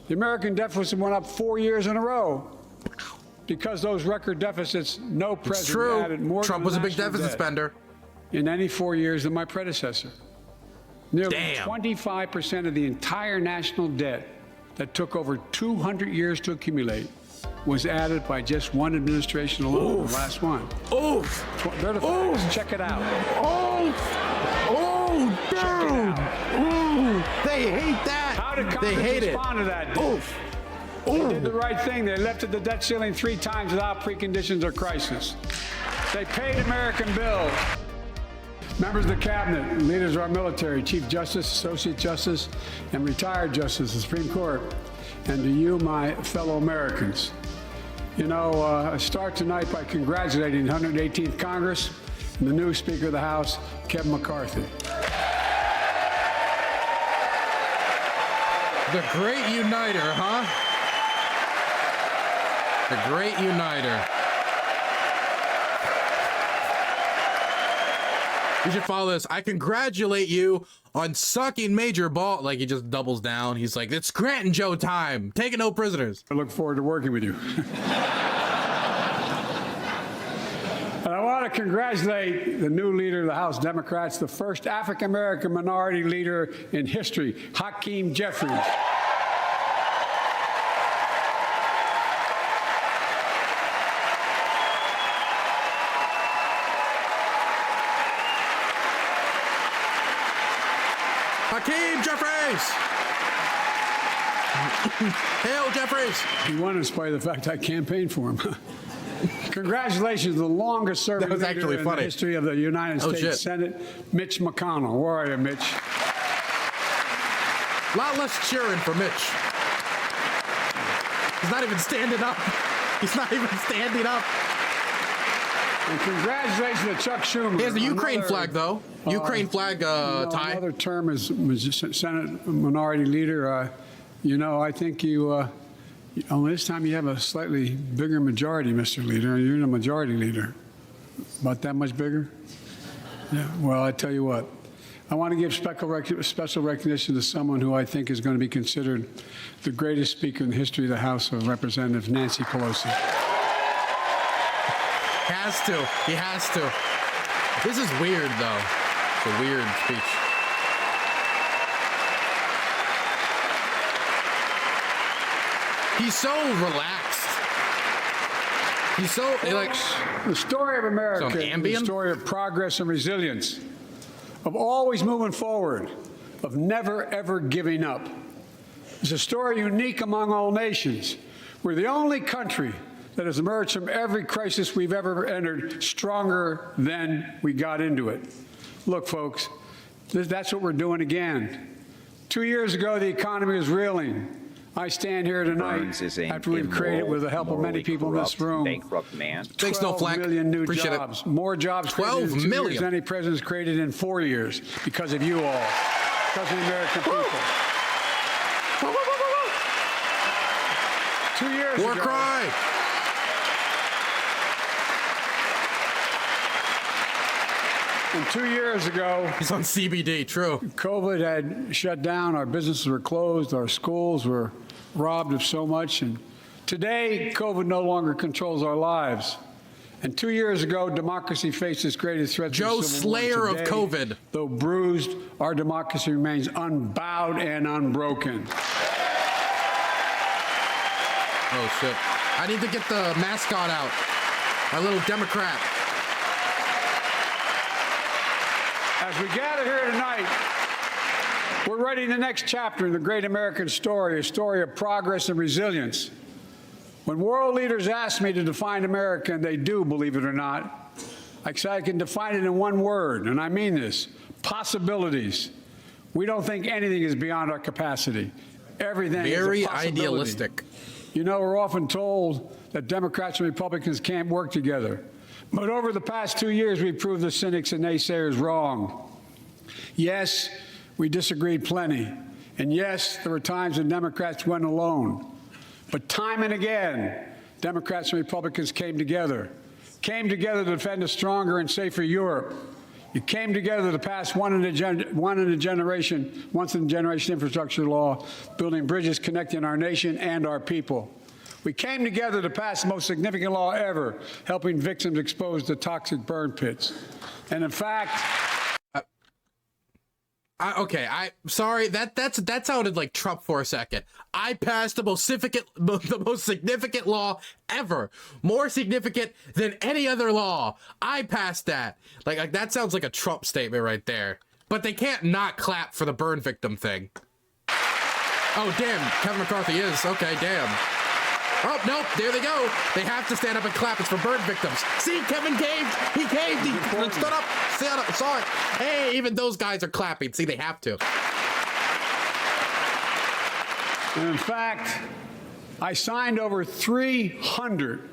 The American deficit went up 4 years in a row. Because those record deficits, no president added more Trump was a big deficit spender in any 4 years than my predecessor. Nearly 25% of the entire national debt that took over 200 years to accumulate was added by just one administration alone, the last one. Oof! They're the facts. Check it out. Dude! They hate that. How did they hate it. Respond to that? They did the right thing. They lifted the debt ceiling 3 times without preconditions or crisis. They paid American bills. Members of the cabinet, leaders of our military, Chief Justice, Associate Justice, and retired Justice of the Supreme Court, and to you, my fellow Americans. You know, I start tonight by congratulating the 118th Congress and the new Speaker of the House, Kevin McCarthy. The great uniter, huh? The great uniter. You should follow this. I congratulate you on sucking major ball. Like, he just doubles down. He's like, it's Grant and Joe time. Taking no prisoners. I look forward to working with you. And I want to congratulate the new leader of the House Democrats, the first African-American minority leader in history, Hakeem Jeffries. Hakeem Jeffries! Hail Jeffries! He won in spite of the fact I campaigned for him. Congratulations to the longest serving leader in the history of the United States Senate, Mitch McConnell. Where are you, Mitch? A lot less cheering for Mitch. He's not even standing up. He's not even standing up. And congratulations to Chuck Schumer. He has the Ukraine flag, though. Ukraine flag tie. Another term as Senate Minority Leader. You know, I think you, this time you have a slightly bigger majority, Mr. Leader, and you're the majority leader. About that much bigger? Yeah, well, I tell you what. I want to give special recognition to someone who I think is going to be considered the greatest speaker in the history of the House of Representatives, Nancy Pelosi. Has to. He has to. This is weird, though. It's a weird speech. He's so relaxed. He's so, like... The story of America is the story of progress and resilience, of always moving forward, of never, ever giving up. It's a story unique among all nations. We're the only country that has emerged from every crisis we've ever entered stronger than we got into it. Look, folks, that's what we're doing again. 2 years ago, the economy was reeling. I stand here tonight after we've created, with the help of many people in this room, bankrupt man. 12 million new jobs. More jobs 12 created in 2 million years than any president's created in 4 years because of you all, because of the American people. 2 years War ago, cry! And 2 years ago, he's on CBD, true. COVID had shut down, our businesses were closed, our schools were robbed of so much, and today, COVID no longer controls our lives. And 2 years ago, democracy faced its greatest threat. Joe Slayer of COVID. Though bruised, our democracy remains unbowed and unbroken. Oh, shit. I need to get the mascot out. My little Democrat. As we gather here tonight, we're writing the next chapter in the great American story, a story of progress and resilience. When world leaders ask me to define America, and they do, believe it or not, I can define it in one word, and I mean this: possibilities. We don't think anything is beyond our capacity. Everything is a possibility. Very idealistic. You know, we're often told that Democrats and Republicans can't work together. But over the past 2 years, we've proved the cynics and naysayers wrong. Yes, we disagreed plenty. And yes, there were times when Democrats went alone. But time and again, Democrats and Republicans came together to defend a stronger and safer Europe, You came together to pass once-in-a-generation infrastructure law, building bridges connecting our nation and our people. We came together to pass the most significant law ever, helping victims exposed to toxic burn pits. And in fact... sorry, that sounded like Trump for a second. I passed the most significant law ever, more significant than any other law. I passed that. Like that sounds like a Trump statement right there. But they can't not clap for the burn victim thing. Oh damn, Kevin McCarthy is okay. Damn. Oh, nope, there they go. They have to stand up and clap. It's for burn victims. See, Kevin caved. He caved. He stood up. Saw it. Hey, even those guys are clapping. See, they have to. And in fact, I signed over 300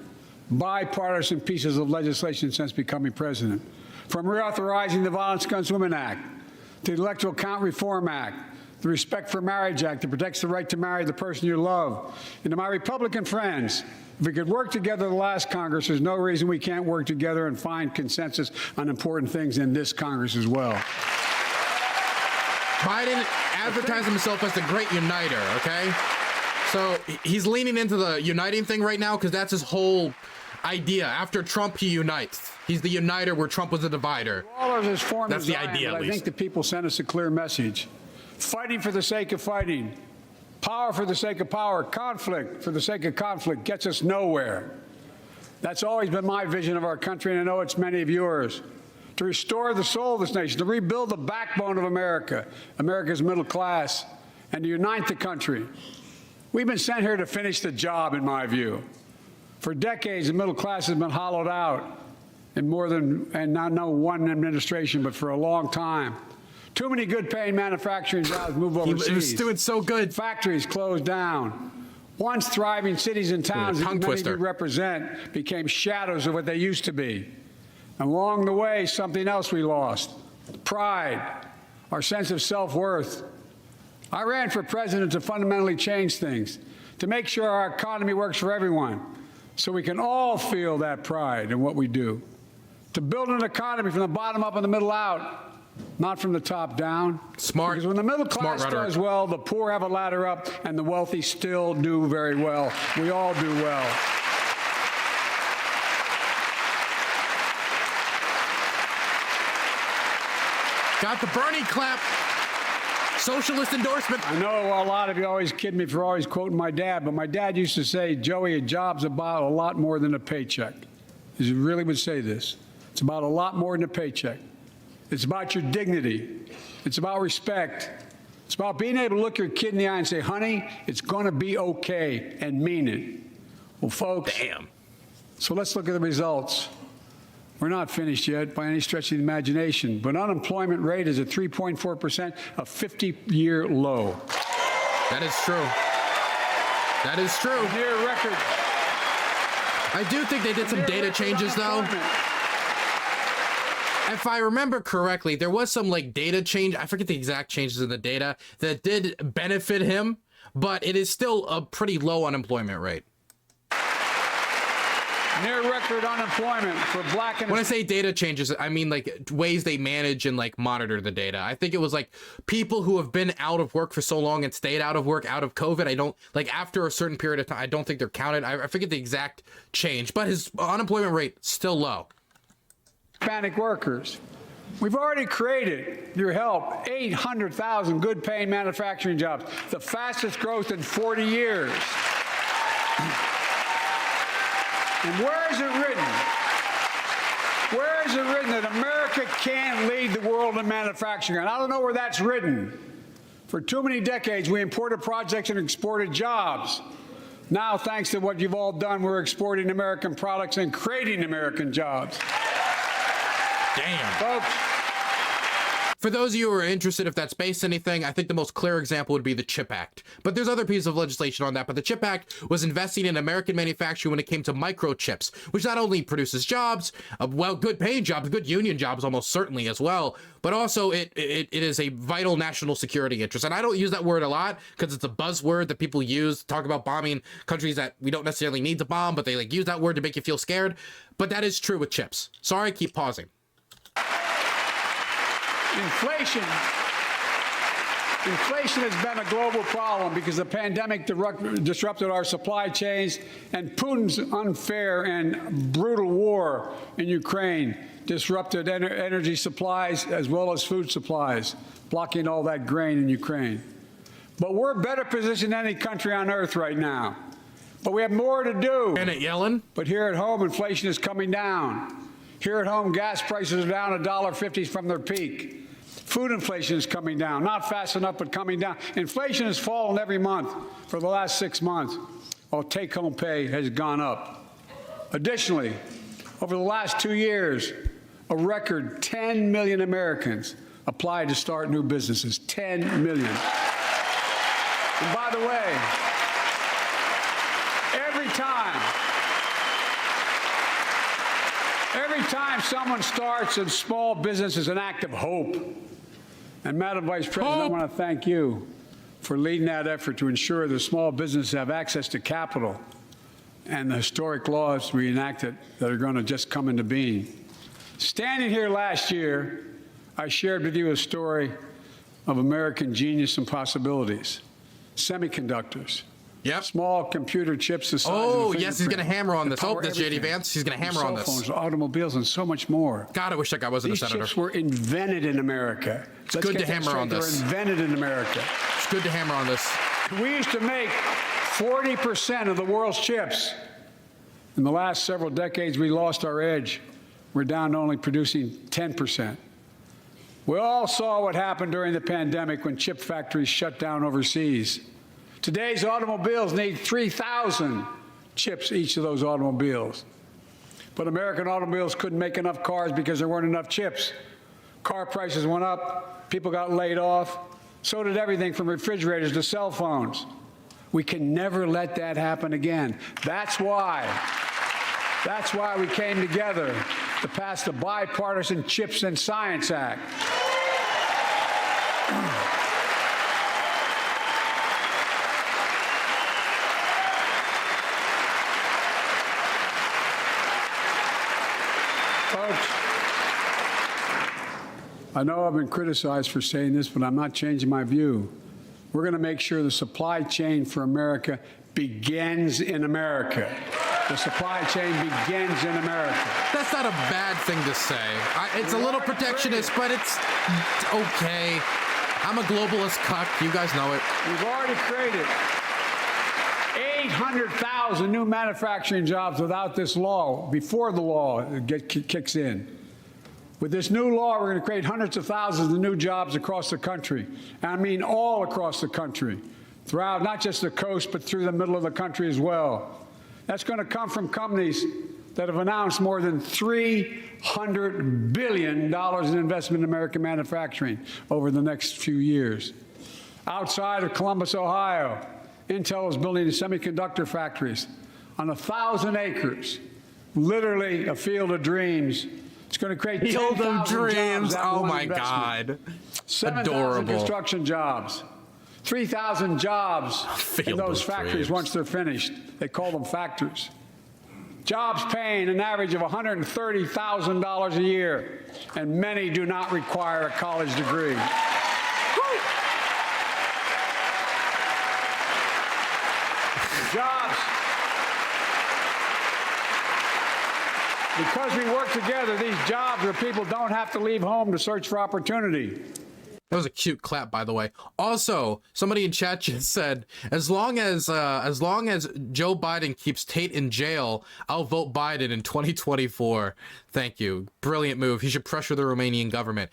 bipartisan pieces of legislation since becoming president, from reauthorizing the Violence Against Women Act, to the Electoral Count Reform Act, the Respect for Marriage Act that protects the right to marry the person you love. And to my Republican friends, if we could work together the last Congress, there's no reason we can't work together and find consensus on important things in this Congress as well. Biden advertised himself as the great uniter, okay? So he's leaning into the uniting thing right now because that's his whole idea. After Trump, he unites. He's the uniter where Trump was the divider. That's the idea, at least. I think the people sent us a clear message. Fighting for the sake of fighting, power for the sake of power, conflict for the sake of conflict gets us nowhere. That's always been my vision of our country, and I know it's many of yours. To restore the soul of this nation, to rebuild the backbone of America, America's middle class, and to unite the country. We've been sent here to finish the job, in my view. For decades, the middle class has been hollowed out in more than, and not one administration, but for a long time. Too many good-paying manufacturing jobs move overseas. He was doing so good. Factories closed down. Once thriving cities and towns that many of you represent became shadows of what they used to be. And along the way, something else we lost: pride, our sense of self-worth. I ran for president to fundamentally change things, to make sure our economy works for everyone, so we can all feel that pride in what we do. To build an economy from the bottom up and the middle out, not from the top down. Smart. Because when the middle class does well, the poor have a ladder up, and the wealthy still do very well. We all do well. Got the Bernie clap. Socialist endorsement. I know a lot of you always kid me for always quoting my dad, but my dad used to say, Joey, a job's about a lot more than a paycheck. He really would say this. It's about a lot more than a paycheck. It's about your dignity. It's about respect. It's about being able to look your kid in the eye and say, honey, it's going to be okay, and mean it. Well, folks, damn. So let's look at the results. We're not finished yet by any stretch of the imagination, but unemployment rate is at 3.4%, a 50-year low. That is true. That is true. Near record. I do think they did some data changes, though. If I remember correctly, there was some like data change. I forget the exact changes in the data that did benefit him, but it is still a pretty low unemployment rate. Near record unemployment for black and... When I say data changes, I mean like ways they manage and like monitor the data. I think it was like people who have been out of work for so long and stayed out of work out of COVID. I don't like after a certain period of time, I don't think they're counted. I forget the exact change, but his unemployment rate still low. Hispanic workers. We've already created, through help, 800,000 good-paying manufacturing jobs, the fastest growth in 40 years. And where is it written? Where is it written that America can't lead the world in manufacturing? And I don't know where that's written. For too many decades, we imported projects and exported jobs. Now, thanks to what you've all done, we're exporting American products and creating American jobs. Damn. Folks. For those of you who are interested if that's based on anything, I think the most clear example would be the CHIP Act. But there's other pieces of legislation on that. But the CHIP Act was investing in American manufacturing when it came to microchips, which not only produces jobs, well, good paying jobs, good union jobs almost certainly as well, but also it is a vital national security interest. And I don't use that word a lot because it's a buzzword that people use to talk about bombing countries that we don't necessarily need to bomb, but they like use that word to make you feel scared. But that is true with chips. Sorry, I keep pausing. Inflation has been a global problem because the pandemic disrupted our supply chains, and Putin's unfair and brutal war in Ukraine disrupted energy supplies as well as food supplies, blocking all that grain in Ukraine. But we're better positioned than any country on earth right now. But we have more to do. Janet Yellen. But here at home, inflation is coming down. Here at home, gas prices are down $1.50 from their peak. Food inflation is coming down, not fast enough, but coming down. Inflation has fallen every month for the last 6 months, while take-home pay has gone up. Additionally, over the last 2 years, a record 10 million Americans applied to start new businesses. 10 million. And by the way, every time someone starts a small business is an act of hope. And Madam Vice President, I want to thank you for leading that effort to ensure that small businesses have access to capital and the historic laws we enacted that are going to just come into being. Standing here last year, I shared with you a story of American genius and possibilities. Semiconductors. Yep. Small computer chips the size of Oh, a yes, he's going to hammer on this. Oh, that's J.D. everything. Vance. He's going to hammer Cell on this. phones, automobiles, and so much more. God, I wish that guy wasn't a These senator. chips were invented in America. It's good to hammer on this. They're invented in America. It's good to hammer on this. We used to make 40% of the world's chips. In the last several decades, we lost our edge. We're down to only producing 10%. We all saw what happened during the pandemic when chip factories shut down overseas. Today's automobiles need 3,000 chips, each of those automobiles. But American automobiles couldn't make enough cars because there weren't enough chips. Car prices went up, people got laid off. So did everything from refrigerators to cell phones. We can never let that happen again. That's why we came together to pass the Bipartisan Chips and Science Act. Folks, I know I've been criticized for saying this, but I'm not changing my view. We're going to make sure the supply chain for America begins in America. The supply chain begins in America. That's not a bad thing to say. It's a little protectionist, but it's okay. I'm a globalist cuck. You guys know it. We've already created 800,000 new manufacturing jobs without this law, before the law kicks in. With this new law, we're going to create hundreds of thousands of new jobs across the country. And I mean all across the country, throughout not just the coast, but through the middle of the country as well. That's going to come from companies that have announced more than $300 billion in investment in American manufacturing over the next few years. Outside of Columbus, Ohio, Intel is building semiconductor factories on 1,000 acres, literally a field of dreams. It's going to create Field of 10,000 dreams. jobs. Oh my God. 7,000 construction jobs. 3,000 jobs in those factories once they're finished. They call them factories. Jobs paying an average of $130,000 a year, and many do not require a college degree. Jobs. Because we work together, these jobs where people don't have to leave home to search for opportunity. That was a cute clap, by the way. Also, somebody in chat just said, as long as Joe Biden keeps Tate in jail, I'll vote Biden in 2024. Thank you. Brilliant move. He should pressure the Romanian government.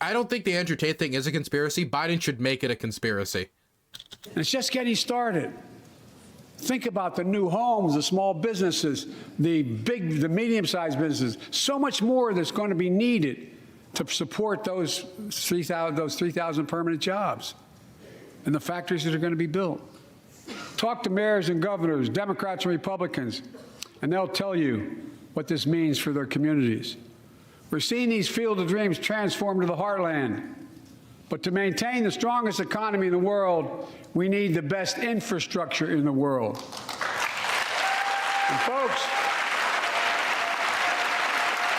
I don't think the Andrew Tate thing is a conspiracy. Biden should make it a conspiracy. And it's just getting started. Think about the new homes, the small businesses, the medium-sized businesses. So much more that's going to be needed to support those 3,000 permanent jobs and the factories that are going to be built. Talk to mayors and governors, Democrats and Republicans, and they'll tell you what this means for their communities. We're seeing these field of dreams transform to the heartland. But to maintain the strongest economy in the world, we need the best infrastructure in the world. And folks,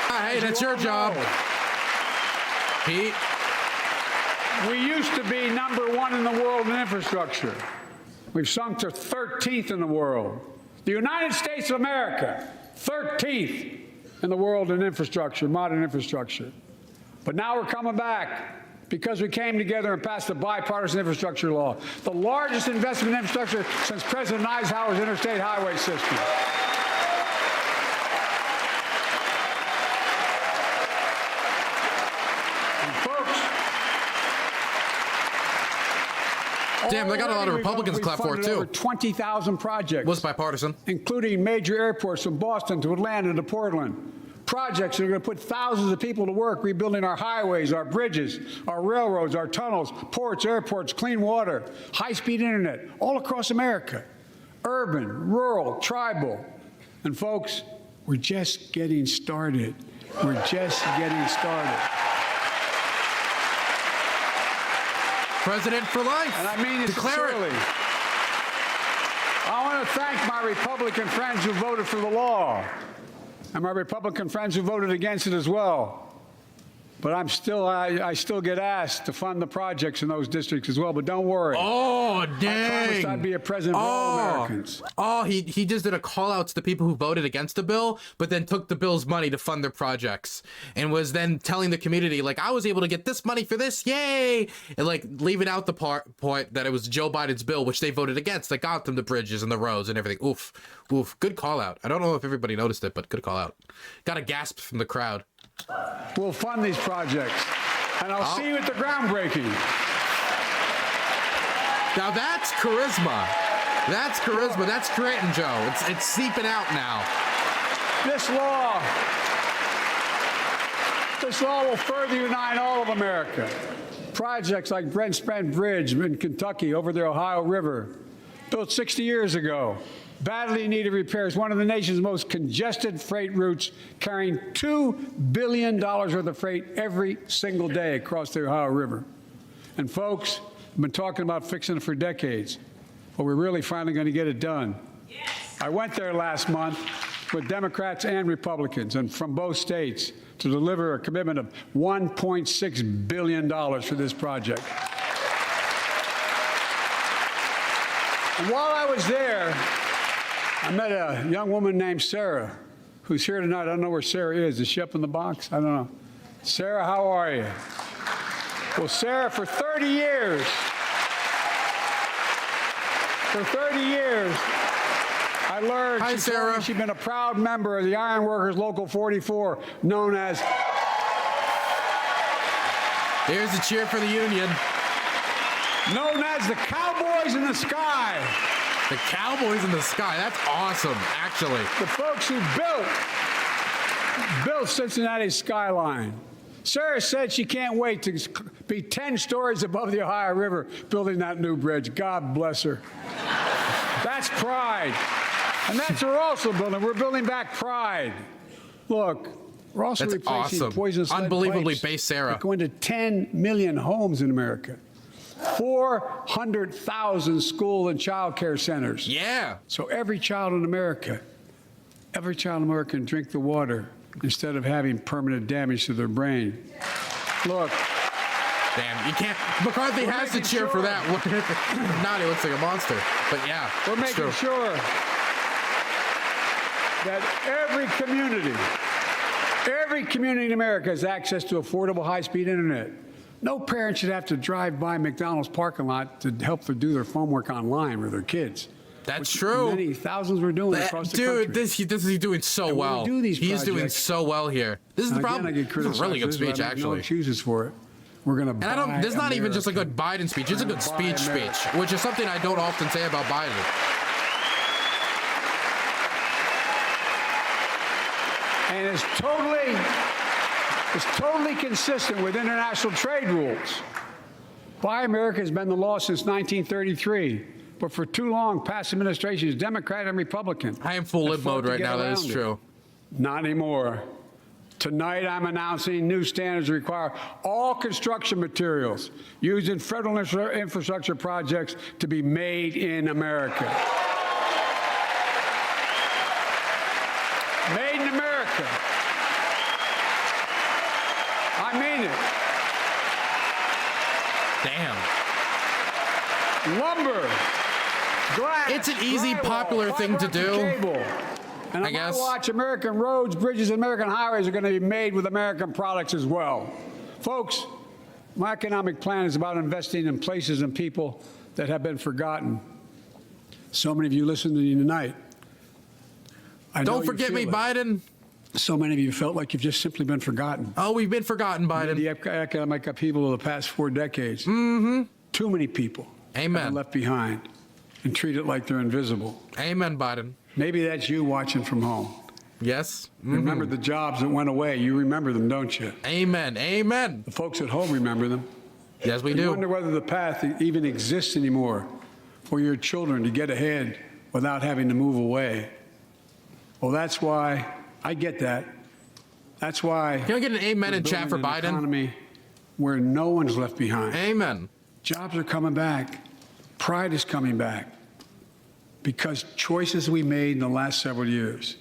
hey, that's your job. Pete. We used to be #1 in the world in infrastructure. We've sunk to 13th in the world. The United States of America, 13th in the world in infrastructure, modern infrastructure. But now we're coming back because we came together and passed the bipartisan infrastructure law, the largest investment in infrastructure since President Eisenhower's interstate highway system. Damn, they got a lot of Republicans clap for it, too. Over 20,000 projects. Was bipartisan. Including major airports from Boston to Atlanta to Portland. Projects that are going to put thousands of people to work rebuilding our highways, our bridges, our railroads, our tunnels, ports, airports, clean water, high-speed internet, all across America. Urban, rural, tribal. And folks, we're just getting started. We're just getting started. President for life. And I mean it sincerely. I want to thank my Republican friends who voted for the law, and my Republican friends who voted against it as well. But I still get asked to fund the projects in those districts as well. But don't worry. Oh, dang. I promised I'd be a president for all Americans. Oh, he just did a call out to the people who voted against the bill, but then took the bill's money to fund their projects and was then telling the community, like, I was able to get this money for this. Yay. And like leaving out the point that it was Joe Biden's bill, which they voted against, that got them the bridges and the roads and everything. Oof. Oof. Good call out. I don't know if everybody noticed it, but good call out. Got a gasp from the crowd. We'll fund these projects, and I'll see you at the groundbreaking. Now that's charisma. That's charisma. That's Scranton Joe. It's seeping out now. This law will further unite all of America. Projects like Brent Spence Bridge in Kentucky over the Ohio River, built 60 years ago. Badly needed repairs, one of the nation's most congested freight routes, carrying $2 billion worth of freight every single day across the Ohio River. And folks, I've been talking about fixing it for decades, but we're really finally going to get it done. Yes. I went there last month with Democrats and Republicans and from both states to deliver a commitment of $1.6 billion for this project. And while I was there, I met a young woman named Sarah, who's here tonight. I don't know where Sarah is. Is she up in the box? I don't know. Sarah, how are you? Well, Sarah, for 30 years, I learned Hi, Sarah. She's been a proud member of the Iron Workers Local 44, known as... Here's a cheer for the union. Known as the Cowboys in the Sky. The Cowboys in the Sky. That's awesome, actually. The folks who built Cincinnati's skyline. Sarah said she can't wait to be 10 stories above the Ohio River building that new bridge. God bless her. That's pride. And that's what we're also building. We're building back pride. Look, we're also that's replacing awesome. poisonous lead Unbelievably pipes based, Sarah. that go into 10 million homes in America. 400,000 school and child care centers. Yeah. So every child in America can drink the water instead of having permanent damage to their brain. Look. Damn, you can't. McCarthy has to cheer for that. Not, he looks like a monster. But yeah, we're making sure that every community in America has access to affordable high-speed internet. No parent should have to drive by McDonald's parking lot to help them do their homework online with their kids. That's true. Many thousands were doing across the country. Dude, this is doing so well. He's doing so well here. This is the problem. This is a really good speech, actually. No excuses for it. We're going to buy And this is not America. even just a good Biden speech. It's a good speech, which is something I don't often say about Biden. And it's totally consistent with international trade rules. Buy America has been the law since 1933, but for too long, past administrations, Democrat and Republican. I am full lib mode right now. That is true. Not anymore. Tonight, I'm announcing new standards that require all construction materials used in federal infrastructure projects to be made in America. Made in America. I mean it. Damn. Lumber, glass, It's an easy, drywall, popular thing to fiber optic do. Cable. And I on guess. my watch, American roads, bridges, and American highways are going to be made with American products as well. Folks, my economic plan is about investing in places and people that have been forgotten. So many of you listen to me tonight. I know Don't you forget me, feel it. Biden. So many of you felt like you've just simply been forgotten. Oh, we've been forgotten, Biden. The economic upheaval of the past 4 decades. Mm-hmm. Too many people Amen. have been left behind and treated like they're invisible. Amen, Biden. Maybe that's you watching from home. Yes. Remember the jobs that went away. You remember them, don't you? Amen. Amen. The folks at home remember them. Yes, we You do. wonder whether the path even exists anymore for your children to get ahead without having to move away. Well, that's why I get that. That's why. Can I get an amen we're in chat for building an Biden? economy where no one's left behind. Amen. Jobs are coming back. Pride is coming back because choices we made in the last several years.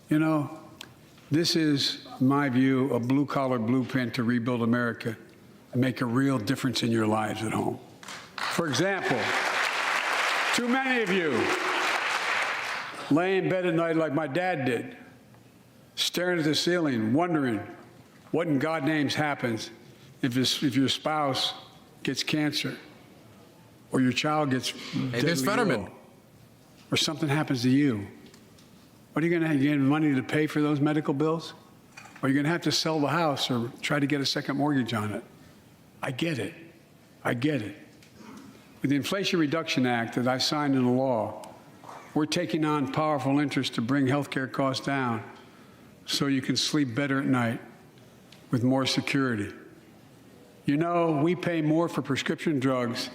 You know, this is, in my view, a blue-collar blueprint to rebuild America and make a real difference in your lives at home. For example, too many of you lay in bed at night like my dad did, staring at the ceiling, wondering what in God's name happens if your spouse gets cancer or your child gets Hey, there's deadly Fetterman. ill, or something happens to you. What are you going to have? You get money to pay for those medical bills? Or are you going to have to sell the house or try to get a second mortgage on it? I get it. I get it. With the Inflation Reduction Act that I signed into law, we're taking on powerful interests to bring health care costs down so you can sleep better at night with more security. You know, we pay more for prescription drugs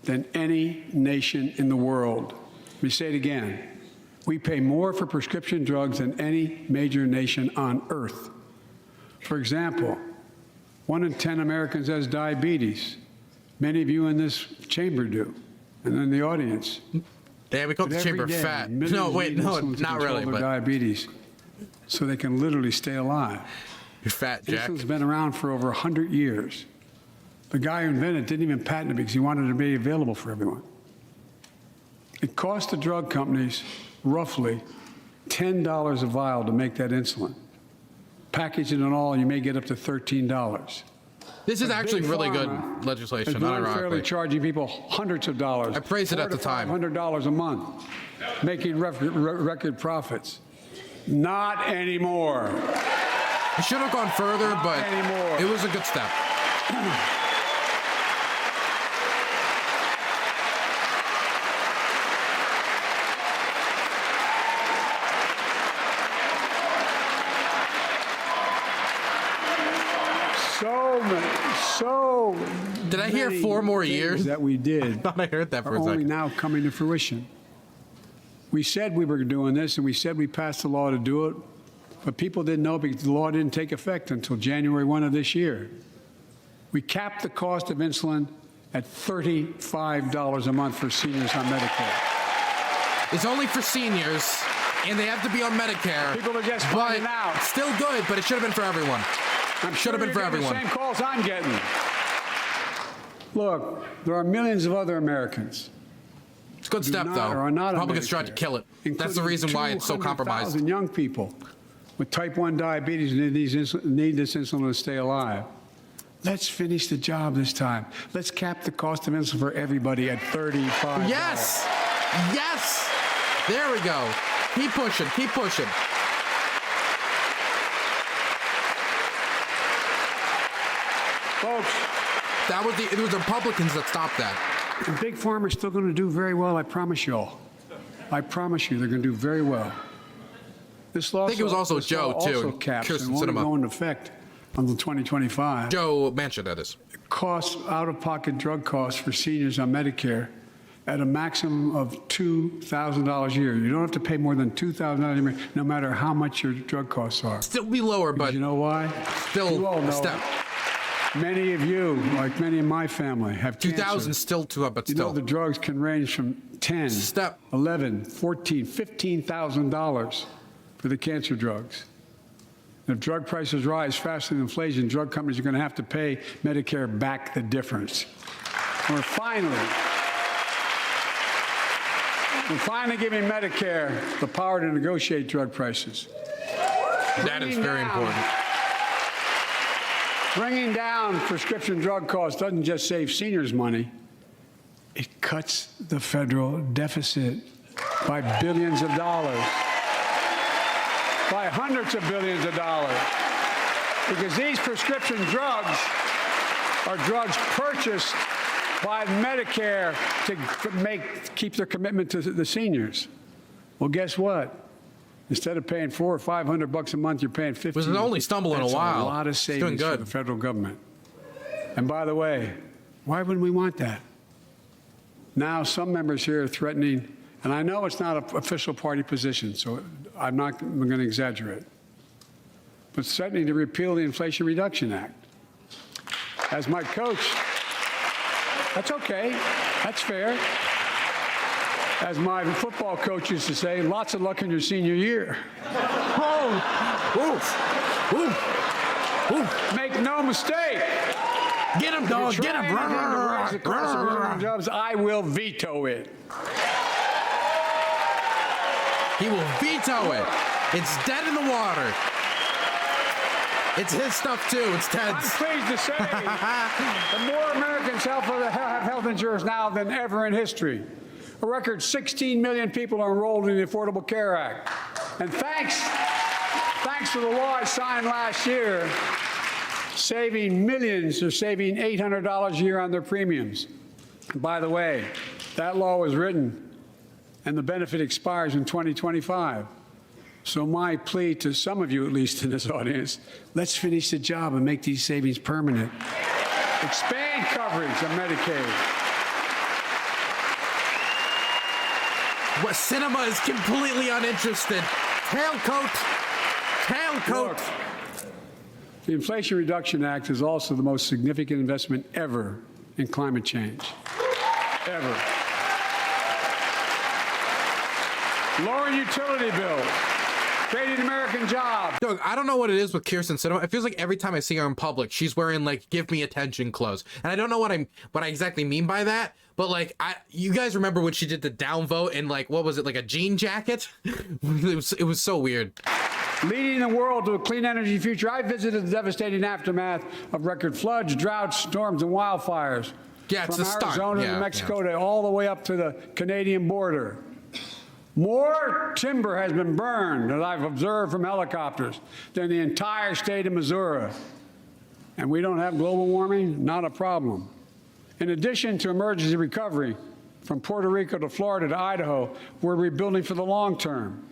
than any nation in the world. Let me say it again. We pay more for prescription drugs than any major nation on earth. For example, 1 in 10 Americans has diabetes. Many of you in this chamber do, and in the audience. Yeah, we call the But every chamber day, fat. millions No, wait, need no, insulin to not control really, their but diabetes, so they can literally stay alive. you're fat, Jack. Insulin's been around for over 100 years. The guy who invented it didn't even patent it because he wanted it to be available for everyone. It cost the drug companies roughly $10 a vial to make that insulin. Packaging and all, you may get up to $13. This is actually Big really good Pharma legislation, has been unfairly unironically. charging people hundreds of dollars. I praised it at the time. $400 a month, making record profits. Not anymore. It should have gone further, but anymore. it was a good step. So Did I hear many 4 more things years? that we did I thought I heard that for are a only second. now coming to fruition. We said we were doing this, and we said we passed the law to do it, but people didn't know because the law didn't take effect until January 1 of this year. We capped the cost of insulin at $35 a month for seniors on Medicare. It's only for seniors, and they have to be on Medicare. People are just but finding out. still good, but it should have been for everyone. I'm Should have been for you're getting everyone. the same calls I'm getting. Look, there are millions of other Americans It's a good who step, do though. not, or are not on Republicans Medicare, tried to kill it. That's the including reason why it's so compromised. 200,000 young people with type 1 diabetes need this insulin to stay alive. Let's finish the job this time. Let's cap the cost of insulin for everybody at $35. Yes! Yes! There we go. Keep pushing. Keep pushing. Folks, It was the Republicans that stopped that. and Big Pharma's still going to do very well, I promise you all. I promise you they're going to do very well. This law, I think it was also Joe, too, also and caps Kirsten and won't Sinema. go into effect until 2025. Joe Manchin, that is. Costs, out-of-pocket drug costs for seniors on Medicare at a maximum of $2,000 a year. You don't have to pay more than $2,000 a year, no matter how much your drug costs are. Still be lower, but You know why? still you all a know step. Many of you, like many in my family, have 2,000 cancer. still too up, but You know still. the drugs can range from 10, Step. 11, 14, $15,000 for the cancer drugs. And if drug prices rise faster than inflation, drug companies are going to have to pay Medicare back the difference. We're finally giving Medicare the power to negotiate drug prices. That is very important. Bringing down prescription drug costs doesn't just save seniors money, it cuts the federal deficit by billions of dollars, by hundreds of billions of dollars, because these prescription drugs are drugs purchased by Medicare to keep their commitment to the seniors. Well, guess what? Instead of paying $400 or $500 a month, you're paying $50. It was an only stumble in a while. That's a lot of savings for the federal government. And by the way, why wouldn't we want that? Now, some members here are threatening, and I know it's not an official party position, so I'm going to exaggerate, but threatening to repeal the Inflation Reduction Act. As my coach, that's okay. That's fair. As my football coach used to say, lots of luck in your senior year. Make no mistake. Get him, dog. Get him. Jobs, I will veto it. He will veto it. It's dead in the water. It's his stuff, too. It's Ted's. I'm pleased to say that more Americans have health insurance now than ever in history. A record 16 million people are enrolled in the Affordable Care Act. And thanks to the law I signed last year, millions are saving $800 a year on their premiums. And by the way, that law was written and the benefit expires in 2025. So my plea to some of you, at least in this audience, let's finish the job and make these savings permanent. Expand coverage of Medicaid. What cinema is completely uninterested. Tailcoat. Look, the Inflation Reduction Act is also the most significant investment ever in climate change. Ever. Lowering utility bills. Creating American jobs. Doug, I don't know what it is with Kirsten Sinema. It feels like every time I see her in public, she's wearing like "Give me attention" clothes, and I don't know what I exactly mean by that. But like, you guys remember when she did the downvote in like, what was it, like a jean jacket? It was so weird. Leading the world to a clean energy future. I visited the devastating aftermath of record floods, droughts, storms, and wildfires. Yeah, it's from Arizona to Mexico to all the way up to the Canadian border. More timber has been burned, that I've observed from helicopters, than the entire state of Missouri. And we don't have global warming? Not a problem. In addition to emergency recovery, from Puerto Rico to Florida to Idaho, we're rebuilding for the long term.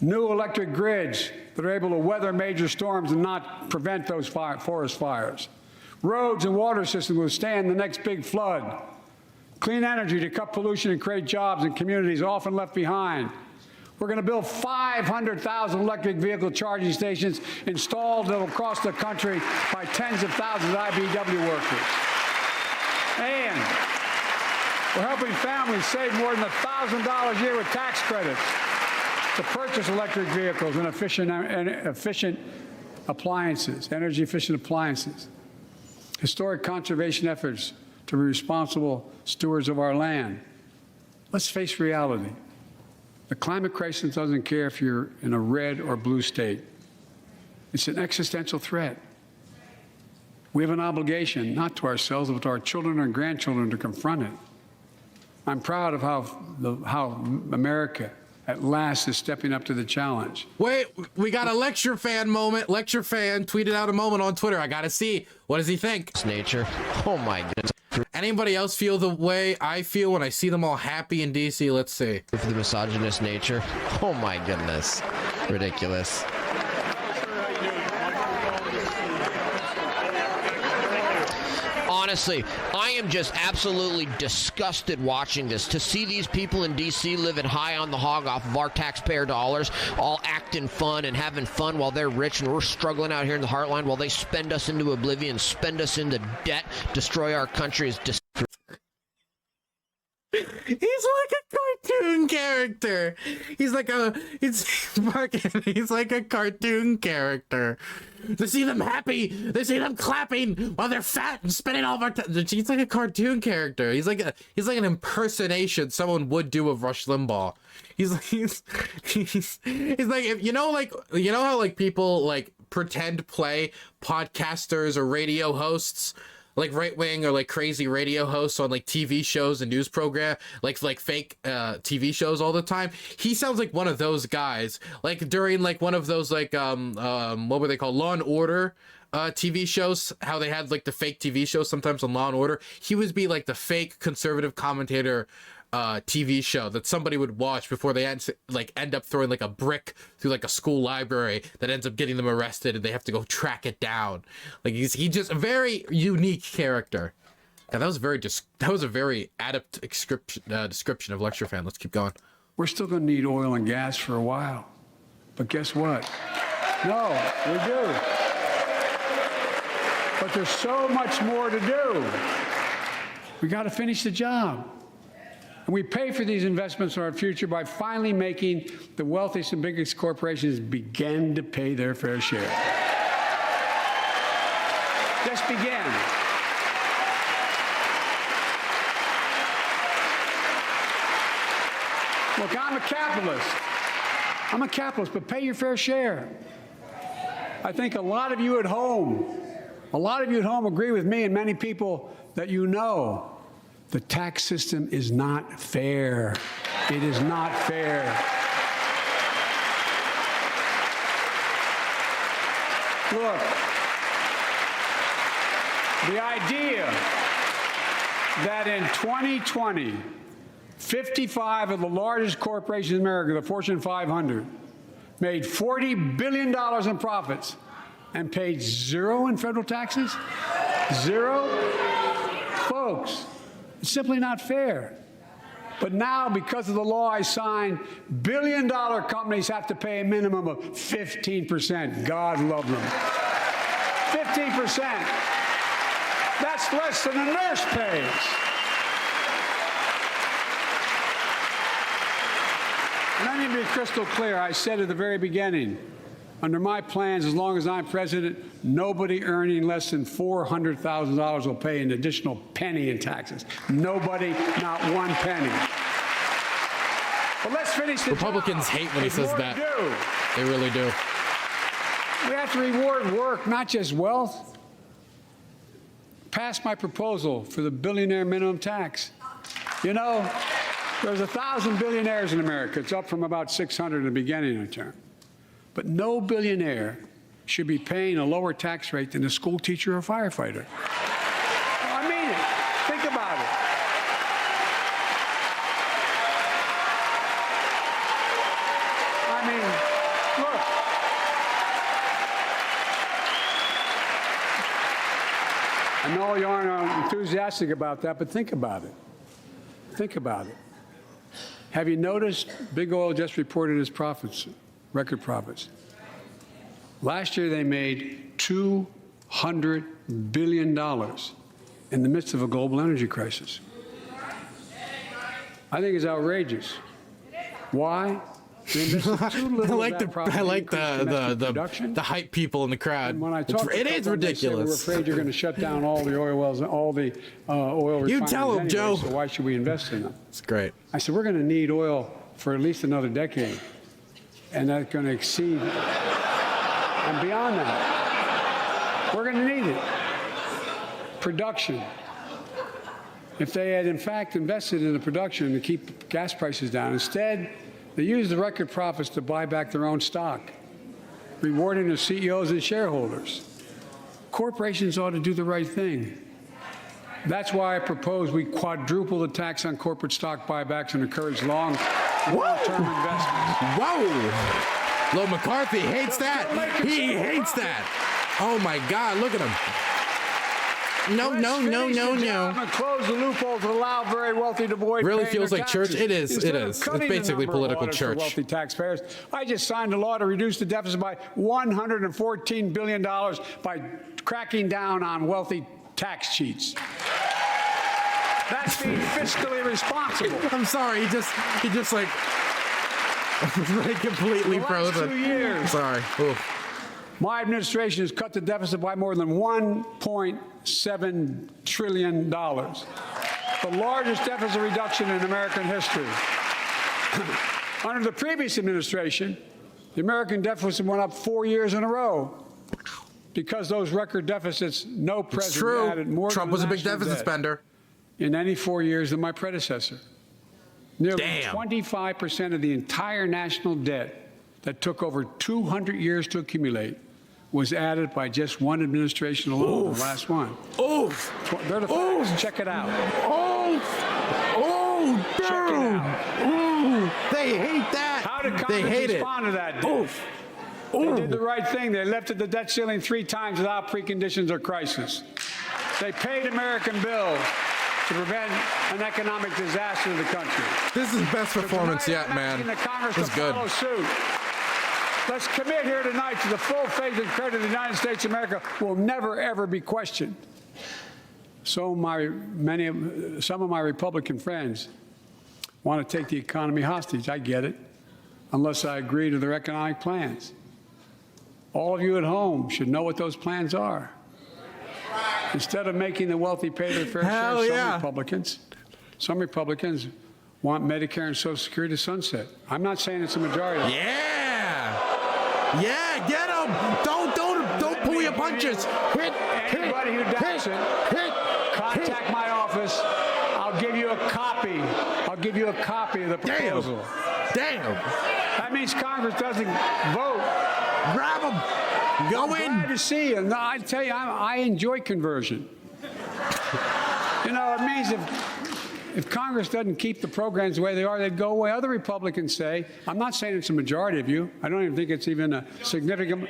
New electric grids that are able to weather major storms and not prevent those forest fires. Roads and water systems withstand the next big flood. Clean energy to cut pollution and create jobs in communities often left behind. We're going to build 500,000 electric vehicle charging stations installed across the country by tens of thousands of IBEW workers. And we're helping families save more than $1,000 a year with tax credits to purchase electric vehicles and efficient appliances, energy-efficient appliances. Historic conservation efforts to be responsible stewards of our land. Let's face reality. The climate crisis doesn't care if you're in a red or blue state. It's an existential threat. We have an obligation, not to ourselves, but to our children and grandchildren, to confront it. I'm proud of how America at last is stepping up to the challenge. Wait, we got a lecture fan moment. Lecture fan tweeted out a moment on Twitter. I got to see. What does he think? Nature. Oh my goodness. Anybody else feel the way I feel when I see them all happy in DC? Let's see. For the misogynist nature. Oh my goodness. Ridiculous. Honestly, I am just absolutely disgusted watching this. To see these people in D.C. living high on the hog off of our taxpayer dollars, all acting fun and having fun while they're rich and we're struggling out here in the heartland while they spend us into oblivion, spend us into debt, destroy our country is He's like a cartoon character. He's like a cartoon character. To see them happy, they see them clapping while they're fat and spending all of our time. He's like a cartoon character. He's like an impersonation someone would do of Rush Limbaugh. He's like if, you know how like people like pretend play podcasters or radio hosts, like right-wing or like crazy radio hosts on like TV shows and news program, like fake TV shows all the time. He sounds like one of those guys, like during like one of those like what were they called, Law and Order TV shows, how they had like the fake TV shows sometimes on Law and Order. He would be like the fake conservative commentator TV show that somebody would watch before they end up throwing like a brick through like a school library that ends up getting them arrested and they have to go track it down. Like he's just a very unique character. And that was a very adept description of Lecture Fan. Let's keep going. We're still going to need oil and gas for a while. But guess what? No, we do. But there's so much more to do. We got to finish the job. And we pay for these investments in our future by finally making the wealthiest and biggest corporations begin to pay their fair share. Just begin. Look, I'm a capitalist, but pay your fair share. I think a lot of you at home agree with me and many people that you know. The tax system is not fair. It is not fair. Look, the idea that in 2020, 55 of the largest corporations in America, the Fortune 500, made $40 billion in profits and paid zero in federal taxes? Zero? Folks, it's simply not fair. But now, because of the law I signed, billion-dollar companies have to pay a minimum of 15%. God love them. 15%. That's less than a nurse pays. Let me be crystal clear. I said at the very beginning, under my plans, as long as I'm president, nobody earning less than $400,000 will pay an additional penny in taxes. Nobody, not one penny. But let's finish the Republicans job. hate when he says that. They really do. We have to reward work, not just wealth. Pass my proposal for the billionaire minimum tax. You know, there's 1,000 billionaires in America. It's up from about 600 in the beginning of the term. But no billionaire should be paying a lower tax rate than a school teacher or firefighter. I mean it. Think about it. I mean, look. I know you aren't enthusiastic about that, but think about it. Think about it. Have you noticed Big Oil just reported its profits? Record profits. Last year, they made $200 billion in the midst of a global energy crisis. I think it's outrageous. Why? I like the hype people in the crowd. It is ridiculous. We're afraid you're going to shut down all the oil wells and all the oil refineries. You tell them, anyway, Joe. So why should we invest in them? It's great. I said, we're going to need oil for at least another decade. And that's going to exceed and beyond that. We're going to need it. Production. If they had, in fact, invested in the production to keep gas prices down, instead, they used the record profits to buy back their own stock, rewarding their CEOs and shareholders. Corporations ought to do the right thing. That's why I propose we quadruple the tax on corporate stock buybacks and encourage long-term investments. Whoa! Lo McCarthy hates that. He hates that. Oh my God! Look at him. No. Close the loopholes that allow very wealthy to avoid really paying feels their like taxes. church. It is. It's basically political church. Wealthy taxpayers. I just signed a law to reduce the deficit by $114 billion by cracking down on wealthy tax cheats. That's being fiscally responsible. I'm sorry. He just like completely frozen. 2 years. Sorry. Oof. My administration has cut the deficit by more than $1.7 trillion, the largest deficit reduction in American history. Under the previous administration, the American deficit went up 4 years in a row. Because those record deficits, no president added more Trump than was a big national deficit debt spender in any 4 years than my predecessor. Nearly Damn. 25% of the entire national debt that took over 200 years to accumulate was added by just one administration alone, the last one. Oof. They're the facts. Check it out. Oh, dude. Check it out. Ooh, they hate that. How did they Congress hate respond to that? Oof. They did the right thing. They lifted the debt ceiling 3 times without preconditions or crisis. They paid American bills to prevent an economic disaster to the country. This is best performance yet, man. This is good. Suit. Let's commit here tonight to the full faith and credit of the United States of America will never, ever be questioned. Some of my Republican friends want to take the economy hostage. I get it, unless I agree to their economic plans. All of you at home should know what those plans are. Instead of making the wealthy pay their fair share, some Republicans want Medicare and Social Security to sunset. I'm not saying it's a majority. Yeah, get him! Don't pull your punches. Anybody who doubts it, contact my office. I'll give you a copy. I'll give you a copy of the proposal. Damn. That means Congress doesn't vote. Grab him. Go in. Glad to see you. No, I tell you, I enjoy conversion. You know, it means if Congress doesn't keep the programs the way they are, they'd go away. Other Republicans say, I'm not saying it's a majority of you. I don't even think it's even a significant,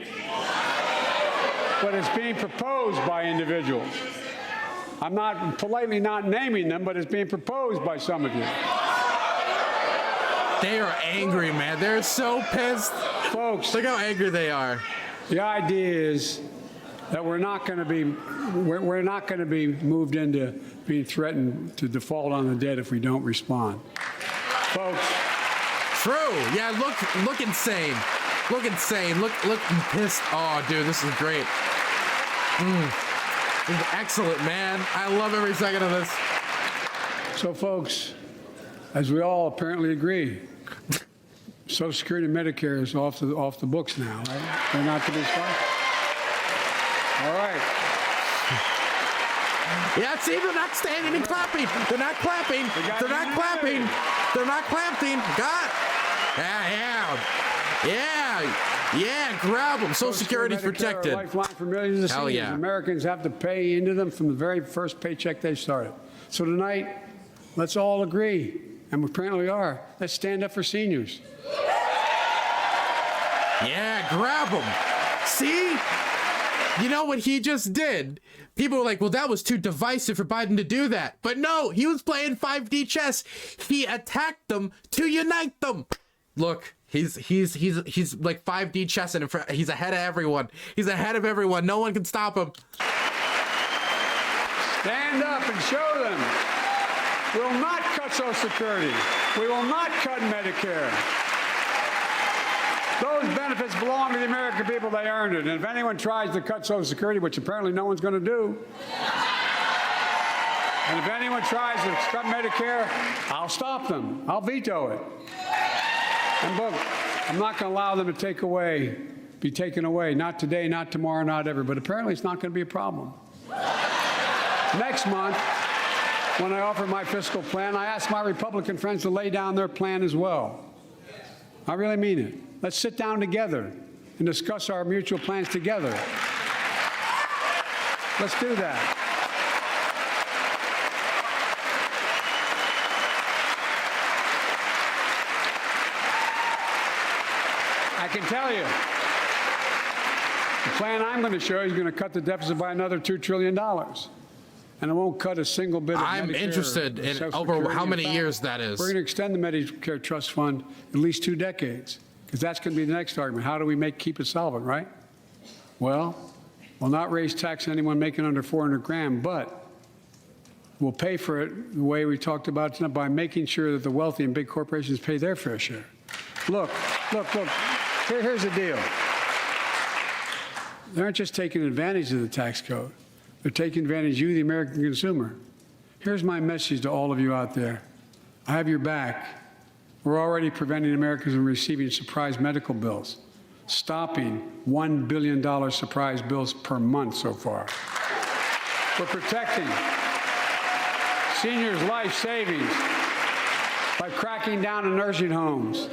but it's being proposed by individuals. I'm not politely not naming them, but it's being proposed by some of you. They are angry, man. They're so pissed. Folks, look how angry they are. The idea is that we're not going to be moved into being threatened to default on the debt if we don't respond. Folks. True. Yeah, look insane. Look insane. Look pissed. Oh, dude, this is great. This is excellent, man. I love every second of this. So, folks, as we all apparently agree, Social Security and Medicare is off the books now, right? They're not to be stopped. All right. Yeah, see, they're not standing and clapping. They're not clapping. They're not clapping. They're not clapping. God. Yeah, grab them. Social Security's protected. Lifeline for millions of seniors. Yeah. Americans have to pay into them from the very first paycheck they started. So tonight, let's all agree, and we apparently are, let's stand up for seniors. Yeah, grab them. See? You know what he just did? People were like, well, that was too divisive for Biden to do that. But no, he was playing 5D chess. He attacked them to unite them. Look, he's like 5D chess, and he's ahead of everyone. He's ahead of everyone. No one can stop him. Stand up and show them. We will not cut Social Security. We will not cut Medicare. Those benefits belong to the American people. They earned it. And if anyone tries to cut Social Security, which apparently no one's going to do, and if anyone tries to cut Medicare, I'll stop them. I'll veto it. And look, I'm not going to allow them to be taken away. Not today, not tomorrow, not ever. But apparently it's not going to be a problem. Next month, when I offer my fiscal plan, I ask my Republican friends to lay down their plan as well. I really mean it. Let's sit down together and discuss our mutual plans together. Let's do that. I can tell you, the plan I'm going to show you is going to cut the deficit by another $2 trillion. And it won't cut a single bit of I'm Medicare interested in over how many years that is. We're going to extend the Medicare Trust Fund at least 2 decades, because that's going to be the next argument. How do we keep it solvent, right? Well, we'll not raise tax on anyone making under 400 grand, but We'll pay for it the way we talked about tonight, by making sure that the wealthy and big corporations pay their fair share. Look. Here's the deal. They aren't just taking advantage of the tax code. They're taking advantage of you, the American consumer. Here's my message to all of you out there. I have your back. We're already preventing Americans from receiving surprise medical bills, stopping $1 billion surprise bills per month so far. We're protecting seniors' life savings by cracking down on nursing homes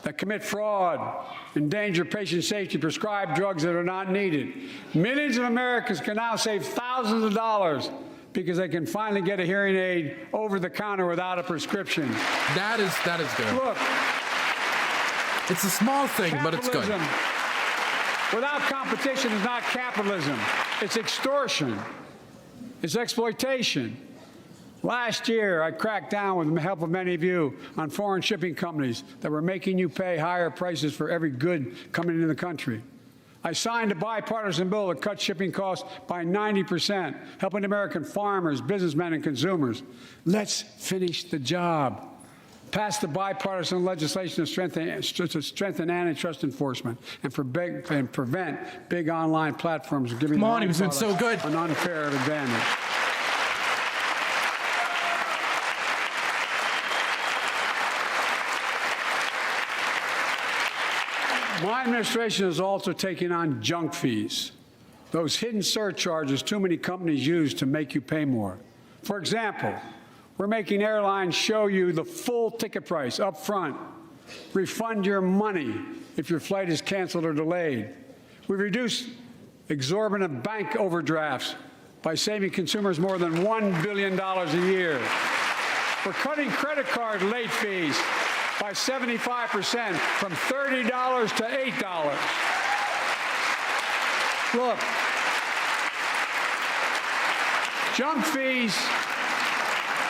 that commit fraud, endanger patient safety, prescribe drugs that are not needed. Millions of Americans can now save thousands of dollars because they can finally get a hearing aid over the counter without a prescription. That is good. Look, it's a small thing, but it's good. Without competition is not capitalism. It's extortion. It's exploitation. Last year, I cracked down with the help of many of you on foreign shipping companies that were making you pay higher prices for every good coming into the country. I signed a bipartisan bill that cut shipping costs by 90%, helping American farmers, businessmen, and consumers. Let's finish the job. Pass the bipartisan legislation to strengthen antitrust enforcement and prevent big online platforms from giving He's been so good. An unfair advantage. My administration is also taking on junk fees, those hidden surcharges too many companies use to make you pay more. For example, we're making airlines show you the full ticket price up front, refund your money if your flight is canceled or delayed. We've reduced exorbitant bank overdrafts by saving consumers more than $1 billion a year. We're cutting credit card late fees by 75%, from $30 to $8. Look, junk fees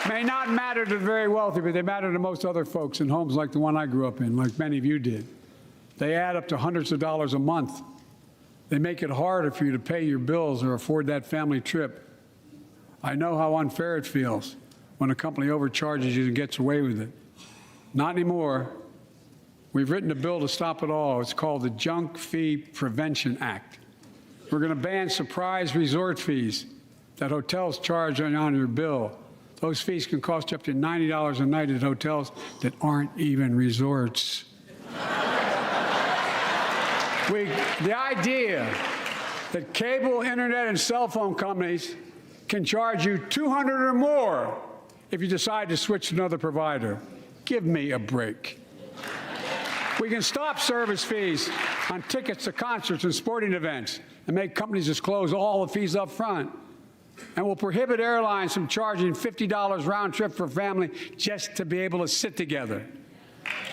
may not matter to the very wealthy, but they matter to most other folks in homes like the one I grew up in, like many of you did. They add up to hundreds of dollars a month. They make it harder for you to pay your bills or afford that family trip. I know how unfair it feels when a company overcharges you and gets away with it. Not anymore. We've written a bill to stop it all. It's called the Junk Fee Prevention Act. We're going to ban surprise resort fees that hotels charge on your bill. Those fees can cost you up to $90 a night at hotels that aren't even resorts. The idea that cable, internet, and cell phone companies can charge you $200 or more if you decide to switch to another provider. Give me a break. We can stop service fees on tickets to concerts and sporting events and make companies disclose all the fees up front. And we'll prohibit airlines from charging $50 round trip for a family just to be able to sit together.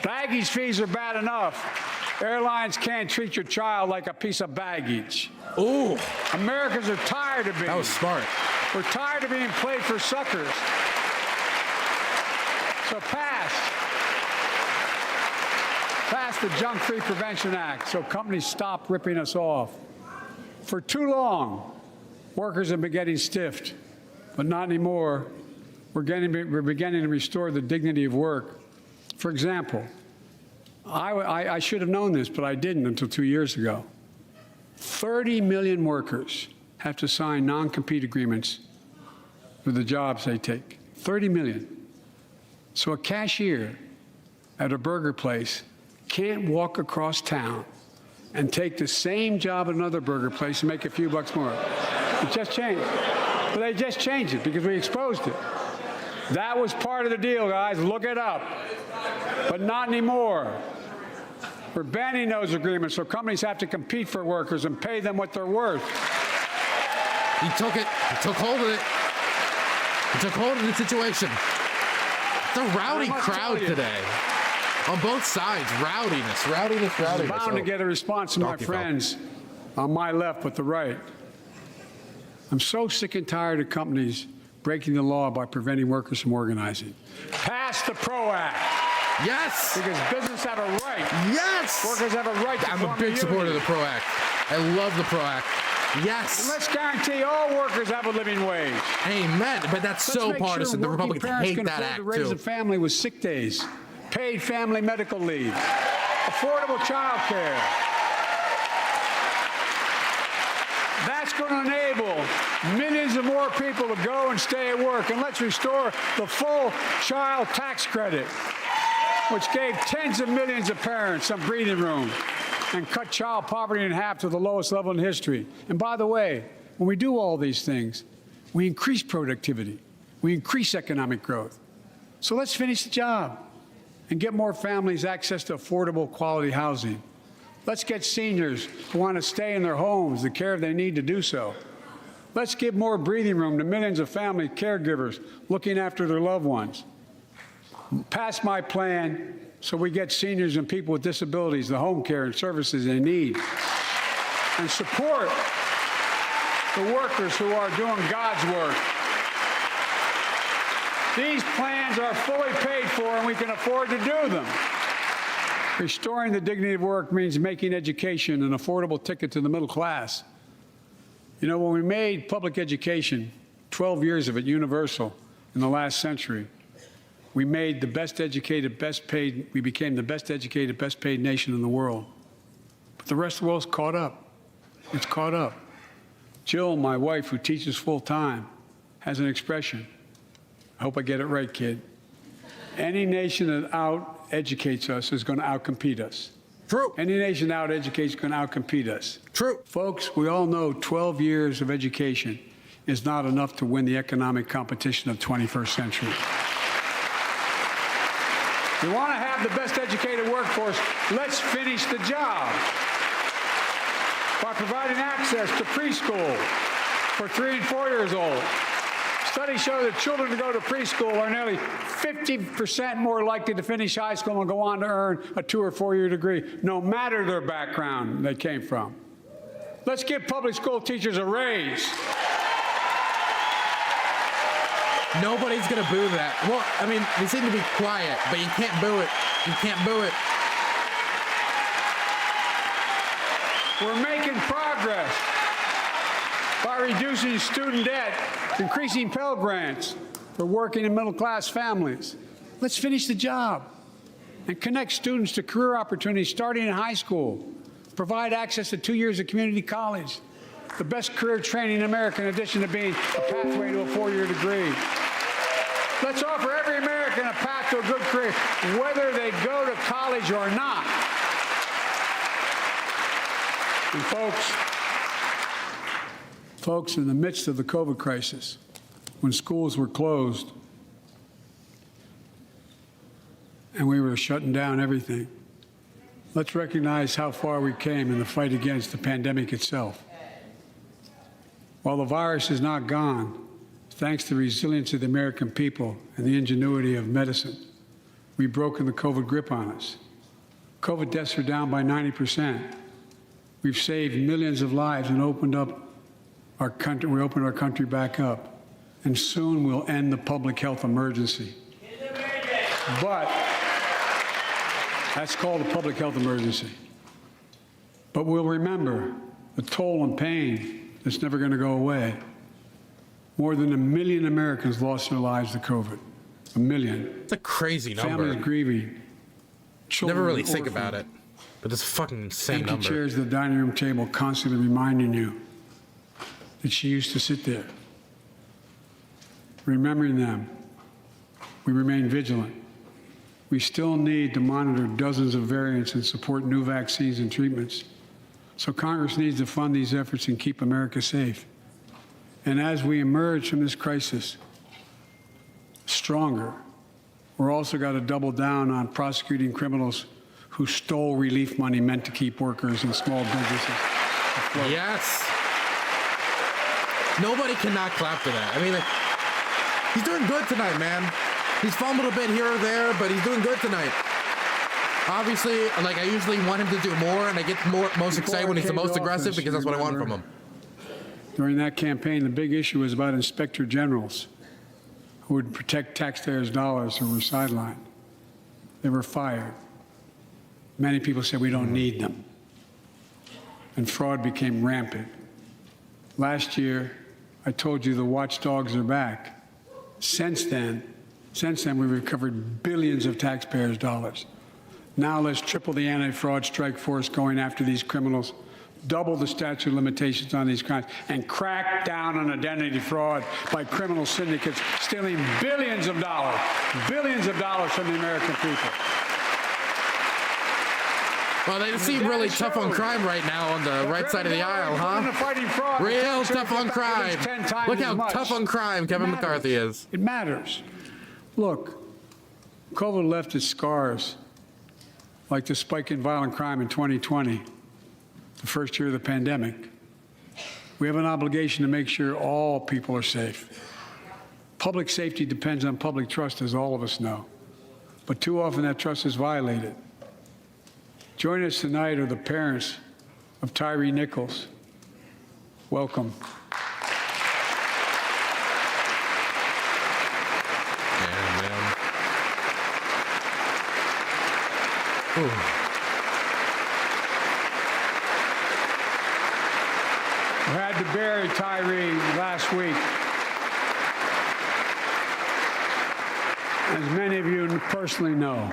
Baggage fees are bad enough. Airlines can't treat your child like a piece of baggage. Ooh. Americans are tired of being. That was smart. We're tired of being played for suckers. So pass the Junk Fee Prevention Act so companies stop ripping us off. For too long, workers have been getting stiffed, but not anymore. We're beginning to restore the dignity of work. For example, I should have known this, but I didn't until 2 years ago. 30 million workers have to sign non-compete agreements for the jobs they take. 30 million. So a cashier at a burger place can't walk across town and take the same job at another burger place and make a few bucks more. It just changed. But they just changed it because we exposed it. That was part of the deal, guys. Look it up. But not anymore. We're banning those agreements so companies have to compete for workers and pay them what they're worth. He took it. He took hold of it. He took hold of the situation. It's a rowdy crowd today. On both sides, rowdiness. I'm bound to get a response from my friends on my left but the right. I'm so sick and tired of companies breaking the law by preventing workers from organizing. Pass the PRO Act. Yes! Because business have a right. Yes! Workers have a right to I'm a big supporter of the PRO Act. I love the PRO Act. Yes. And let's guarantee all workers have a living wage. Amen. But that's Let's so make partisan. Sure The Republicans hate that afford act to raise too. a family with sick days, paid family medical leave, affordable child care. That's going to enable millions of more people to go and stay at work. And let's restore the full child tax credit, which gave tens of millions of parents some breathing room and cut child poverty in half to the lowest level in history. And by the way, when we do all these things, we increase productivity. We increase economic growth. So let's finish the job and get more families access to affordable, quality housing. Let's get seniors who want to stay in their homes the care they need to do so. Let's give more breathing room to millions of family caregivers looking after their loved ones. Pass my plan so we get seniors and people with disabilities the home care and services they need. And support the workers who are doing God's work. These plans are fully paid for, and we can afford to do them. Restoring the dignity of work means making education an affordable ticket to the middle class. You know, when we made public education, 12 years of it, universal in the last century, we made the best educated, best paid, we became the best educated, best paid nation in the world. But the rest of the world's caught up. It's caught up. Jill, my wife, who teaches full time, has an expression. I hope I get it right, kid. Any nation that out-educates us is going to out-compete us. True. Any nation that out-educates is going to out-compete us. True. Folks, we all know 12 years of education is not enough to win the economic competition of the 21st century. We want to have the best educated workforce. Let's finish the job by providing access to preschool for 3 and 4 years old. Studies show that children who go to preschool are nearly 50% more likely to finish high school and go on to earn a 2 or 4 year degree, no matter their background they came from. Let's give public school teachers a raise. Nobody's going to boo that. Well, I mean, they seem to be quiet, but you can't boo it. You can't boo it. We're making progress by reducing student debt, increasing Pell Grants for working and middle-class families. Let's finish the job and connect students to career opportunities starting in high school. Provide access to 2 years of community college, the best career training in America, in addition to being a pathway to a 4-year degree. Let's offer every American a path to a good career, whether they go to college or not. And folks, in the midst of the COVID crisis, when schools were closed and we were shutting down everything, let's recognize how far we came in the fight against the pandemic itself. While the virus is not gone, thanks to the resilience of the American people and the ingenuity of medicine, we've broken the COVID grip on us. COVID deaths are down by 90%. We've saved millions of lives and opened up our country. We opened our country back up, and soon we'll end the public health emergency. But that's called a public health emergency. But we'll remember the toll and pain that's never going to go away. More than 1 million Americans lost their lives to COVID. 1 million. It's a crazy number. Families grieving. Children Never really orphaned. think about it, but it's a fucking insane Empty number. chairs at the dining room table constantly reminding you that she used to sit there. Remembering them, we remain vigilant. We still need to monitor dozens of variants and support new vaccines and treatments. So Congress needs to fund these efforts and keep America safe. And as we emerge from this crisis stronger, we're also got to double down on prosecuting criminals who stole relief money meant to keep workers and small businesses afloat. Yes. Nobody cannot clap for that. I mean, like, he's doing good tonight, man. He's fumbled a bit here or there, but he's doing good tonight. Obviously, like, I usually want him to do more, and I get most excited when he's the most aggressive because that's what I want from him. During that campaign, the big issue was about inspector generals who would protect taxpayers' dollars who were sidelined. They were fired. Many people said we don't need them. And fraud became rampant. Last year, I told you the watchdogs are back. Since then, we've recovered billions of taxpayers' dollars. Now let's triple the anti-fraud strike force going after these criminals, double the statute of limitations on these crimes, and crack down on identity fraud by criminal syndicates stealing billions of dollars from the American people. Well, they seem really tough on crime right now on the right side of the aisle, huh? Real tough on crime. Look how tough on crime Kevin McCarthy is. It matters. Look, COVID left its scars, like the spike in violent crime in 2020, the first year of the pandemic. We have an obligation to make sure all people are safe. Public safety depends on public trust, as all of us know. But too often that trust is violated. Joining us tonight are the parents of Tyree Nichols. Welcome. Ooh. We had to bury Tyree last week. As many of you personally know,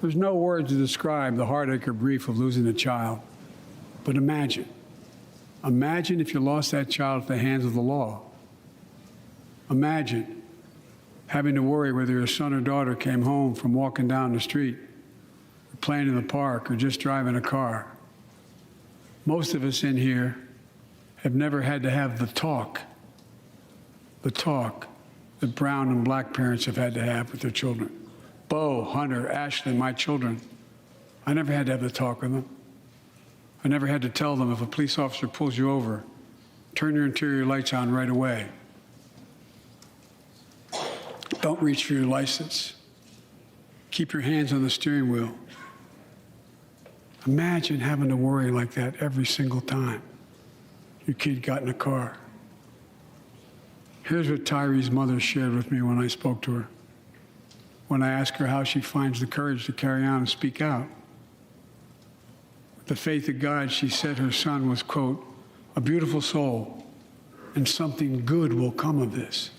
there's no words to describe the heartache or grief of losing a child. But imagine if you lost that child at the hands of the law. Imagine having to worry whether your son or daughter came home from walking down the street, or playing in the park, or just driving a car. Most of us in here have never had to have the talk that brown and black parents have had to have with their children. Bo, Hunter, Ashley, my children, I never had to have the talk with them. I never had to tell them if a police officer pulls you over, turn your interior lights on right away. Don't reach for your license. Keep your hands on the steering wheel. Imagine having to worry like that every single time your kid got in a car. Here's what Tyree's mother shared with me when I spoke to her. When I asked her how she finds the courage to carry on and speak out. With the faith of God, she said her son was, quote, a beautiful soul, and something good will come of this.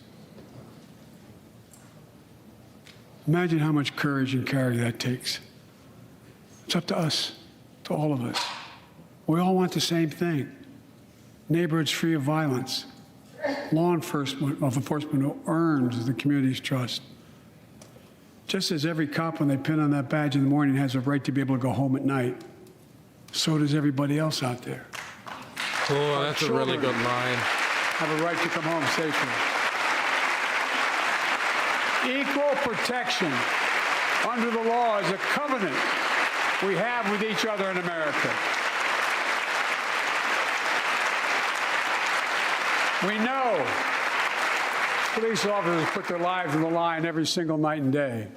Imagine how much courage and character that takes. It's up to us, to all of us. We all want the same thing. Neighborhoods free of violence. Law enforcement who earns the community's trust. Just as every cop, when they pin on that badge in the morning, has a right to be able to go home at night, so does everybody else out there. Oh, that's a really good line. Have a right to come home safely. Equal protection under the law is a covenant we have with each other in America. We know police officers put their lives on the line every single night and day.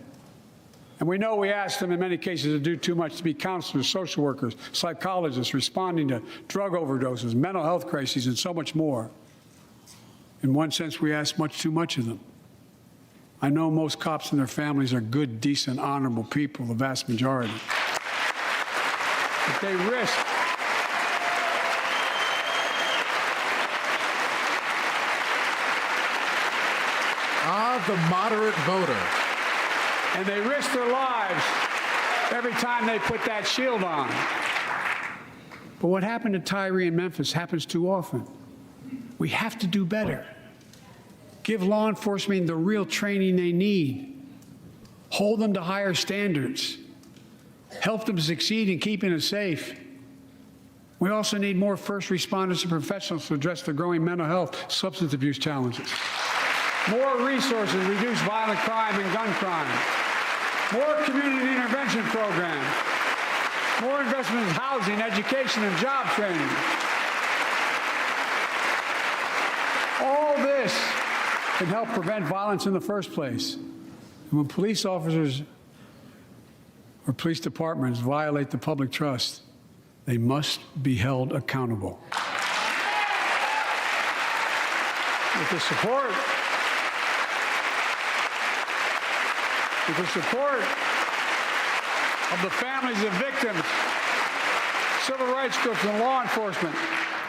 And we know we ask them in many cases to do too much, to be counselors, social workers, psychologists, responding to drug overdoses, mental health crises, and so much more. In one sense, we ask much too much of them. I know most cops and their families are good, decent, honorable people, the vast majority. But they risk the moderate voter. And they risk their lives every time they put that shield on. But what happened to Tyree in Memphis happens too often. We have to do better. Give law enforcement the real training they need. Hold them to higher standards. Help them succeed in keeping us safe. We also need more first responders and professionals to address the growing mental health, substance abuse challenges. More resources to reduce violent crime and gun crime. More community intervention programs. More investment in housing, education, and job training. All this can help prevent violence in the first place. And when police officers or police departments violate the public trust, they must be held accountable. With the support of the families of victims, civil rights groups, and law enforcement,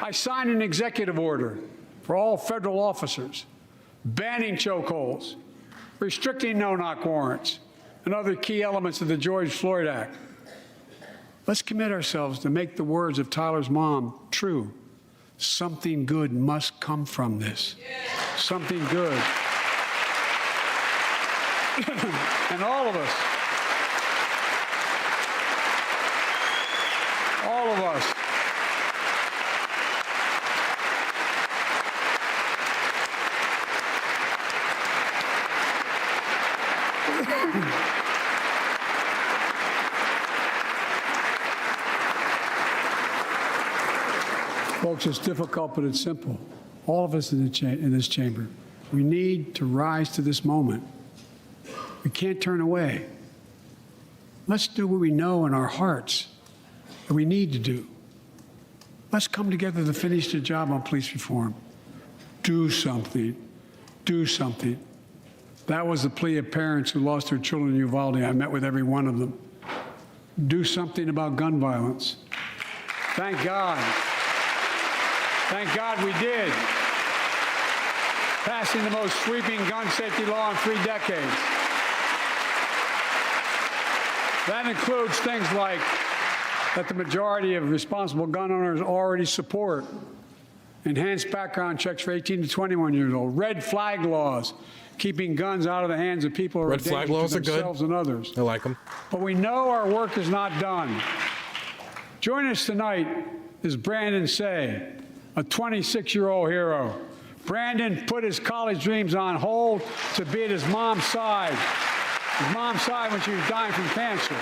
I signed an executive order for all federal officers, banning chokeholds, restricting no-knock warrants, and other key elements of the George Floyd Act. Let's commit ourselves to make the words of Tyler's mom true. Something good must come from this. Something good. And all of us, folks, it's difficult, but it's simple. All of us in this chamber, we need to rise to this moment. We can't turn away. Let's do what we know in our hearts that we need to do. Let's come together to finish the job on police reform. Do something. Do something. That was the plea of parents who lost their children in Uvalde. I met with every one of them. Do something about gun violence. Thank God. Thank God we did. Passing the most sweeping gun safety law in 3 decades. That includes things like that the majority of responsible gun owners already support. Enhanced background checks for 18 to 21 years old. Red flag laws, keeping guns out of the hands of people who are dangerous to themselves and others. I like them. But we know our work is not done. Joining us tonight is Brandon Say, a 26-year-old hero. Brandon put his college dreams on hold to be at his mom's side. His mom's side when she was dying from cancer.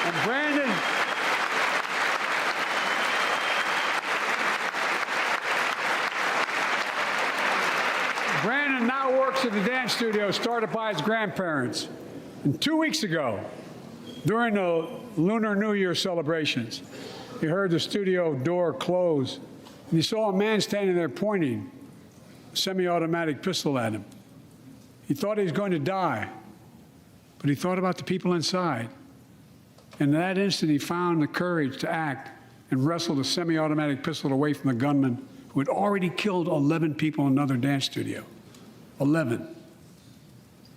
And Brandon now works at the dance studio started by his grandparents. And 2 weeks ago, during the Lunar New Year celebrations, he heard the studio door close, and he saw a man standing there pointing a semi-automatic pistol at him. He thought he was going to die, but he thought about the people inside. And in that instant, he found the courage to act and wrestled a semi-automatic pistol away from the gunman who had already killed 11 people in another dance studio. 11.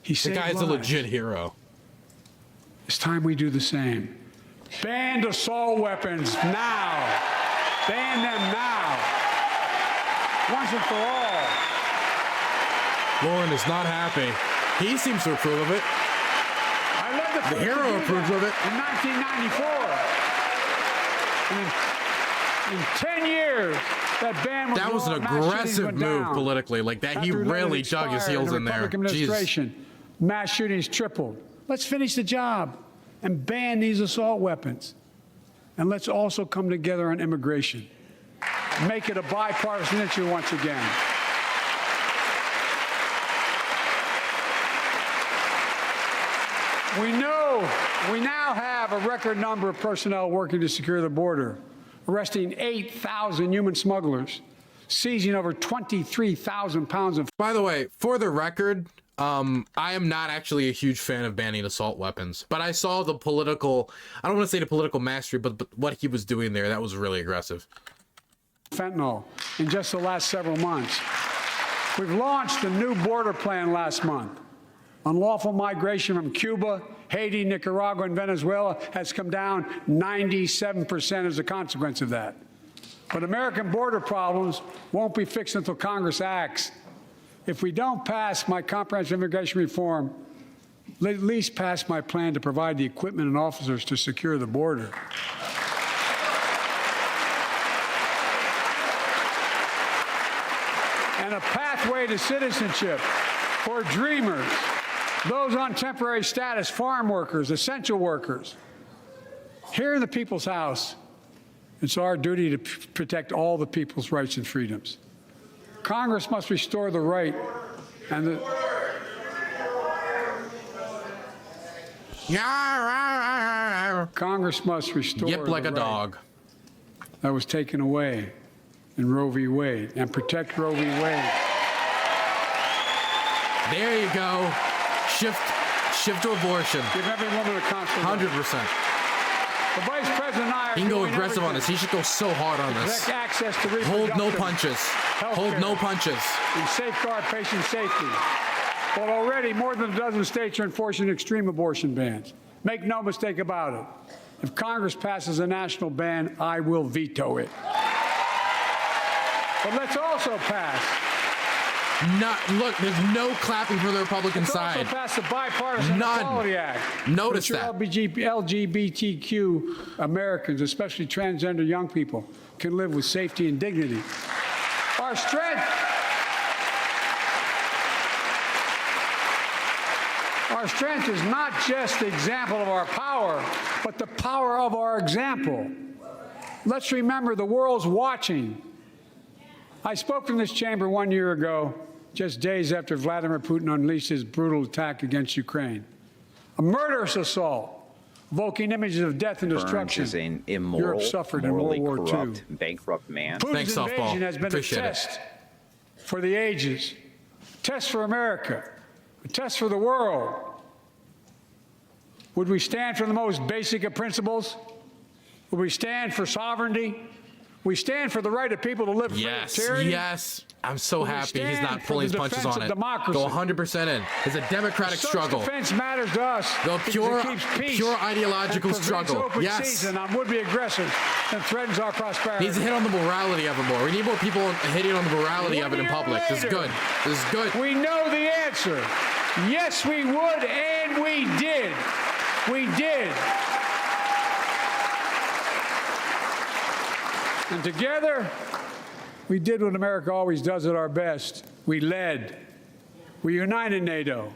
He saved lives. The guy's a legit hero. It's time we do the same. Ban assault weapons now. Ban them now. Once and for all. Lauren is not happy. He seems to approve of it. I led the hero approves of it. In 1994. In 10 years, that ban was that was an aggressive move politically. Like that, he really dug his heels in there. Jeez. Mass shootings tripled. Let's finish the job and ban these assault weapons. And let's also come together on immigration. Make it a bipartisan issue once again. We know we now have a record number of personnel working to secure the border, arresting 8,000 human smugglers, seizing over 23,000 pounds of... By the way, for the record, I am not actually a huge fan of banning assault weapons, but I saw the political, I don't want to say the political mastery, but what he was doing there, that was really aggressive. Fentanyl in just the last several months. We've launched a new border plan last month. Unlawful migration from Cuba, Haiti, Nicaragua, and Venezuela has come down 97% as a consequence of that. But American border problems won't be fixed until Congress acts. If we don't pass my comprehensive immigration reform, at least pass my plan to provide the equipment and officers to secure the border. And a pathway to citizenship for dreamers, those on temporary status, farm workers, essential workers. Here in the People's House, it's our duty to protect all the people's rights and freedoms. Congress must restore the right and the... Congress must restore Yip like the a right dog. that was taken away in Roe v. Wade and protect Roe v. Wade. There you go. Shift to abortion. Give every woman a constitutional right. 100%. The Vice President and I are He can go doing aggressive on everything this. He should go so hard on to this. protect access to Hold no reproductive punches. Hold healthcare no punches. and safeguard patient safety. But already more than a dozen states are enforcing extreme abortion bans. Make no mistake about it. If Congress passes a national ban, I will veto it. But let's also pass. Look, there's no clapping from the Republican Let's side. also pass the Bipartisan None. Equality Act. Notice to ensure LGBTQ Americans, especially transgender young people, can live with safety and dignity. Our strength is not just the example of our power, but the power of our example. Let's remember the world's watching. I spoke in this chamber 1 year ago, just days after Vladimir Putin unleashed his brutal attack against Ukraine. A murderous assault, evoking images of death and destruction. Burns is an immoral, Europe suffered in morally World War corrupt, II. bankrupt man. Putin's Thanks, softball. invasion has been Appreciate a it. test for the ages, a test for America, a test for the world. Would we stand for the most basic of principles? Would we stand for sovereignty? We stand for the right of people to live free of tyranny. Yes. I'm so We happy he's stand not for pulling his the punches defense on of it. democracy. Go 100% in. It's a democratic Such struggle. defense matters to us. Go because pure- it keeps peace pure ideological and prevents struggle. open Yes. season on would-be aggressors and threatens our prosperity. Needs to hit on the morality of it more. We need more people hitting on the morality of it in 1 year public. This is later, good. This is good. We know the answer. Yes, we would, and we did. We did. And together, we did what America always does at our best. We led. We united NATO.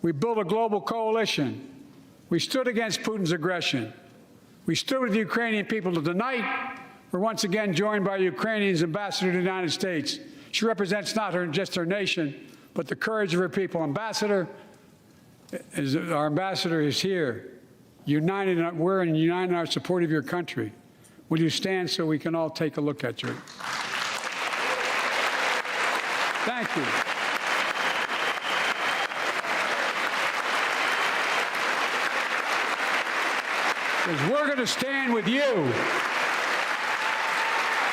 We built a global coalition. We stood against Putin's aggression. We stood with the Ukrainian people. Tonight, we're once again joined by Ukrainian's ambassador to the United States. She represents not just her nation, but the courage of her people. Our ambassador is here. We're united in our support of your country. Will you stand so we can all take a look at you? Thank you. Because we're going to stand with you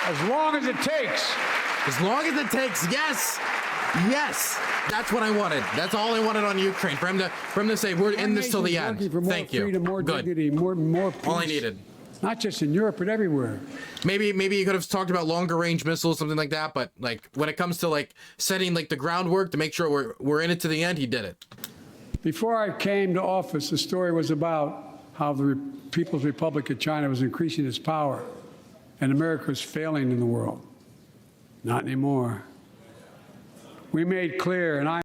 as long as it takes. As long as it takes, yes. Yes. That's what I wanted. That's all I wanted on Ukraine. For him to say, we're in this till the end. Working for more Thank you. freedom, more Good. dignity, more peace. All I needed. Not just in Europe, but everywhere. Maybe you could have talked about longer range missiles, something like that. But like when it comes to like setting like the groundwork to make sure we're in it to the end, he did it. Before I came to office, the story was about how the People's Republic of China was increasing its power and America was failing in the world. Not anymore. We made clear, and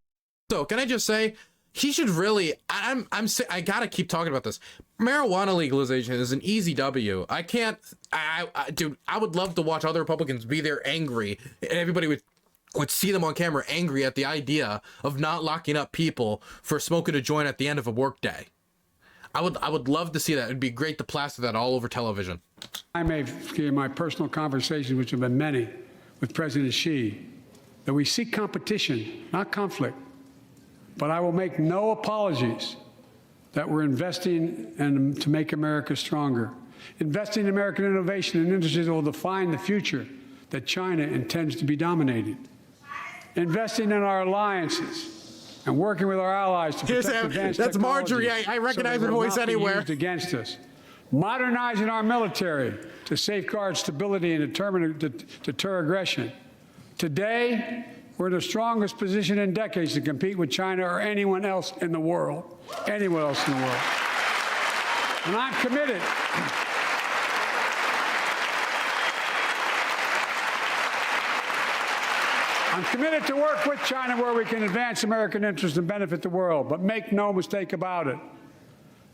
So can I just say, he should really. I gotta keep talking about this. Marijuana legalization is an easy W. I can't. Dude, I would love to watch other Republicans be there angry, and everybody would see them on camera angry at the idea of not locking up people for smoking a joint at the end of a workday. I would love to see that. It'd be great to plaster that all over television. I may, in my personal conversations, which have been many, with President Xi, that we seek competition, not conflict. But I will make no apologies that we're investing to make America stronger, investing in American innovation and industries that will define the future that China intends to be dominating, investing in our alliances and working with our allies to protect advanced That's technology Marjorie. I recognize her voice anywhere. Used against us, modernizing our military to safeguard stability and deter aggression. Today, we're in the strongest position in decades to compete with China or anyone else in the world. Anyone else in the world. And I'm committed. I'm committed to work with China where we can advance American interests and benefit the world. But make no mistake about it.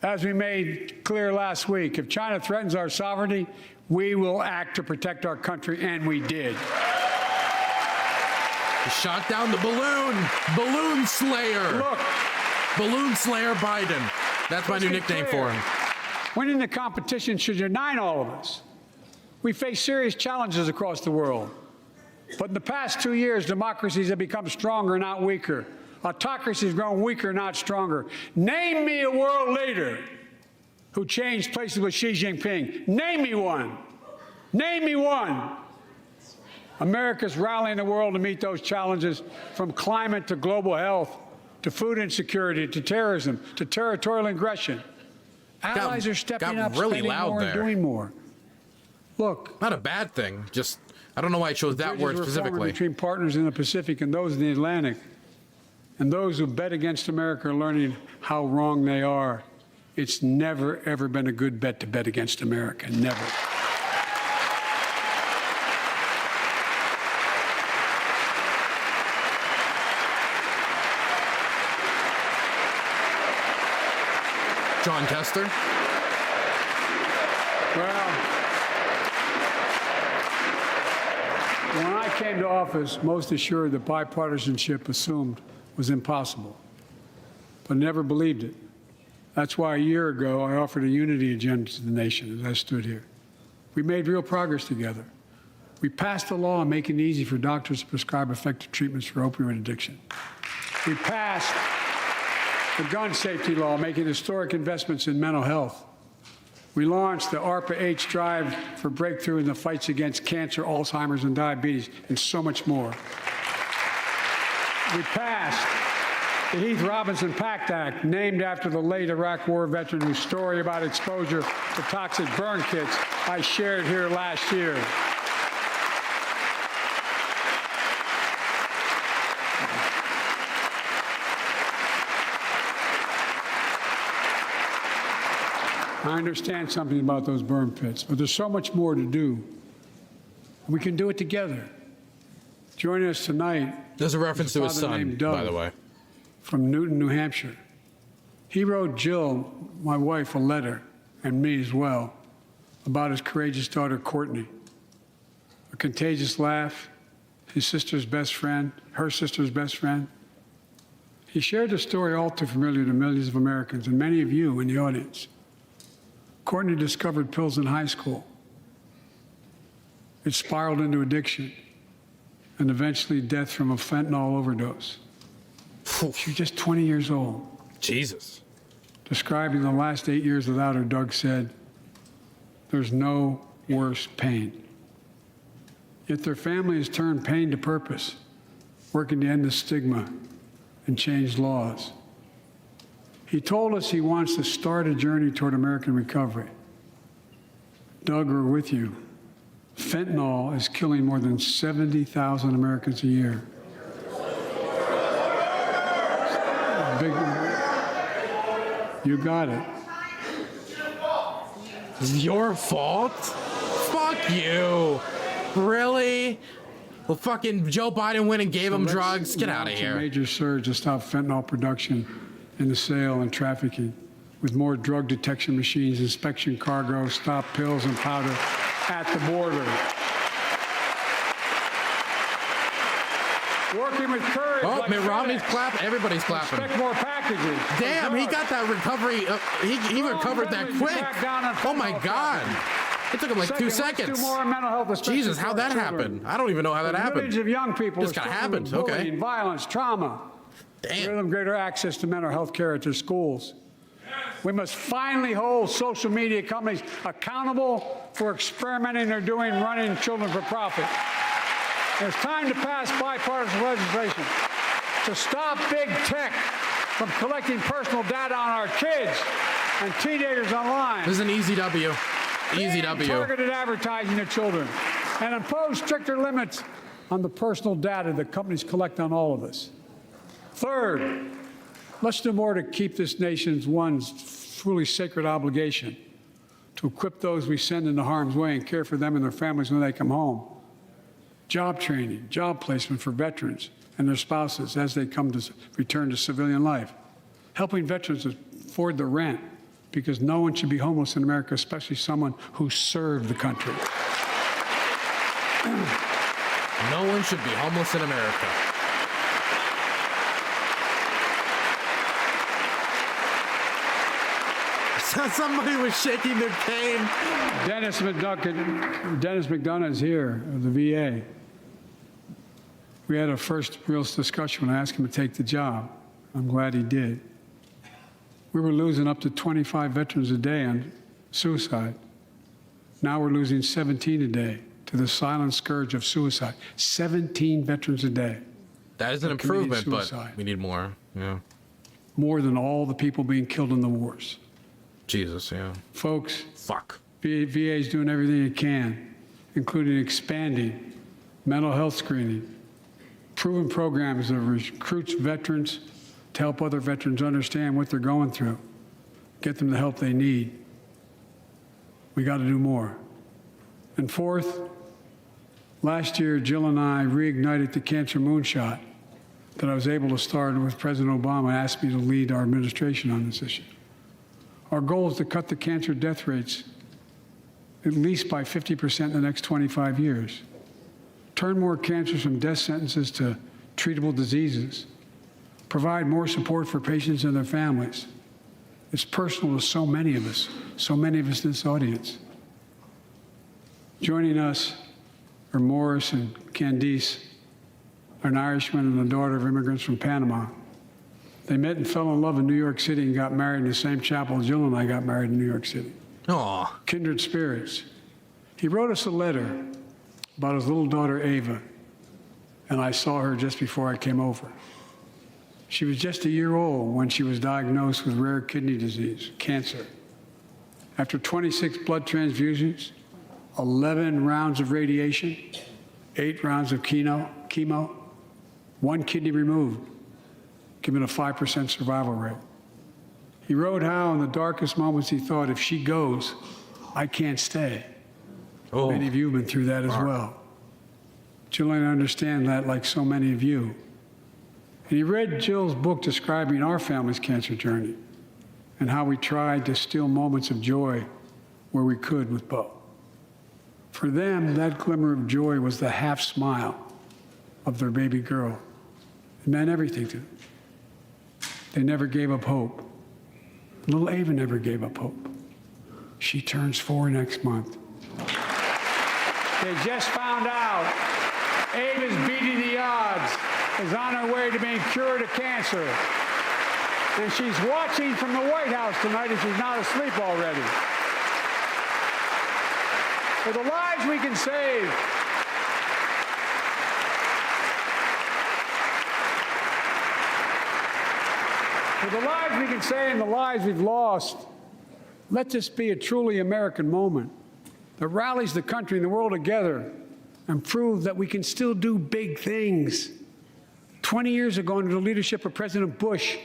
As we made clear last week, if China threatens our sovereignty, we will act to protect our country, and we did. He shot down the balloon slayer. Look, Balloon slayer Biden. That's my new nickname for him. winning the competition should unite all of us. We face serious challenges across the world. But in the past 2 years, democracies have become stronger, not weaker. Autocracies have grown weaker, not stronger. Name me a world leader who changed places with Xi Jinping? Name me one. Name me one. America's rallying the world to meet those challenges, from climate to global health, to food insecurity, to terrorism, to territorial aggression. Allies are stepping up, really spending loud more, and there. doing more. Look, Not a bad thing. Just, I don't know why I chose that word bridges were formed specifically. between partners in the Pacific and those in the Atlantic, and those who bet against America are learning how wrong they are. It's never, ever been a good bet to bet against America. Never. John Tester. Well, when I came to office, most assured that bipartisanship assumed was impossible, but never believed it. That's why a year ago I offered a unity agenda to the nation as I stood here. We made real progress together. We passed a law making it easy for doctors to prescribe effective treatments for opioid addiction. We passed the gun safety law, making historic investments in mental health. We launched the ARPA-H drive for breakthrough in the fights against cancer, Alzheimer's, and diabetes, and so much more. We passed the Heath Robinson PACT Act, named after the late Iraq War veteran whose story about exposure to toxic burn kits I shared here last year. I understand something about those burn pits, but there's so much more to do. We can do it together. Joining us tonight, There's a reference to his father son, named Doug. by the way. From Newton, New Hampshire. He wrote Jill, my wife, a letter, and me as well, about his courageous daughter, Courtney. A contagious laugh, his sister's best friend, her sister's best friend. He shared a story all too familiar to millions of Americans and many of you in the audience. Courtney discovered pills in high school. It spiraled into addiction and eventually death from a fentanyl overdose. She was just 20 years old. Jesus. Describing the last 8 years without her, Doug said, "There's no worse pain." Yet their family has turned pain to purpose, working to end the stigma and change laws. He told us he wants to start a journey toward American recovery. Doug, we're with you. Fentanyl is killing more than 70,000 Americans a year. You got it. It's your fault? Fuck you. Really? Well, fucking Joe Biden went and gave him drugs. Get out of Launch a here. major surge to stop fentanyl production and the sale and trafficking, with more drug detection machines, inspection cargo, stop pills and powder at the border. Working with courage. Oh, like Mitt Romney's FedEx. clapping. Everybody's clapping. Expect more packages. Damn, he got that recovery. He recovered that quick. Oh my God. It took him like 2 Second, let's seconds. do more on mental health, especially Jesus, for how'd our that children. happen? I don't even know how that happened. Millions of young people Just are kinda struggling happened. with Okay. bullying, violence, trauma. Give Damn. them greater access to mental health care at their schools. We must finally hold social media companies accountable for experimenting they're doing running children for profit. It's time to pass bipartisan legislation to stop big tech from collecting personal data on our kids and teenagers online. This is an easy W. Easy W. Targeted advertising to children, and impose stricter limits on the personal data that companies collect on all of us. Third, let's do more to keep this nation's one truly sacred obligation to equip those we send into harm's way and care for them and their families when they come home. Job training, job placement for veterans and their spouses as they come to return to civilian life. Helping veterans afford the rent, because no one should be homeless in America, especially someone who served the country. No one should be homeless in America. Somebody was shaking their cane. Dennis McDonough is here of the VA. We had a first real discussion when I asked him to take the job. I'm glad he did. we were losing up to 25 veterans a day on suicide. Now we're losing 17 a day to the silent scourge of suicide. 17 veterans a day. That is an improvement, but we need more. Yeah. More than all the people being killed in the wars. Jesus, yeah. Folks, Fuck. VA is doing everything it can, including expanding mental health screening, proven programs that recruits veterans to help other veterans understand what they're going through, get them the help they need. We got to do more. And fourth, last year, Jill and I reignited the cancer moonshot that I was able to start with President Obama asked me to lead our administration on this issue. Our goal is to cut the cancer death rates at least by 50% in the next 25 years. Turn more cancers from death sentences to treatable diseases. Provide more support for patients and their families. It's personal to so many of us in this audience. Joining us are Morris and Candice, an Irishman and the daughter of immigrants from Panama. They met and fell in love in New York City and got married in the same chapel Jill and I got married in New York City. Aw. Kindred spirits. He wrote us a letter about his little daughter, Ava, and I saw her just before I came over. She was just a year old when she was diagnosed with rare kidney disease, cancer. After 26 blood transfusions, 11 rounds of radiation, 8 rounds of chemo, 1 kidney removed, giving a 5% survival rate. He wrote how in the darkest moments he thought, if she goes, I can't stay. Oh. Many of you have been through that as well. Jill and I understand that like so many of you. And he read Jill's book describing our family's cancer journey and how we tried to steal moments of joy where we could with Bo. For them, that glimmer of joy was the half smile of their baby girl. It meant everything to them. They never gave up hope. Little Ava never gave up hope. She turns 4 next month. They just found out Ava's beating the odds, is on her way to being cured of cancer. And she's watching from the White House tonight if she's not asleep already. For the lives we can save. For the lives we can save and the lives we've lost, let this be a truly American moment that rallies the country and the world together and proves that we can still do big things. 20 years ago, under the leadership of President Bush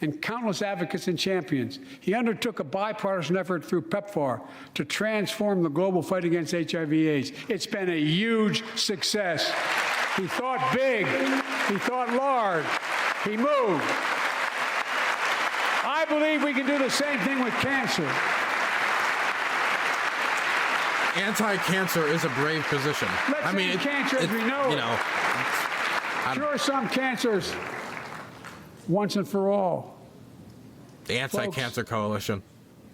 and countless advocates and champions, he undertook a bipartisan effort through PEPFAR to transform the global fight against HIV/AIDS. It's been a huge success. He thought big. He thought large. He moved. I believe we can do the same thing with cancer. Anti-cancer is a brave position. Let's end cancer as we know it. You know, Cure some cancers once and for all. the Anti-Cancer Coalition.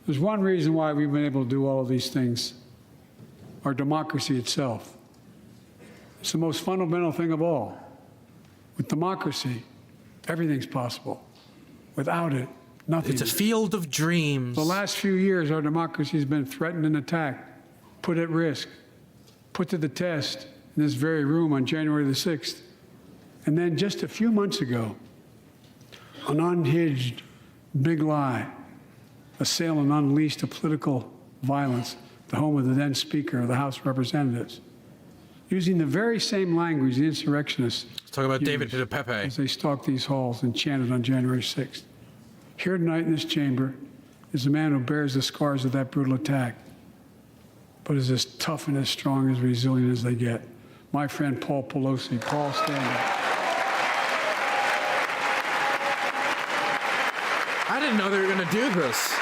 There's one reason why we've been able to do all of these things. Our democracy itself. It's the most fundamental thing of all. With democracy, everything's possible. Without it, nothing. It's a field of dreams. The last few years, our democracy has been threatened and attacked, put at risk, put to the test in this very room on January the 6th. And then just a few months ago, an unhinged big lie assailed and unleashed a political violence, the home of the then Speaker of the House of Representatives, using the very same language the insurrectionists Talk about David used Pepe. as they stalked these halls and chanted on January 6th. Here tonight in this chamber is a man who bears the scars of that brutal attack, but is as tough and as strong, as resilient as they get. My friend Paul Pelosi. Paul, stand up. I didn't know they were going to do this.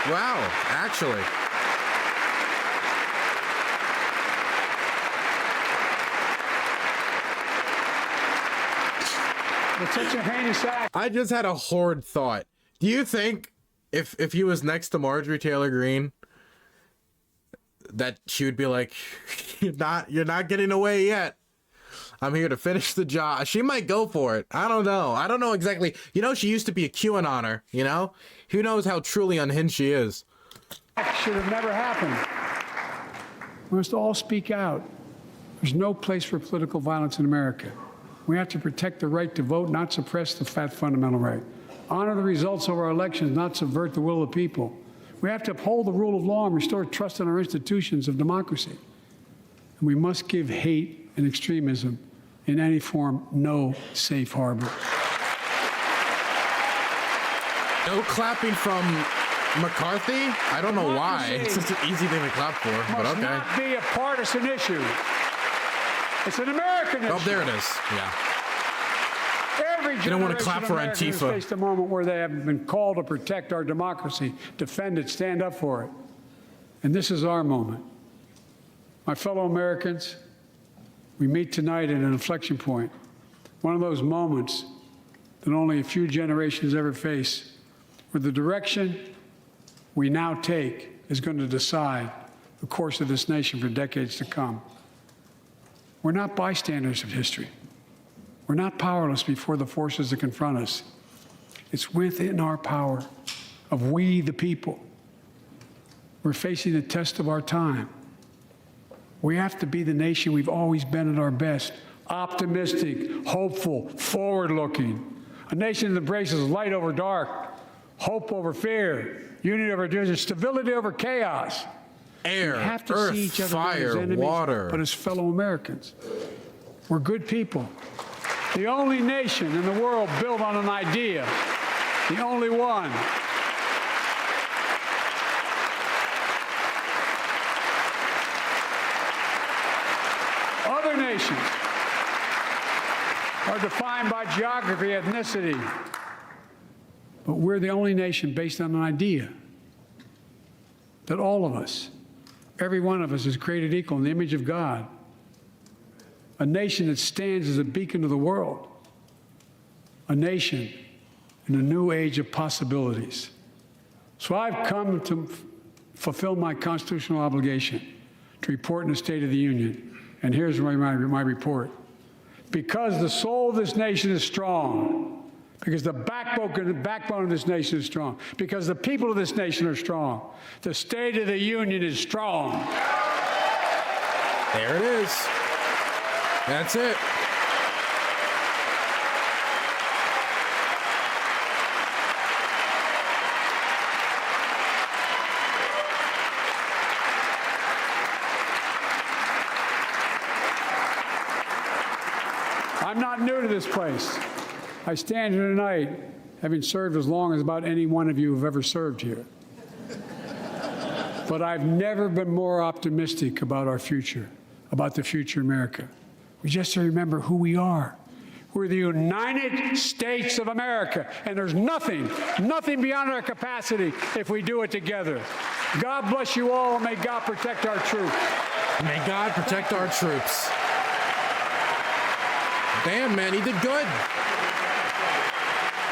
Wow, actually. It's such a heinous act. I just had a horrid thought. Do you think if he was next to Marjorie Taylor Greene, that she would be like, you're not getting away yet. I'm here to finish the job. She might go for it. I don't know. I don't know exactly. You know, she used to be a QAnoner, you know? Who knows how truly unhinged she is? That should have never happened. We must all speak out. There's no place for political violence in America. We have to protect the right to vote, not suppress the fundamental right. Honor the results of our elections, not subvert the will of the people. We have to uphold the rule of law and restore trust in our institutions of democracy. And we must give hate and extremism in any form no safe harbor. No clapping from McCarthy? I don't know why. It's just an easy thing to clap for, but okay. It must not be a partisan issue. It's an American issue. Oh, there it is. Yeah. Every You don't want to clap for American has Antifa. faced a moment where they have been called to protect our democracy, defend it, stand up for it. And this is our moment. My fellow Americans, we meet tonight at an inflection point, one of those moments that only a few generations ever face, where the direction we now take is going to decide the course of this nation for decades to come. We're not bystanders of history. We're not powerless before the forces that confront us. It's within our power of we, the people. We're facing the test of our time. We have to be the nation we've always been at our best, optimistic, hopeful, forward-looking. A nation that embraces light over dark, hope over fear, unity over division, stability over chaos. Air, We have to earth, see each other fire, not as enemies, water. but as fellow Americans. We're good people. The only nation in the world built on an idea, the only one. Other nations are defined by geography, ethnicity, but we're the only nation based on an idea that all of us, every one of us, is created equal in the image of God. A nation that stands as a beacon to the world. A nation in a new age of possibilities. So I've come to fulfill my constitutional obligation to report in the State of the Union. And here's my report. Because the soul of this nation is strong, because the backbone of this nation is strong, because the people of this nation are strong, the State of the Union is strong. There it is. That's it. I'm not new to this place. I stand here tonight having served as long as about any one of you have ever served here. But I've never been more optimistic about our future, about the future of America. We just have to remember who we are. We're the United States of America, and there's nothing beyond our capacity if we do it together. God bless you all, and may God protect our troops. May God protect our troops. Damn, man, he did good.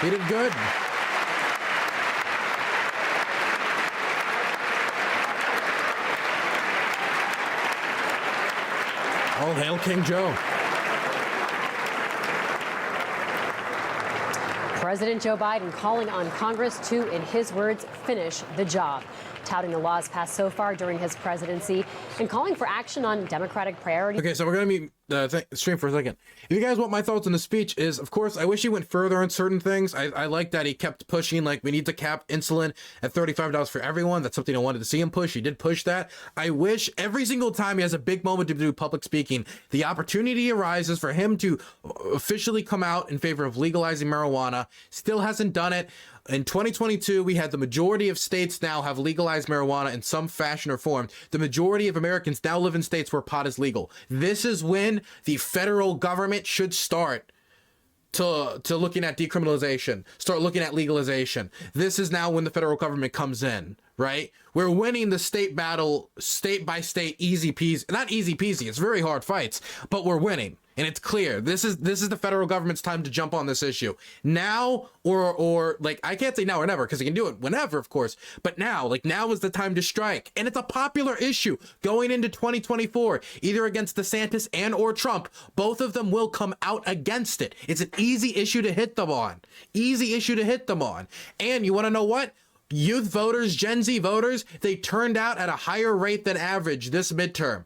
He did good. All hail King Joe. President Joe Biden calling on Congress to, in his words, finish the job, touting the laws passed so far during his presidency and calling for action on Democratic priorities. Okay, so we're going to be stream for a second. If you guys want my thoughts on the speech is, of course, I wish he went further on certain things. I like that he kept pushing, like, we need to cap insulin at $35 for everyone. That's something I wanted to see him push. He did push that. I wish every single time he has a big moment to do public speaking, the opportunity arises for him to officially come out in favor of legalizing marijuana. Still hasn't done it. In 2022, we had the majority of states now have legalized marijuana in some fashion or form. The majority of Americans now live in states where pot is legal. This is when the federal government should start to looking at decriminalization, start looking at legalization. This is now when the federal government comes in, right? We're winning the state battle, state by state, easy peasy. Not easy peasy, it's very hard fights, but we're winning. And it's clear. This is the federal government's time to jump on this issue. Now or like, I can't say now or never because they can do it whenever, of course. But now is the time to strike. And it's a popular issue going into 2024, either against DeSantis and or Trump. Both of them will come out against it. It's an easy issue to hit them on. Easy issue to hit them on. And you want to know what? youth voters, Gen Z voters, they turned out at a higher rate than average this midterm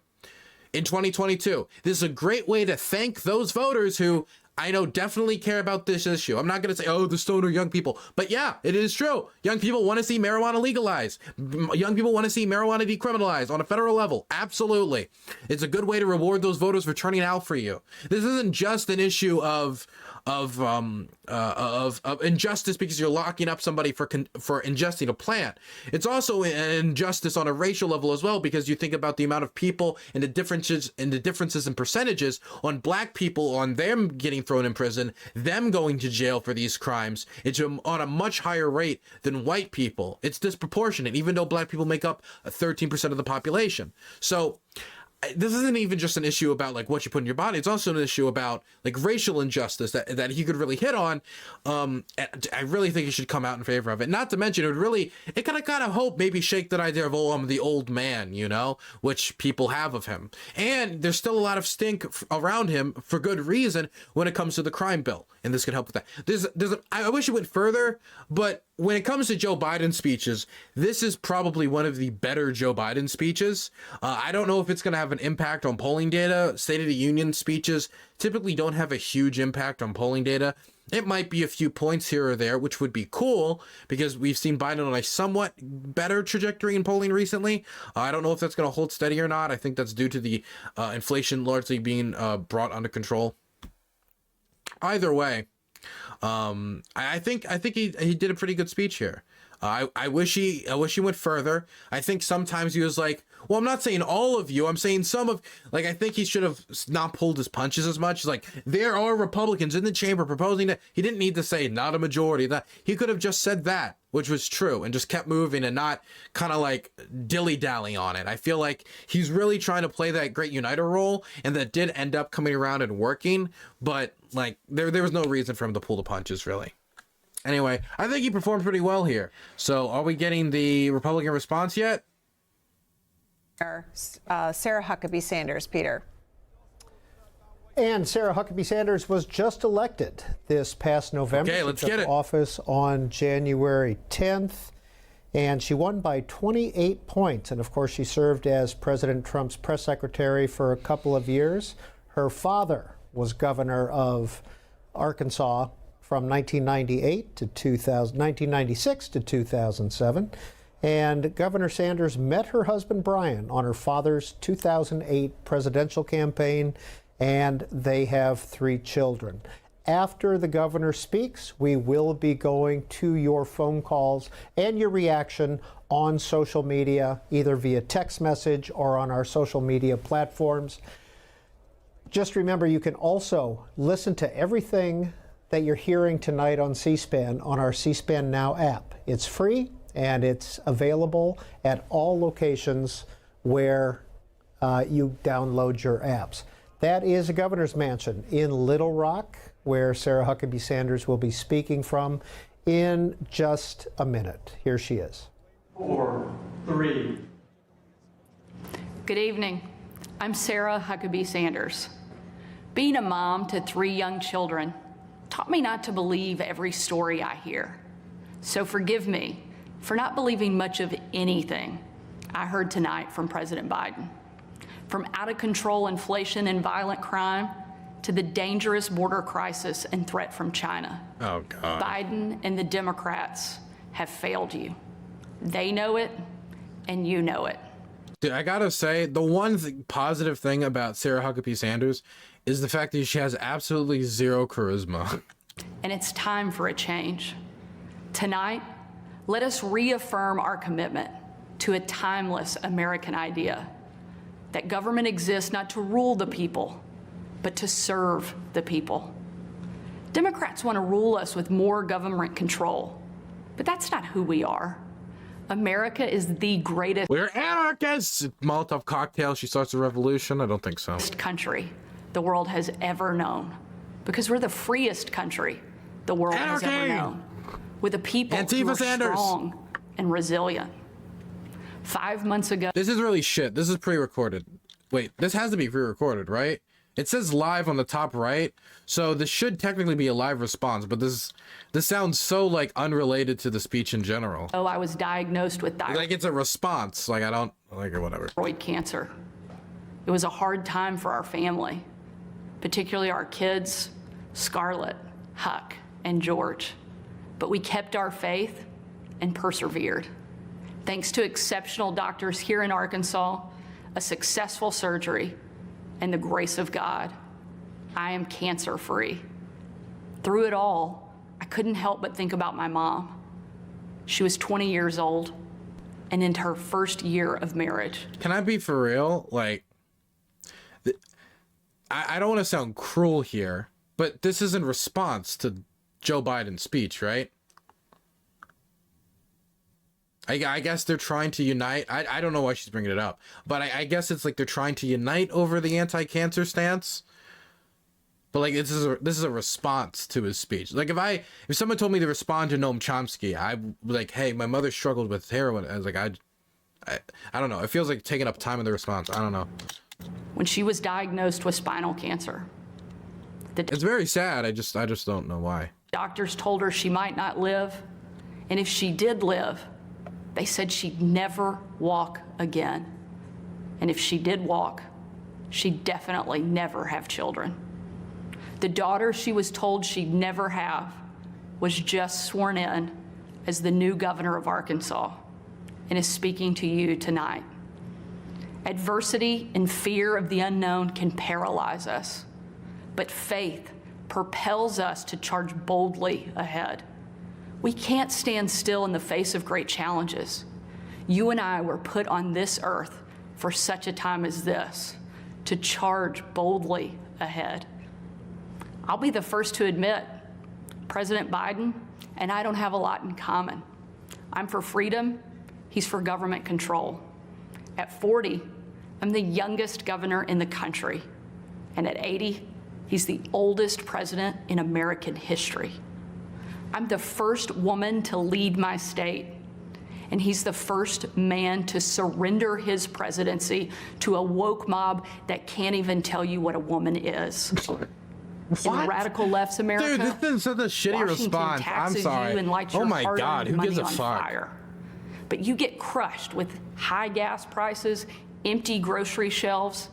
in 2022. This is a great way to thank those voters who I know definitely care about this issue. I'm not going to say, oh, the stoner young people. But yeah, it is true. Young people want to see marijuana legalized. Young people want to see marijuana decriminalized on a federal level. Absolutely. It's a good way to reward those voters for turning out for you. This isn't just an issue of injustice because you're locking up somebody for ingesting a plant. It's also an injustice on a racial level as well, because you think about the amount of people and the differences in percentages on black people, on them getting thrown in prison, them going to jail for these crimes. It's on a much higher rate than white people. It's disproportionate, even though black people make up 13% of the population. So this isn't even just an issue about like what you put in your body. It's also an issue about like racial injustice that he could really hit on. And I really think he should come out in favor of it. Not to mention, it kind of hope maybe shake that idea of, oh, I'm the old man, you know, which people have of him. And there's still a lot of stink around him for good reason when it comes to the crime bill. And this can help with that. I wish it went further, but when it comes to Joe Biden speeches, this is probably one of the better Joe Biden speeches. I don't know if it's going to have an impact on polling data. State of the Union speeches typically don't have a huge impact on polling data. It might be a few points here or there, which would be cool because we've seen Biden on a somewhat better trajectory in polling recently. I don't know if that's going to hold steady or not. I think that's due to the inflation largely being brought under control. Either way, I think he did a pretty good speech here. I wish he went further. I think sometimes he was like, well, I'm not saying all of you, I'm saying some of, like, I think he should have not pulled his punches as much. Like, there are Republicans in the chamber proposing that. He didn't need to say not a majority. That he could have just said that, which was true, and just kept moving and not kind of like dilly-dally on it. I feel like he's really trying to play that great uniter role, and that did end up coming around and working, but like there was no reason for him to pull the punches, really. Anyway, I think he performed pretty well here. So are we getting the Republican response yet? Sarah Huckabee Sanders, Peter. And Sarah Huckabee Sanders was just elected this past November. Okay, let's get it. Office on January 10th, and she won by 28 points. And of course, she served as President Trump's press secretary for a couple of years. Her father was governor of Arkansas from 1998 to 1996 to 2007. And Governor Sanders met her husband Brian on her father's 2008 presidential campaign, and they have 3 children. After the governor speaks, we will be going to your phone calls and your reaction on social media, either via text message or on our social media platforms. Just remember, you can also listen to everything that you're hearing tonight on C-SPAN on our C-SPAN Now app. It's free, and it's available at all locations where you download your apps. That is a governor's mansion in Little Rock, where Sarah Huckabee Sanders will be speaking from in just a minute. Here she is. 4, 3. Good evening. I'm Sarah Huckabee Sanders. Being a mom to 3 young children taught me not to believe every story I hear. So forgive me for not believing much of anything I heard tonight from President Biden. From out-of-control inflation and violent crime to the dangerous border crisis and threat from China. Oh, God. Biden and the Democrats have failed you. They know it, and you know it. Dude, I gotta say, the one positive thing about Sarah Huckabee Sanders is the fact that she has absolutely zero charisma. And it's time for a change. Tonight, let us reaffirm our commitment to a timeless American idea that government exists not to rule the people, but to serve the people. Democrats want to rule us with more government control, but that's not who we are. America is the greatest We're anarchists! Molotov cocktail, she starts a revolution? I don't think so. country the world has ever known, because we're the freest country the world has ever Anarchy! known, with a people Antifa who are Sanders! strong and resilient. 5 months ago, This is really shit. This is pre-recorded. Wait, this has to be pre-recorded, right? It says live on the top right, so this should technically be a live response, but this sounds so like unrelated to the speech in general. Oh, I was diagnosed with Like it's a response, like I don't like or whatever. thyroid cancer. It was a hard time for our family, particularly our kids, Scarlett, Huck, and George. But we kept our faith and persevered. Thanks to exceptional doctors here in Arkansas, a successful surgery, and the grace of God, I am cancer-free. Through it all, I couldn't help but think about my mom. She was 20 years old and into her first year of marriage. Can I be for real? Like, I don't want to sound cruel here, but this is in response to Joe Biden's speech, right? I guess they're trying to unite. I don't know why she's bringing it up, but I guess it's like they're trying to unite over the anti-cancer stance. But like this is a response to his speech. Like if someone told me to respond to Noam Chomsky, I'd be like, hey, my mother struggled with heroin. I was like, I don't know. It feels like taking up time in the response. I don't know. When she was diagnosed with spinal cancer, It's very sad. I just don't know why. doctors told her she might not live, and if she did live, they said she'd never walk again. And if she did walk, she'd definitely never have children. The daughter she was told she'd never have was just sworn in as the new governor of Arkansas and is speaking to you tonight. Adversity and fear of the unknown can paralyze us, but faith propels us to charge boldly ahead. We can't stand still in the face of great challenges. You and I were put on this earth for such a time as this, to charge boldly ahead. I'll be the first to admit, President Biden and I don't have a lot in common. I'm for freedom, he's for government control. At 40, I'm the youngest governor in the country. And at 80, he's the oldest president in American history. I'm the first woman to lead my state, and he's the first man to surrender his presidency to a woke mob that can't even tell you what a woman is. In the radical left's America, Dude, this is such a shitty Washington response. I'm taxes sorry. you and lights Oh your my hard-earned God, who money gives a on fuck? fire. But you get crushed with high gas prices, empty grocery shelves,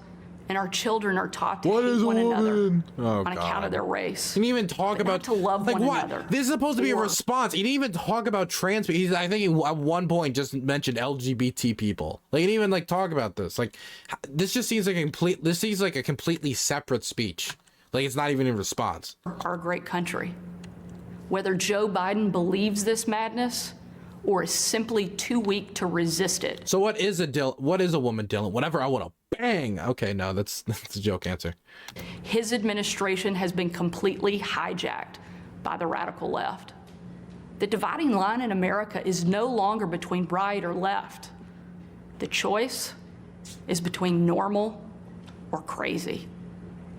and our children are taught to hate one another on account of their race. He didn't even talk But about not to love like one what? another. This is supposed to be a Or- response. He didn't even talk about trans people. I think he at one point just mentioned LGBT people. Like he didn't even like talk about this. Like this just seems like a completely separate speech. Like it's not even in response. Our great country. Whether Joe Biden believes this madness or is simply too weak to resist it. So what is a woman, Dylan? Whatever I want to bang. Okay, no, that's a joke answer. His administration has been completely hijacked by the radical left. The dividing line in America is no longer between right or left. The choice is between normal or crazy.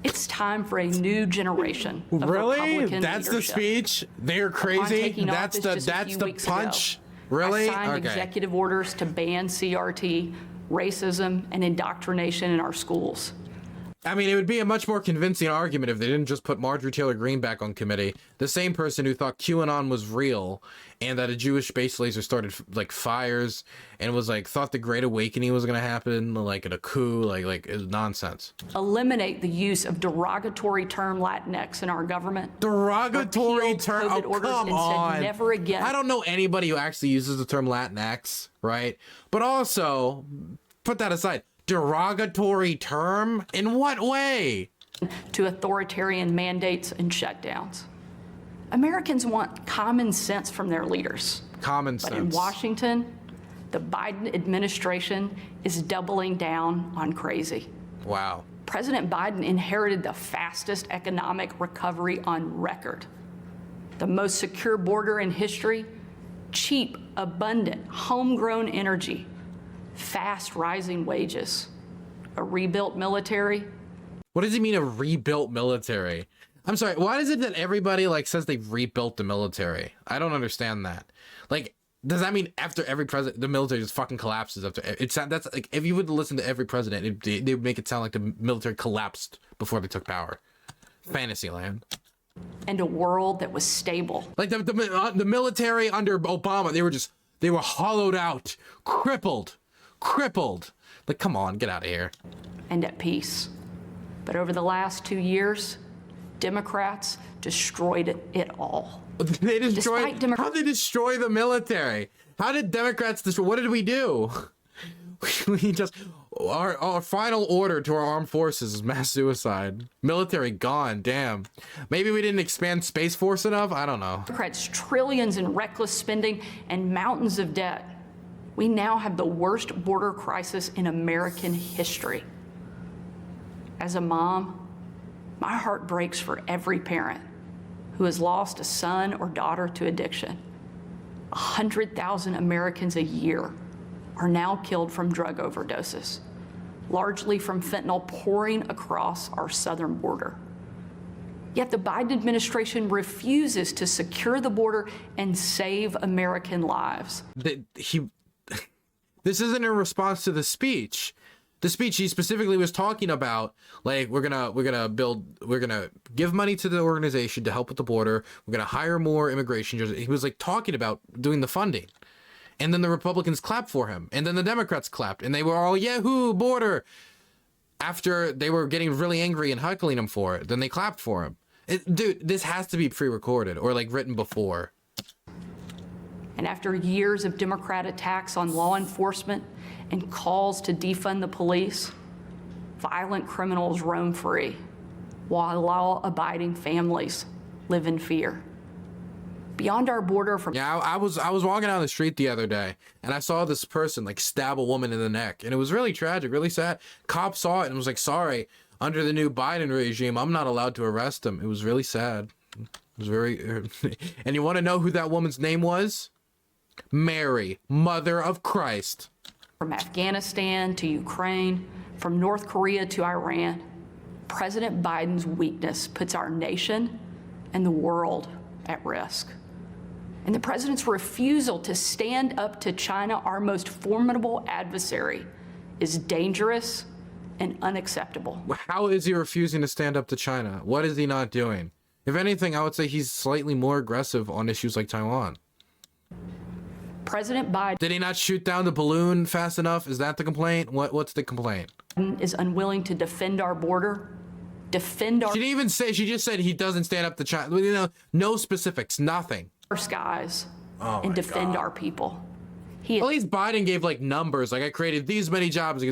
It's time for a new generation of Really? Republican That's the leadership. speech? They're Upon crazy? taking That's office just a few the weeks punch? ago, Really? I signed Okay. executive orders to ban CRT, racism, and indoctrination in our schools. I mean, it would be a much more convincing argument if they didn't just put Marjorie Taylor Greene back on committee, the same person who thought QAnon was real and that a Jewish space laser started like fires and was like thought the Great Awakening was going to happen, like at a coup, like it was nonsense. Eliminate the use of derogatory term Latinx in our government. Derogatory Repealed term? COVID Oh, orders come and on. said never again. I don't know anybody who actually uses the term Latinx, right? But also, put that aside. Derogatory term? In what way? To authoritarian mandates and shutdowns. Americans want common sense from their leaders. Common But in sense. Washington, the Biden administration is doubling down on crazy. Wow. President Biden inherited the fastest economic recovery on record, the most secure border in history, cheap, abundant, homegrown energy, fast rising wages, a rebuilt military. What does he mean a rebuilt military? I'm sorry, why is it that everybody like says they've rebuilt the military? I don't understand that. Like Does that mean after every president, the military just fucking collapses? After that's like, if you would listen to every president, they would make it sound like the military collapsed before they took power. Fantasyland. And a world that was stable. Like the military under Obama, they were hollowed out, crippled. Like, come on, get out of here. And at peace. But over the last 2 years, Democrats destroyed it all. They destroyed. How did they destroy the military? How did Democrats destroy? What did we do? We just our final order to our armed forces is mass suicide. Military gone. Damn. Maybe we didn't expand Space Force enough. I don't know. Democrats trillions in reckless spending and mountains of debt. We now have the worst border crisis in American history. As a mom, my heart breaks for every parent who has lost a son or daughter to addiction. 100,000 Americans a year are now killed from drug overdoses, largely from fentanyl pouring across our southern border. Yet the Biden administration refuses to secure the border and save American lives. This isn't in response to the speech. The speech he specifically was talking about, like, we're gonna give money to the organization to help with the border. We're gonna hire more immigration judges. He was like talking about doing the funding, and then the Republicans clapped for him, and then the Democrats clapped, and they were all yahoo border. After they were getting really angry and heckling him for it, then they clapped for him. Dude, this has to be pre-recorded or like written before. And after years of Democrat attacks on law enforcement and calls to defund the police, violent criminals roam free, while law-abiding families live in fear. Beyond our border from— Yeah, I was walking down the street the other day, and I saw this person like stab a woman in the neck, and it was really tragic, really sad. Cop saw it and was like, sorry, under the new Biden regime, I'm not allowed to arrest him. It was really sad. It was very— And you want to know who that woman's name was? Mary, Mother of Christ. From Afghanistan to Ukraine, from North Korea to Iran, President Biden's weakness puts our nation and the world at risk. And the president's refusal to stand up to China, our most formidable adversary, is dangerous and unacceptable. How is he refusing to stand up to China? What is he not doing? If anything, I would say he's slightly more aggressive on issues like Taiwan. President Biden— Did he not shoot down the balloon fast enough? Is that the complaint? What's the complaint? is unwilling to defend our border, defend our— She didn't even say, she just said he doesn't stand up to China. You know, no specifics, nothing. our skies and defend our people. At least Biden gave like numbers, like I created these many jobs,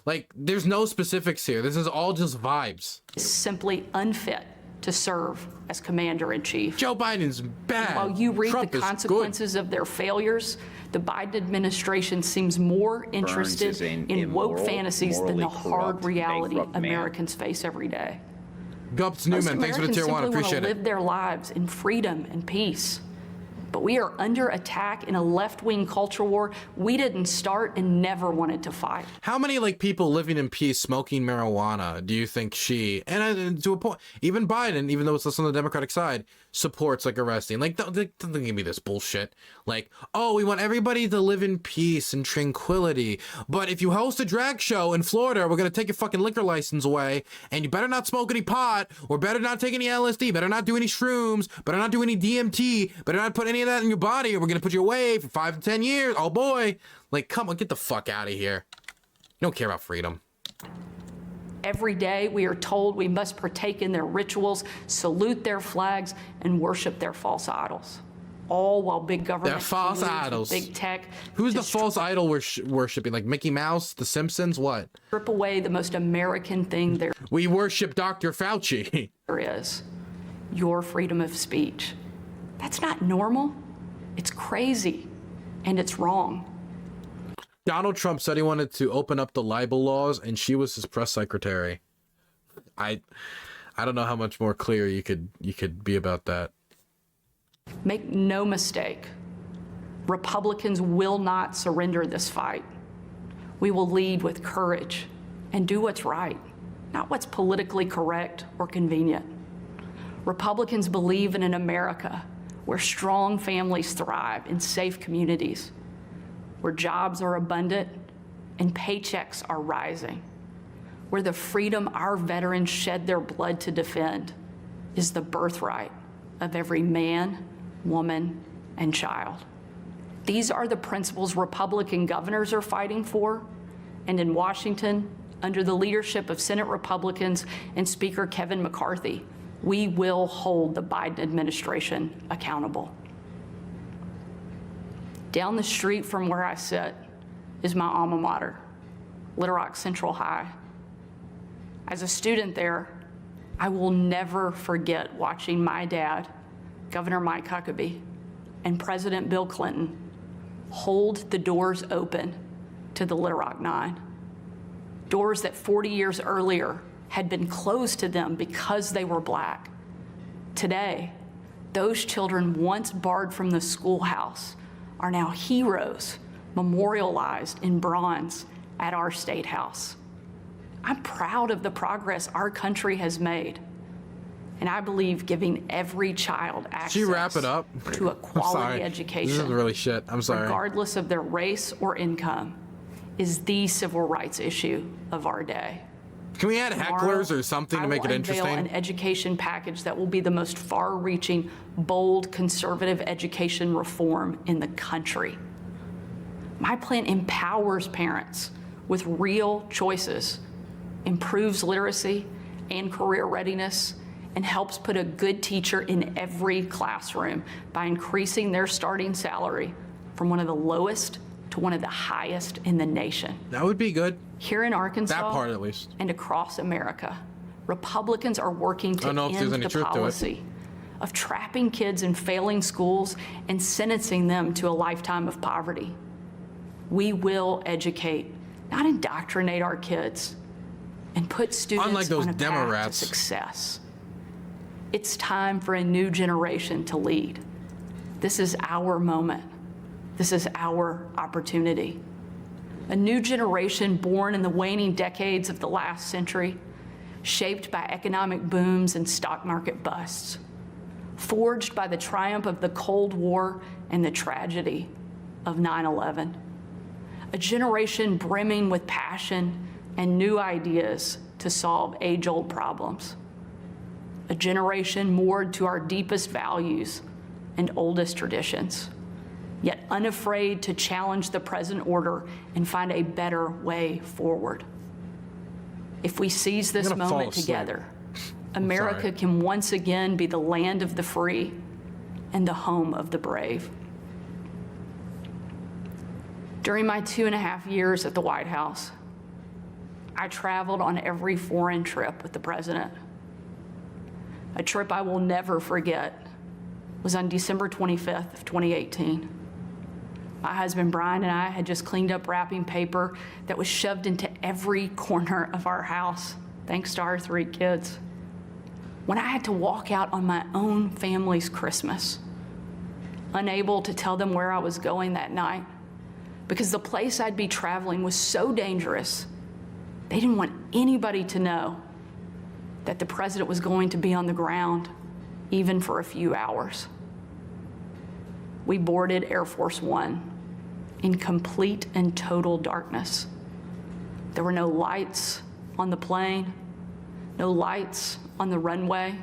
like there's no specifics here. This is all just vibes. Is simply unfit to serve as commander-in-chief. Joe Biden's bad. While you reap Trump the consequences of their failures, the Biden administration seems more interested in woke fantasies than the hard reality Americans face every day. Gups Newman, thanks for the tier 1, appreciate it. Live their lives in freedom and peace. But we are under attack in a left-wing culture war we didn't start and never wanted to fight. How many like people living in peace smoking marijuana do you think she, and to a point, even Biden, even though it's less on the Democratic side, supports like arresting? Like, don't give me this bullshit. Like, oh, we want everybody to live in peace and tranquility, but if you host a drag show in Florida, we're gonna take your fucking liquor license away, and you better not smoke any pot, or better not take any LSD, better not do any shrooms, better not do any DMT, better not put any of that in your body, or we're gonna put you away for 5 to 10 years. Oh boy. Like, come on, get the fuck out of here. You don't care about freedom. Every day we are told we must partake in their rituals, salute their flags, and worship their false idols. All while big government— They're false idols. Big tech— Who's the false idol we're worshiping? Like Mickey Mouse, The Simpsons, what? Strip away the most American thing there We worship Dr. Fauci. is, your freedom of speech. That's not normal. It's crazy, and it's wrong. Donald Trump said he wanted to open up the libel laws, and she was his press secretary. I don't know how much more clear you could be about that. Make no mistake, Republicans will not surrender this fight. We will lead with courage and do what's right, not what's politically correct or convenient. Republicans believe in an America where strong families thrive in safe communities, where jobs are abundant and paychecks are rising, where the freedom our veterans shed their blood to defend is the birthright of every man, woman, and child. These are the principles Republican governors are fighting for, and in Washington, under the leadership of Senate Republicans and Speaker Kevin McCarthy, we will hold the Biden administration accountable. Down the street from where I sit is my alma mater, Little Rock Central High. As a student there, I will never forget watching my dad, Governor Mike Huckabee, and President Bill Clinton hold the doors open to the Little Rock Nine. Doors that 40 years earlier had been closed to them because they were Black. Today, those children once barred from the schoolhouse are now heroes memorialized in bronze at our State House. I'm proud of the progress our country has made, and I believe giving every child access Did you wrap it up? to a quality education, this is really shit. I'm sorry. regardless of their race or income, is the civil rights issue of our day. Can we add Tomorrow, hecklers or something to make it I will unveil interesting? an education package that will be the most far-reaching, bold, conservative education reform in the country. My plan empowers parents with real choices, improves literacy and career readiness, and helps put a good teacher in every classroom by increasing their starting salary from one of the lowest to one of the highest in the nation. That would be good. Here in Arkansas, That part at least. and across America, Republicans are working to I don't know if there's end any the truth to it. policy of trapping kids in failing schools and sentencing them to a lifetime of poverty. We will educate, not indoctrinate our kids, and put students Unlike those on a demo path rats. to success. It's time for a new generation to lead. This is our moment. This is our opportunity. A new generation born in the waning decades of the last century, shaped by economic booms and stock market busts, forged by the triumph of the Cold War and the tragedy of 9/11. A generation brimming with passion and new ideas to solve age-old problems. A generation moored to our deepest values and oldest traditions, yet unafraid to challenge the present order and find a better way forward. If we seize this I'm gonna fall moment asleep. together, America can once again be the land of the free and the home of the brave. During my 2.5 years at the White House, I traveled on every foreign trip with the president. A trip I will never forget was on December 25th of 2018. My husband Brian and I had just cleaned up wrapping paper that was shoved into every corner of our house, thanks to our 3 kids. When I had to walk out on my own family's Christmas, unable to tell them where I was going that night, because the place I'd be traveling was so dangerous, they didn't want anybody to know that the president was going to be on the ground, even for a few hours. We boarded Air Force One in complete and total darkness. There were no lights on the plane, no lights on the runway.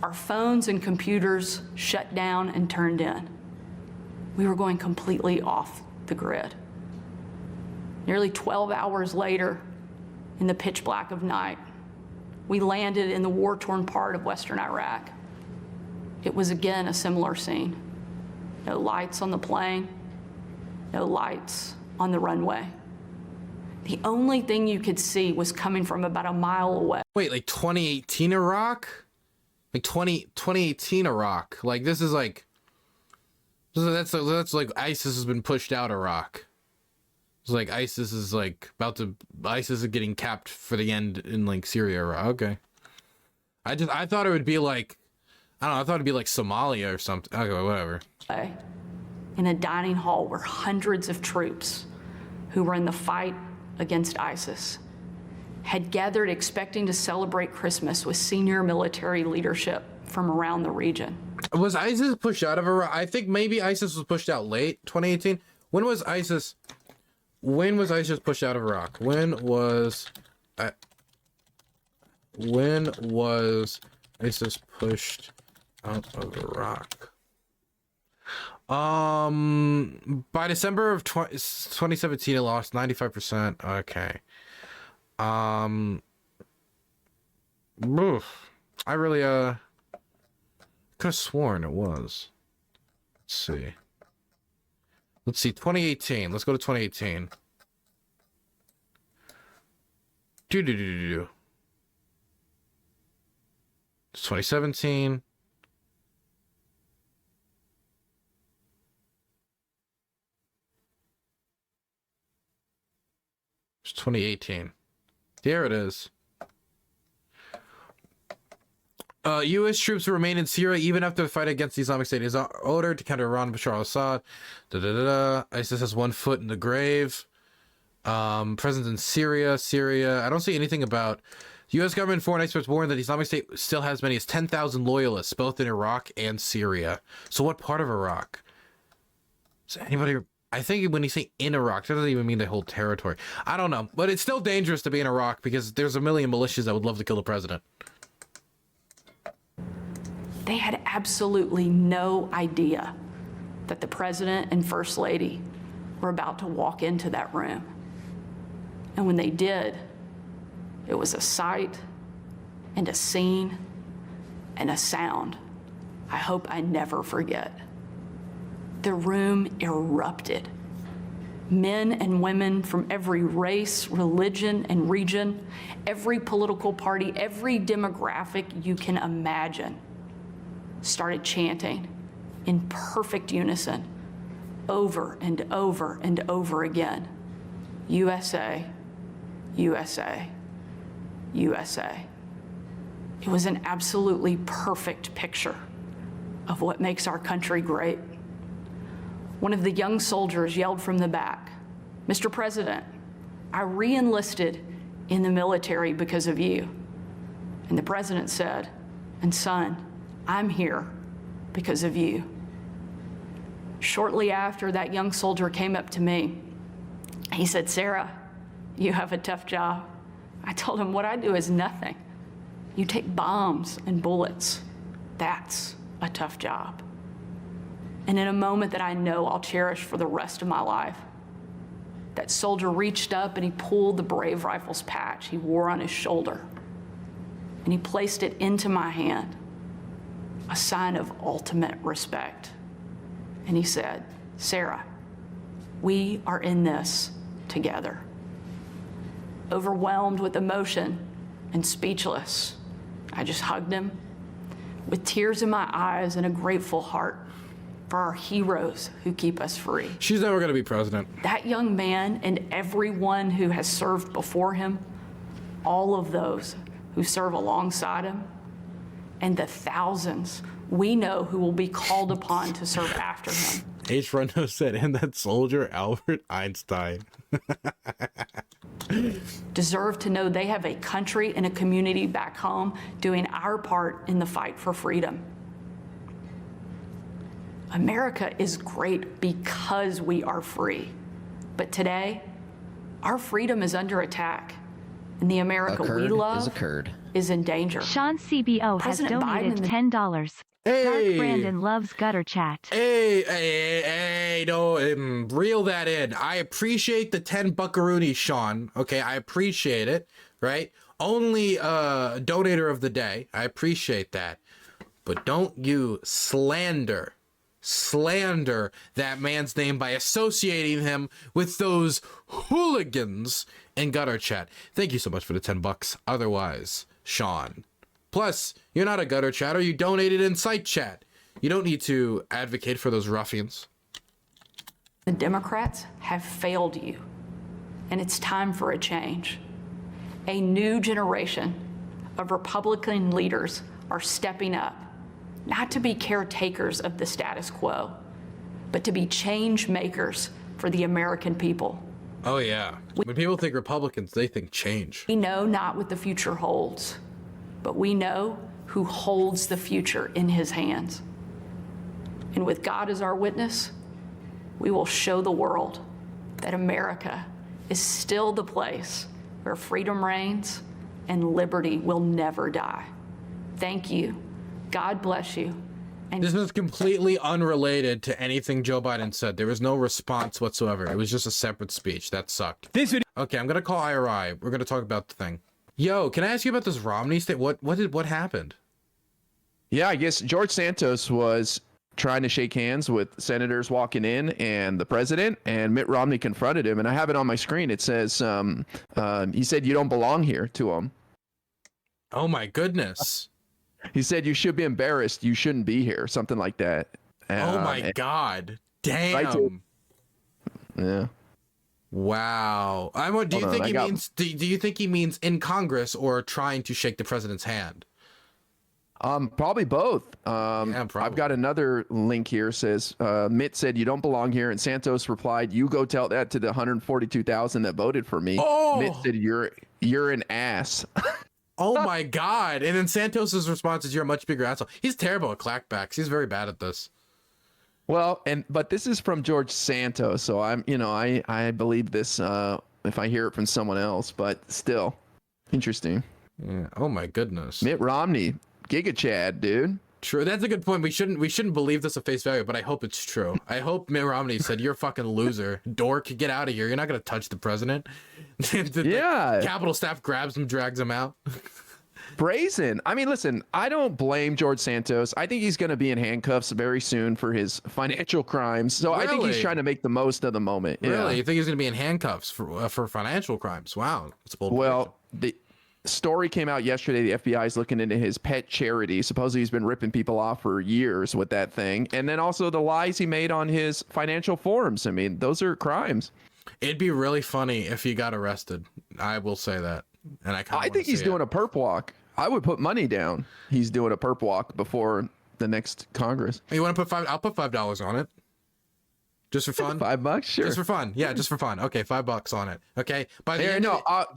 Our phones and computers shut down and turned in. We were going completely off the grid. Nearly 12 hours later, in the pitch black of night, we landed in the war-torn part of Western Iraq. It was again a similar scene. No lights on the plane, no lights on the runway. The only thing you could see was coming from about a mile away. Wait, like 2018 Iraq? Like 2018 Iraq. Like this is like that's like ISIS has been pushed out Iraq. It's like ISIS is like ISIS is getting capped for the end in like Syria. Okay. I thought it would be like, I don't know, I thought it'd be like Somalia or something. Okay, whatever. In a dining hall where hundreds of troops who were in the fight against ISIS had gathered expecting to celebrate Christmas with senior military leadership from around the region. Was ISIS pushed out of Iraq? I think maybe ISIS was pushed out late 2018. When was ISIS pushed out of Iraq? When was ISIS pushed out of Iraq? By December of 2017 it lost 95%. Okay. I really could have sworn it was. Let's see 2018. Let's go to 2018. It's 2017. It's 2018. There it is. U.S. troops will remain in Syria even after the fight against the Islamic State is ordered to counter Iran and Bashar al-Assad. ISIS has one foot in the grave. Presence in Syria. I don't see anything about... U.S. government foreign experts warn that the Islamic State still has as many as 10,000 loyalists, both in Iraq and Syria. So what part of Iraq? Is anybody... I think when you say in Iraq, that doesn't even mean the whole territory. I don't know. But it's still dangerous to be in Iraq because there's a million militias that would love to kill the president. They had absolutely no idea that the president and first lady were about to walk into that room. And when they did, it was a sight and a scene and a sound I hope I never forget. The room erupted. Men and women from every race, religion, and region, every political party, every demographic you can imagine, started chanting in perfect unison over and over and over again, USA, USA, USA. It was an absolutely perfect picture of what makes our country great. One of the young soldiers yelled from the back, "Mr. President, I re-enlisted in the military because of you." And the president said, "And son, I'm here because of you." Shortly after, that young soldier came up to me. He said, "Sarah, you have a tough job." I told him, "What I do is nothing. You take bombs and bullets. That's a tough job." And in a moment that I know I'll cherish for the rest of my life, that soldier reached up and he pulled the Brave Rifles patch he wore on his shoulder, and he placed it into my hand, a sign of ultimate respect. And he said, "Sarah, we are in this together." Overwhelmed with emotion and speechless, I just hugged him with tears in my eyes and a grateful heart for our heroes who keep us free. She's never going to be president. That young man and everyone who has served before him, all of those who serve alongside him, and the thousands we know who will be called upon to serve after him. H. Rondo said, "And that soldier, Albert Einstein." Deserve to know they have a country and a community back home doing our part in the fight for freedom. America is great because we are free. But today, our freedom is under attack, and the America we love is in danger. Sean CBO has donated $10. Hey. Dark Brandon loves gutter chat. Hey, no, reel that in. I appreciate the 10 buckaroonies, Sean. Okay, I appreciate it, right? Only donator of the day. I appreciate that. But don't you slander that man's name by associating him with those hooligans in gutter chat. Thank you so much for the 10 bucks. Otherwise, Sean. Plus, you're not a gutter chatter, you donated in site chat. You don't need to advocate for those ruffians. The Democrats have failed you, and it's time for a change. A new generation of Republican leaders are stepping up, not to be caretakers of the status quo, but to be change makers for the American people. Oh yeah, when people think Republicans, they think change. We know not what the future holds, but we know who holds the future in his hands. And with God as our witness, we will show the world that America is still the place where freedom reigns and liberty will never die. Thank you. God bless you. And this was completely unrelated to anything Joe Biden said. There was no response whatsoever. It was just a separate speech. That sucked. Okay, I'm gonna call IRI. We're gonna talk about the thing. Yo, can I ask you about this Romney thing? What happened? Yeah, I guess George Santos was trying to shake hands with senators walking in and the president, and Mitt Romney confronted him. And I have it on my screen. It says, he said, "You don't belong here," to him. Oh my goodness. He said, "You should be embarrassed. You shouldn't be here." Something like that. Oh my God. Damn. Right yeah. Wow. Do you think he means in Congress or trying to shake the president's hand? Probably both. Yeah, probably. I've got another link here. Says Mitt said, "You don't belong here," and Santos replied, "You go tell that to the 142,000 that voted for me." Oh! Mitt said, "You're an ass." Oh my God. And then Santos's response is, "You're a much bigger asshole." He's terrible at clackbacks. He's very bad at this. Well, but this is from George Santos, so I believe this if I hear it from someone else, but still interesting. Yeah. Oh my goodness. Mitt Romney, Giga Chad, dude. True. That's a good point. We shouldn't believe this at face value, but I hope it's true. I hope Mitt Romney said, "You're a fucking loser. Dork, get out of here. You're not going to touch the president." Yeah. Capitol staff grabs him, drags him out. Brazen. I mean, listen, I don't blame George Santos. I think he's going to be in handcuffs very soon for his financial crimes. So Really? I think he's trying to make the most of the moment. Really? Yeah. You think he's going to be in handcuffs for financial crimes? Wow. That's a bold Well, the story came out yesterday. The FBI is looking into his pet charity. Supposedly he's been ripping people off for years with that thing. And then also the lies he made on his financial forums. I mean, those are crimes. It'd be really funny if he got arrested. I will say that. And I think he's doing a perp walk. I would put money down. He's doing a perp walk before the next Congress. You want to put I'll put $5 on it. Just for fun? $5, sure. Just for fun. Yeah, just for fun. Okay, $5 on it. Okay. By the There, end no, I'll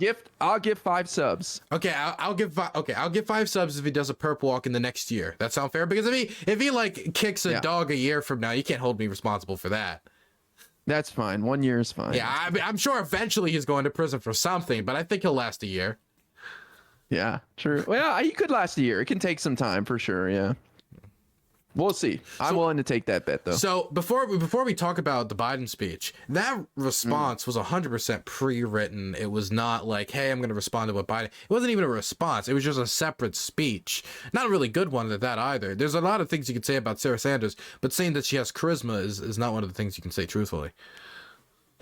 give 5 subs. Okay, I'll give 5 subs if he does a perp walk in the next year. That sound fair? Because if he like kicks a dog a year from now, you can't hold me responsible for that. That's fine. 1 year is fine. Yeah, I'm sure eventually he's going to prison for something, but I think he'll last a year. Yeah, true. Well, he could last a year. It can take some time for sure. Yeah. We'll see. I'm willing to take that bet, though. So before we talk about the Biden speech, that response was 100% pre-written. It was not like, "Hey, I'm going to respond to what Biden." It wasn't even a response. It was just a separate speech. Not a really good one at that either. There's a lot of things you can say about Sarah Sanders, but saying that she has charisma is not one of the things you can say truthfully.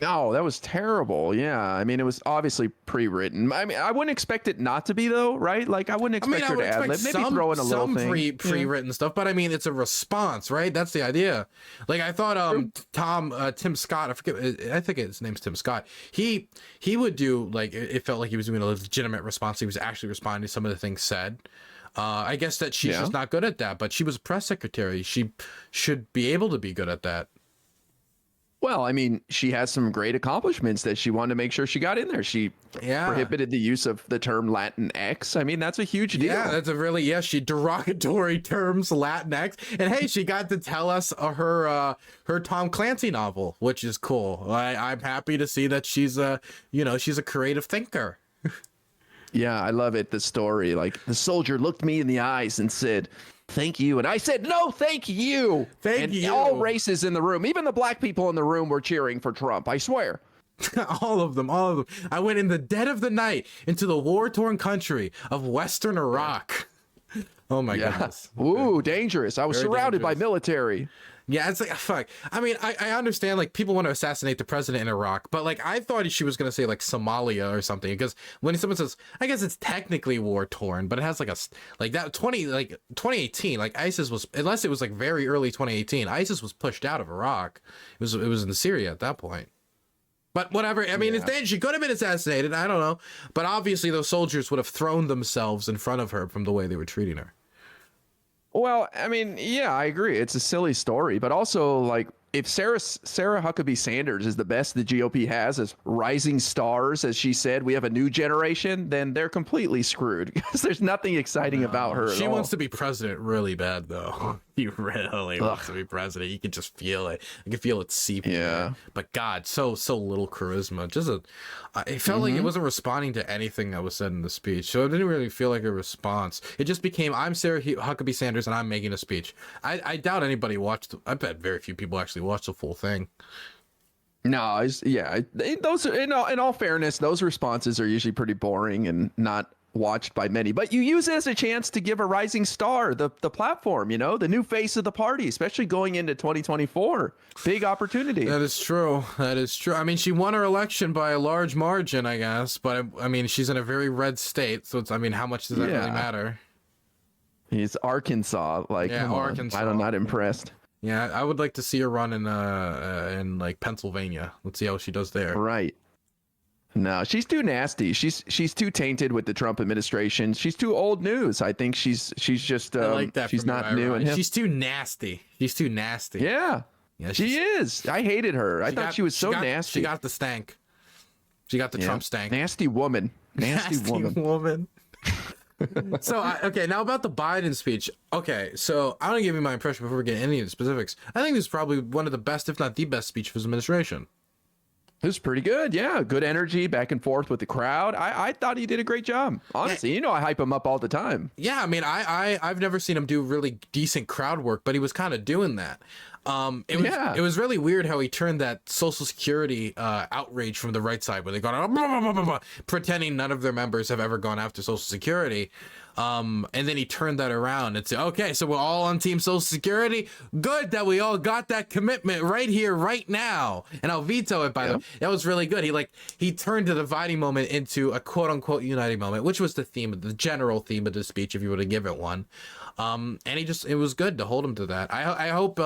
Oh, that was terrible. Yeah. I mean, it was obviously pre-written. I mean, I wouldn't expect it not to be, though, right? Like, I wouldn't expect her to ad lib. Maybe throw in a little thing. Pre-written stuff, but I mean, it's a response, right? That's the idea. Like, I thought Tim Scott, I think his name's Tim Scott. He would do, like, it felt like he was doing a legitimate response. He was actually responding to some of the things said. I guess that she's just not good at that, but she was a press secretary. She should be able to be good at that. Well, I mean, she has some great accomplishments that she wanted to make sure she got in there. She prohibited the use of the term Latinx. I mean, that's a huge deal. Yeah, that's a really, she derogatory terms, Latinx. And hey, she got to tell us her Tom Clancy novel, which is cool. I'm happy to see that she's she's a creative thinker. Yeah, I love it. The story, like, the soldier looked me in the eyes and said, "Thank you." And I said, "No, thank you." Thank you. All races in the room, even the black people in the room, were cheering for Trump. I swear. all of them. I went in the dead of the night into the war-torn country of Western Iraq. Oh my goodness. Ooh, dangerous. I was Very surrounded dangerous. by military. Yeah, it's like, fuck. I mean, I understand, like, people want to assassinate the president in Iraq, but, like, I thought she was going to say, like, Somalia or something, because when someone says, I guess it's technically war-torn, but it has, like, that 2018, like, ISIS was, unless it was, like, very early 2018, ISIS was pushed out of Iraq. It was in Syria at that point. But whatever, I mean, she could have been assassinated, I don't know, but obviously those soldiers would have thrown themselves in front of her from the way they were treating her. Well, I mean, yeah, I agree. It's a silly story, but also, like, if Sarah Huckabee Sanders is the best the GOP has as rising stars, as she said, we have a new generation, then they're completely screwed because there's nothing exciting about her at She all. wants to be president really bad, though. He really wants to be president. You can just feel it. You can feel it seeping. Yeah. But God, so little charisma. It felt like it wasn't responding to anything that was said in the speech. So it didn't really feel like a response. It just became, I'm Sarah Huckabee Sanders and I'm making a speech. I doubt anybody watched. I bet very few people actually watched the full thing. No, those, in all fairness, those responses are usually pretty boring and not watched by many, but you use it as a chance to give a rising star the platform, the new face of the party, especially going into 2024. Big opportunity. That is true. I mean, she won her election by a large margin, I guess, but I mean, she's in a very red state, so how much does that really matter? It's Arkansas, Arkansas. I'm not impressed. Yeah, I would like to see her run in like Pennsylvania. Let's see how she does there. Right. No, she's too nasty. She's too tainted with the Trump administration. She's too old news. I think she's just I like that. She's not new. And she's too nasty. Yeah, she is. I hated her. I thought she was so nasty. She got the stank. She got the Trump stank. Nasty woman. Nasty woman. So okay, now about the Biden speech. Okay, so I want to give you my impression before we get into any of the specifics. I think this is probably one of the best, if not the best, speech of his administration. It was pretty good. Yeah. Good energy back and forth with the crowd. I thought he did a great job. Honestly, I hype him up all the time. Yeah. I mean, I've never seen him do really decent crowd work, but he was kind of doing that. It was really weird how he turned that Social Security outrage from the right side, where they got blah, blah, blah, blah, pretending none of their members have ever gone after Social Security. And then he turned that around and said, okay, so we're all on Team Social Security. Good that we all got that commitment right here, right now. And I'll veto it, by the way. That was really good. He turned the dividing moment into a quote unquote uniting moment, which was the general theme of the speech, if you were to give it one. And it was good to hold him to that. I hope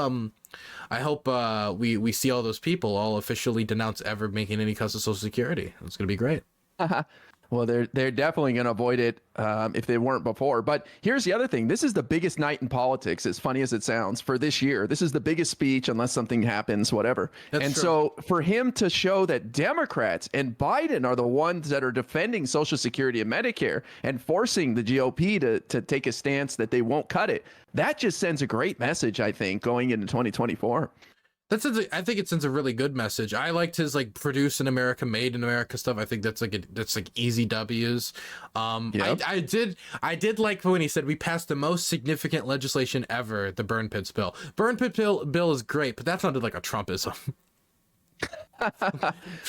we see all those people all officially denounce ever making any cuts to Social Security. It's going to be great. Well, they're definitely going to avoid it if they weren't before. But here's the other thing. This is the biggest night in politics, as funny as it sounds, for this year. This is the biggest speech, unless something happens, whatever. That's true. So for him to show that Democrats and Biden are the ones that are defending Social Security and Medicare and forcing the GOP to take a stance that they won't cut it, that just sends a great message, I think, going into 2024. I think it sends a really good message. I liked his produce in America, made in America stuff. I think that's easy W's. I did like when he said we passed the most significant legislation ever, the burn pits bill. Burn pit bill is great, but that sounded like a Trumpism.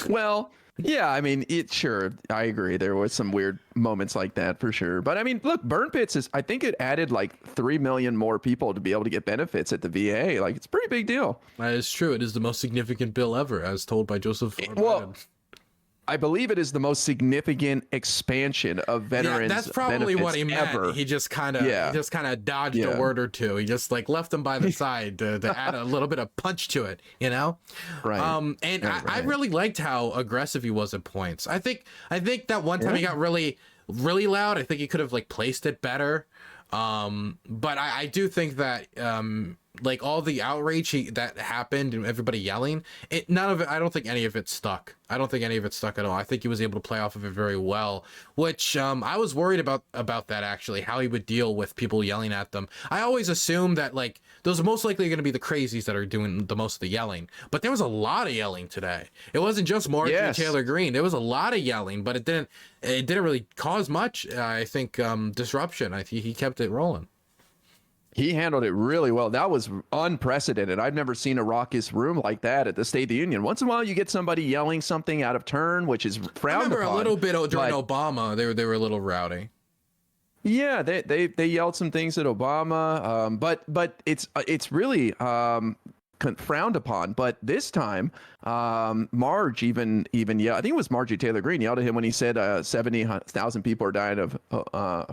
Well, yeah, I mean, sure, I agree. There was some weird moments like that for sure. But I mean, look, burn pits I think it added 3 million more people to be able to get benefits at the VA. It's a pretty big deal. That is true. It is the most significant bill ever, as told by Joseph. Well, I believe it is the most significant expansion of veterans. Yeah, that's probably what he meant. Ever. He just kind of dodged a word or two. He just left them by the side to add a little bit of punch to it, Right. I really liked how aggressive he was at points. I think that one time he got really, really loud. I think he could have placed it better. But I do think that all the outrage that happened and everybody yelling, none of it, I don't think any of it stuck. I don't think any of it stuck at all. I think he was able to play off of it very well, which I was worried about that, actually, how he would deal with people yelling at them. I always assume that those are most likely going to be the crazies that are doing the most of the yelling, but there was a lot of yelling today. It wasn't just Marjorie Taylor Greene. There was a lot of yelling, but it didn't really cause much, I think, disruption. I think he kept it rolling. He handled it really well. That was unprecedented. I've never seen a raucous room like that at the State of the Union. Once in a while, you get somebody yelling something out of turn, which is frowned upon. I remember a little bit during Obama. They were a little rowdy. Yeah, they yelled some things at Obama, but it's really frowned upon. But this time, Marge even yelled. I think it was Marjorie Taylor Greene yelled at him when he said 70,000 people are dying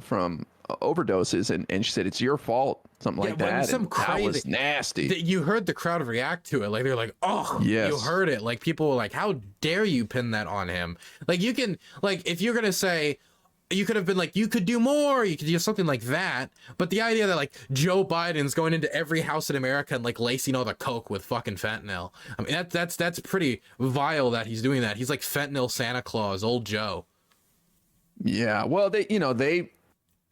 from overdoses, and she said it's your fault, something like that. That was nasty. You heard the crowd react to it, they're like, oh, yes. You heard it. People were like, how dare you pin that on him? You can, if you're gonna say, you could have been like, you could do more, you could do something like that. But the idea that like Joe Biden's going into every house in America and like lacing all the coke with fucking fentanyl, I mean, that's pretty vile that he's doing that. He's like fentanyl Santa Claus, old Joe. Yeah, well,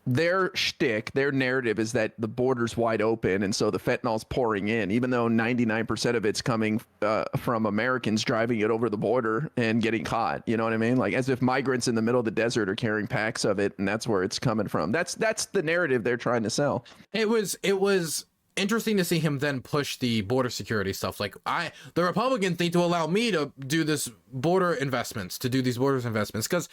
their shtick, their narrative is that the border's wide open, and so the fentanyl's pouring in, even though 99% of it's coming from Americans driving it over the border and getting caught. You know what I mean? Like as if migrants in the middle of the desert are carrying packs of it, and that's where it's coming from. That's the narrative they're trying to sell. It was interesting to see him then push the border security stuff. Like the Republicans need to allow me to do this border investments, because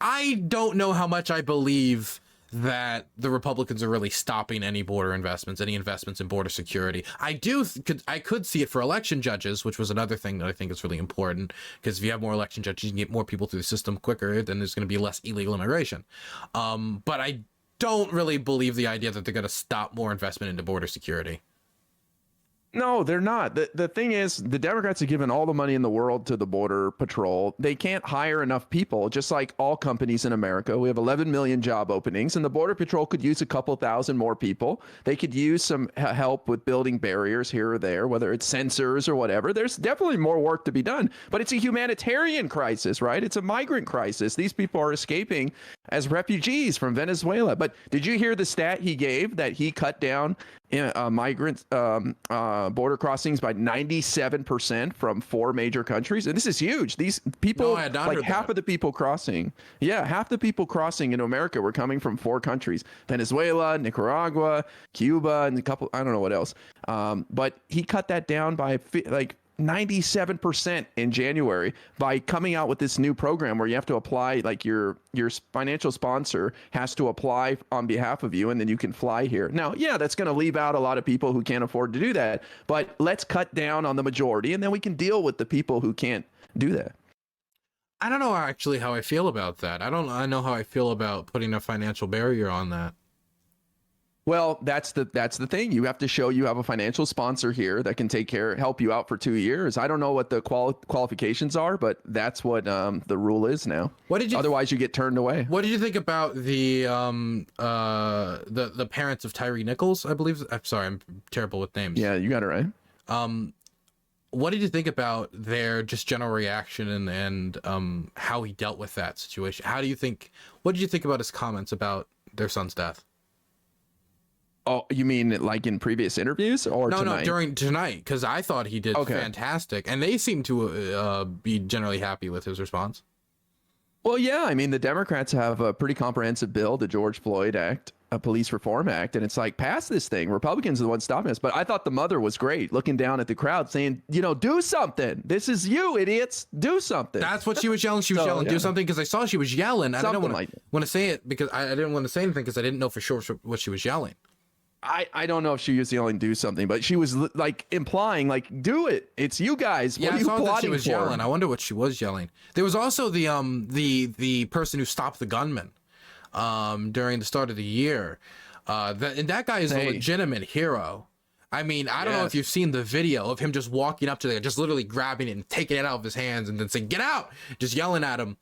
I don't know how much I believe that the Republicans are really stopping any border investments, any investments in border security. I could see it for election judges, which was another thing that I think is really important, because if you have more election judges, you can get more people through the system quicker, then there's going to be less illegal immigration. But I don't really believe the idea that they're going to stop more investment into border security. No, they're not. The thing is, the Democrats have given all the money in the world to the Border Patrol. They can't hire enough people, just like all companies in America. We have 11 million job openings, and the Border Patrol could use a couple thousand more people. They could use some help with building barriers here or there, whether it's sensors or whatever. There's definitely more work to be done, but it's a humanitarian crisis, right? It's a migrant crisis. These people are escaping as refugees from Venezuela. But did you hear the stat he gave that he cut down migrant border crossings by 97% from 4 major countries? And this is huge. These people, like half of the people crossing, half the people crossing into America were coming from 4 countries: Venezuela, Nicaragua, Cuba, and a couple, I don't know what else. But he cut that down by like 97% in January by coming out with this new program where you have to apply, like your financial sponsor has to apply on behalf of you, and then you can fly here. Now, that's going to leave out a lot of people who can't afford to do that, but let's cut down on the majority, and then we can deal with the people who can't do that. I don't know actually how I feel about that. I know how I feel about putting a financial barrier on that. Well, that's the thing. You have to show you have a financial sponsor here that can help you out for 2 years. I don't know what the qualifications are, but that's what the rule is now. Otherwise, you get turned away. What did you think about the parents of Tyree Nichols? I believe. I'm sorry, I'm terrible with names. Yeah, you got it right. What did you think about their just general reaction and how he dealt with that situation? What did you think about his comments about their son's death? Oh, you mean like in previous interviews or tonight? No, during tonight, because I thought he did fantastic, and they seem to be generally happy with his response. Well, yeah, I mean, the Democrats have a pretty comprehensive bill, the George Floyd Act, a Police Reform Act, and it's like, pass this thing. Republicans are the ones stopping us. But I thought the mother was great, looking down at the crowd saying, do something. This is you, idiots. Do something. That's what she was yelling. She was yelling, do something, because I saw she was yelling. I didn't want to say it because I didn't want to say anything because I didn't know for sure what she was yelling. I don't know if she was yelling do something, but she was like implying like, do it. It's you guys. What are you plotting that she was for? Yelling. I wonder what she was yelling. There was also the person who stopped the gunman during the start of the year. And that guy is a legitimate hero. I mean, I don't know if you've seen the video of him just walking up to there, just literally grabbing it and taking it out of his hands and then saying, "Get out!" Just yelling at him.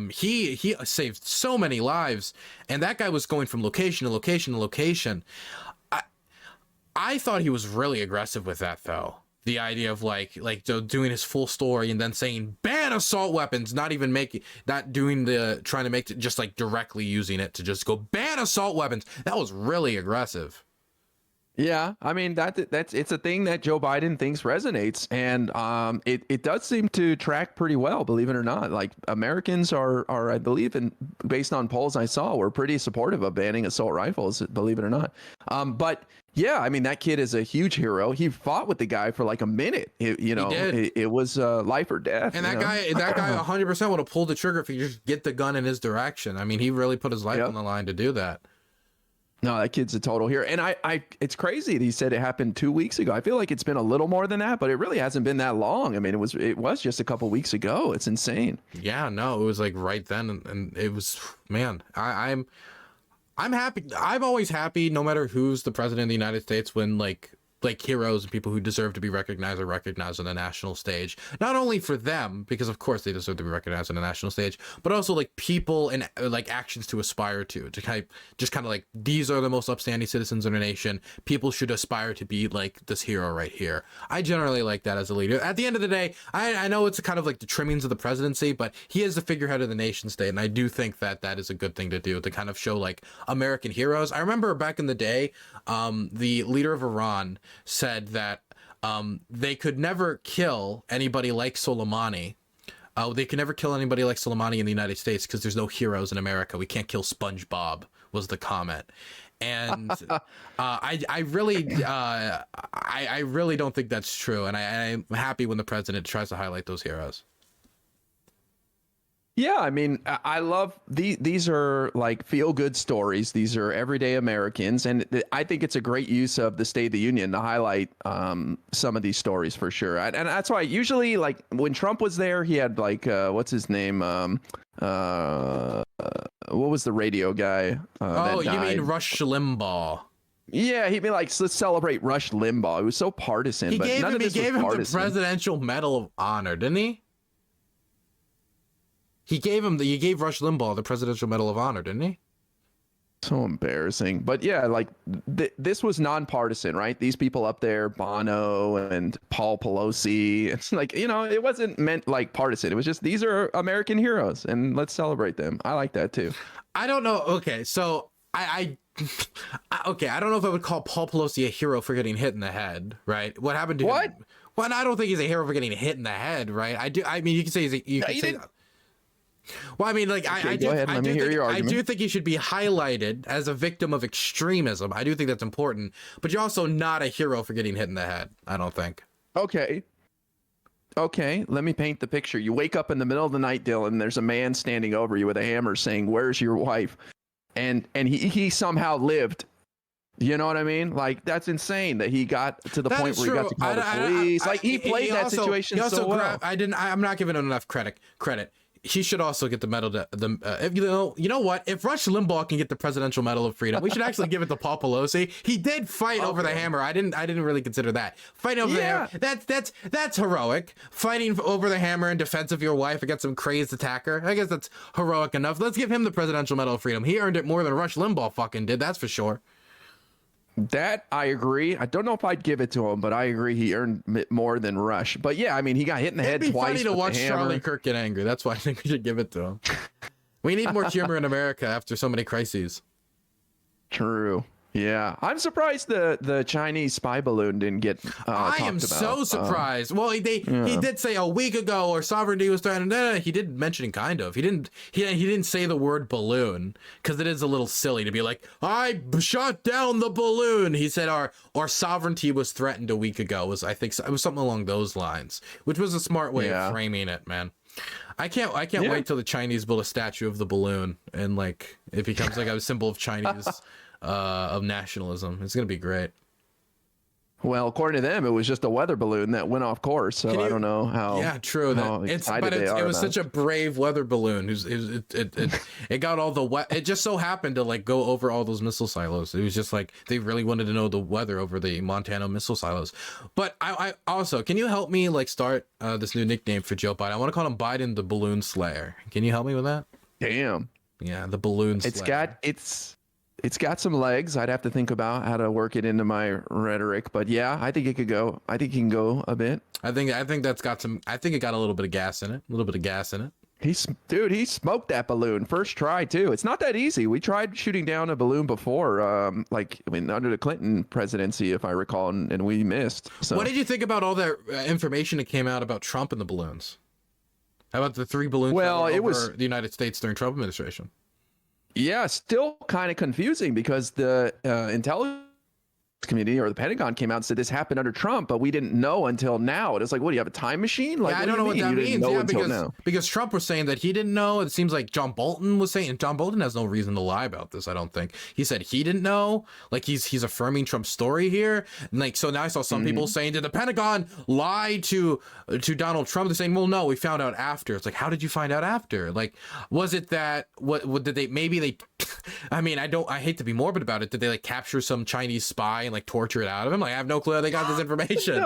He saved so many lives, and that guy was going from location to location to location. I thought he was really aggressive with that, though. The idea of like doing his full story and then saying ban assault weapons, trying to make it just like directly using it to just go ban assault weapons. That was really aggressive. Yeah, I mean it's a thing that Joe Biden thinks resonates, and it does seem to track pretty well, believe it or not. Like Americans are I believe, and based on polls I saw, were pretty supportive of banning assault rifles, believe it or not. But yeah, I mean that kid is a huge hero. He fought with the guy for like a minute. It was life or death. And that guy 100% would have pulled the trigger if he just get the gun in his direction. I mean, he really put his life on the line to do that. No, that kid's a total hero. And it's crazy that he said it happened 2 weeks ago. I feel like it's been a little more than that, but it really hasn't been that long. I mean, it was just a couple weeks ago. It's insane. Yeah, no, it was like right then. And it was, man, I'm happy. I'm always happy no matter who's the president of the United States when like like heroes and people who deserve to be recognized are recognized on the national stage. Not only for them, because of course they deserve to be recognized on the national stage, but also like people and like actions to aspire to kind of like, these are the most upstanding citizens in our nation. People should aspire to be like this hero right here. I generally like that as a leader. At the end of the day, I know it's kind of like the trimmings of the presidency, but he is the figurehead of the nation state, and I do think that that is a good thing to do, to kind of show like American heroes. I remember back in the day, the leader of Iran said that they could never kill anybody like Soleimani. They could never kill anybody like Soleimani in the United States because there's no heroes in America. We can't kill SpongeBob, was the comment. And I really don't think that's true. And I'm happy when the president tries to highlight those heroes. Yeah, I mean, I love these are like feel-good stories. These are everyday Americans, and I think it's a great use of the State of the Union to highlight some of these stories for sure. And that's why usually, like when Trump was there, he had like what's his name? What was the radio guy? Oh, you mean Rush Limbaugh? Yeah, he'd be like, let's celebrate Rush Limbaugh. It was so partisan. He gave him the Presidential Medal of Honor, didn't he? He gave Rush Limbaugh the Presidential Medal of Honor, didn't he? So embarrassing. But yeah, like this was nonpartisan, right? These people up there, Bono and Paul Pelosi. It's like, you know, it wasn't meant like partisan. It was just, these are American heroes and let's celebrate them. I like that too. I don't know. Okay, so I don't know if I would call Paul Pelosi a hero for getting hit in the head, right? What happened to him? Well, I don't think he's a hero for getting hit in the head, right? I mean, you can say well, I mean, like, okay, I do think he should be highlighted as a victim of extremism. I do think that's important, but you're also not a hero for getting hit in the head, I don't think. Okay, let me paint the picture. You wake up in the middle of the night, Dylan, there's a man standing over you with a hammer saying, "Where's your wife?" And he somehow lived. You know what I mean? Like, that's insane that he got to the point where he got to call the police. Like, he played that situation so well. I'm not giving him enough credit. He should also get the medal. You know what? If Rush Limbaugh can get the Presidential Medal of Freedom, we should actually give it to Paul Pelosi. He did fight over the hammer. I didn't really consider that. Fighting over the hammer. That's heroic. Fighting over the hammer in defense of your wife against some crazed attacker. I guess that's heroic enough. Let's give him the Presidential Medal of Freedom. He earned it more than Rush Limbaugh fucking did. That's for sure. That I agree. I don't know if I'd give it to him, but I agree he earned it more than Rush. But yeah, I mean, he got hit in the head twice. It'd be funny to watch Charlie Kirk get angry. That's why I think we should give it to him. We need more humor in America after so many crises. True. Yeah, I'm surprised the Chinese spy balloon didn't get I am so surprised. Well, he did say a week ago our sovereignty was threatened. He did mention it kind of. He didn't say the word balloon because it is a little silly to be like, I shot down the balloon. He said our sovereignty was threatened a week ago. I think it was something along those lines, which was a smart way of framing it, man. I can't wait till the Chinese build a statue of the balloon and like it becomes like a symbol of Chinese of nationalism. It's gonna be great. Well, according to them, it was just a weather balloon that went off course. So I don't know how. Yeah, true. It was such a brave weather balloon. It got all the it just so happened to like go over all those missile silos. It was just like they really wanted to know the weather over the Montana missile silos. But I also, can you help me like start this new nickname for Joe Biden? I want to call him Biden the Balloon Slayer. Can you help me with that? Damn. Yeah, the Balloon Slayer. It's got some legs. I'd have to think about how to work it into my rhetoric, but yeah, I think it could go. I think he can go a bit. I think that's got some. I think it got a little bit of gas in it. He smoked that balloon first try too. It's not that easy. We tried shooting down a balloon before, under the Clinton presidency, if I recall, and we missed. So what did you think about all that information that came out about Trump and the balloons? How about the 3 balloons that were over the United States during Trump administration? Yeah, still kind of confusing because the intelligence community or the Pentagon came out and said this happened under Trump, but we didn't know until now. It was like, what do you have, a time machine? Like, I don't know what that means. Yeah, because Trump was saying that he didn't know. It seems like John Bolton was saying, and John Bolton has no reason to lie about this, I don't think. He said he didn't know. Like he's affirming Trump's story here. And like, so now I saw some people saying, did the Pentagon lie to Donald Trump? They're saying, well, no, we found out after. It's like, how did you find out after? Like, was it that what did they I mean, I hate to be morbid about it. Did they like capture some Chinese spy and like torture it out of him? Like, I have no clue how they got this information.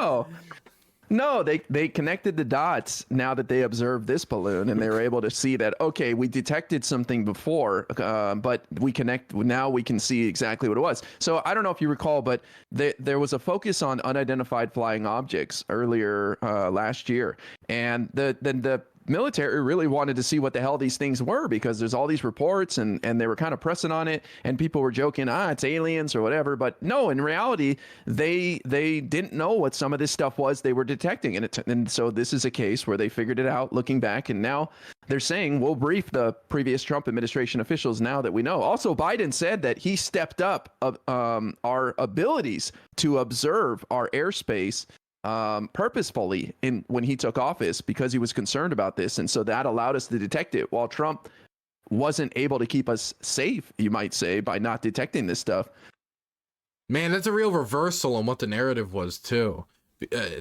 No, they connected the dots now that they observed this balloon, and they were able to see that, okay, we detected something before, but now we can see exactly what it was. So I don't know if you recall, but there was a focus on unidentified flying objects earlier last year, and the military really wanted to see what the hell these things were, because there's all these reports and they were kind of pressing on it, and people were joking, it's aliens or whatever. But no, in reality, they didn't know what some of this stuff was they were detecting. And so this is a case where they figured it out looking back. And now they're saying, we'll brief the previous Trump administration officials now that we know. Also, Biden said that he stepped up our abilities to observe our airspace purposefully when he took office, because he was concerned about this, and so that allowed us to detect it, while Trump wasn't able to keep us safe, you might say, by not detecting this stuff. Man, that's a real reversal on what the narrative was too.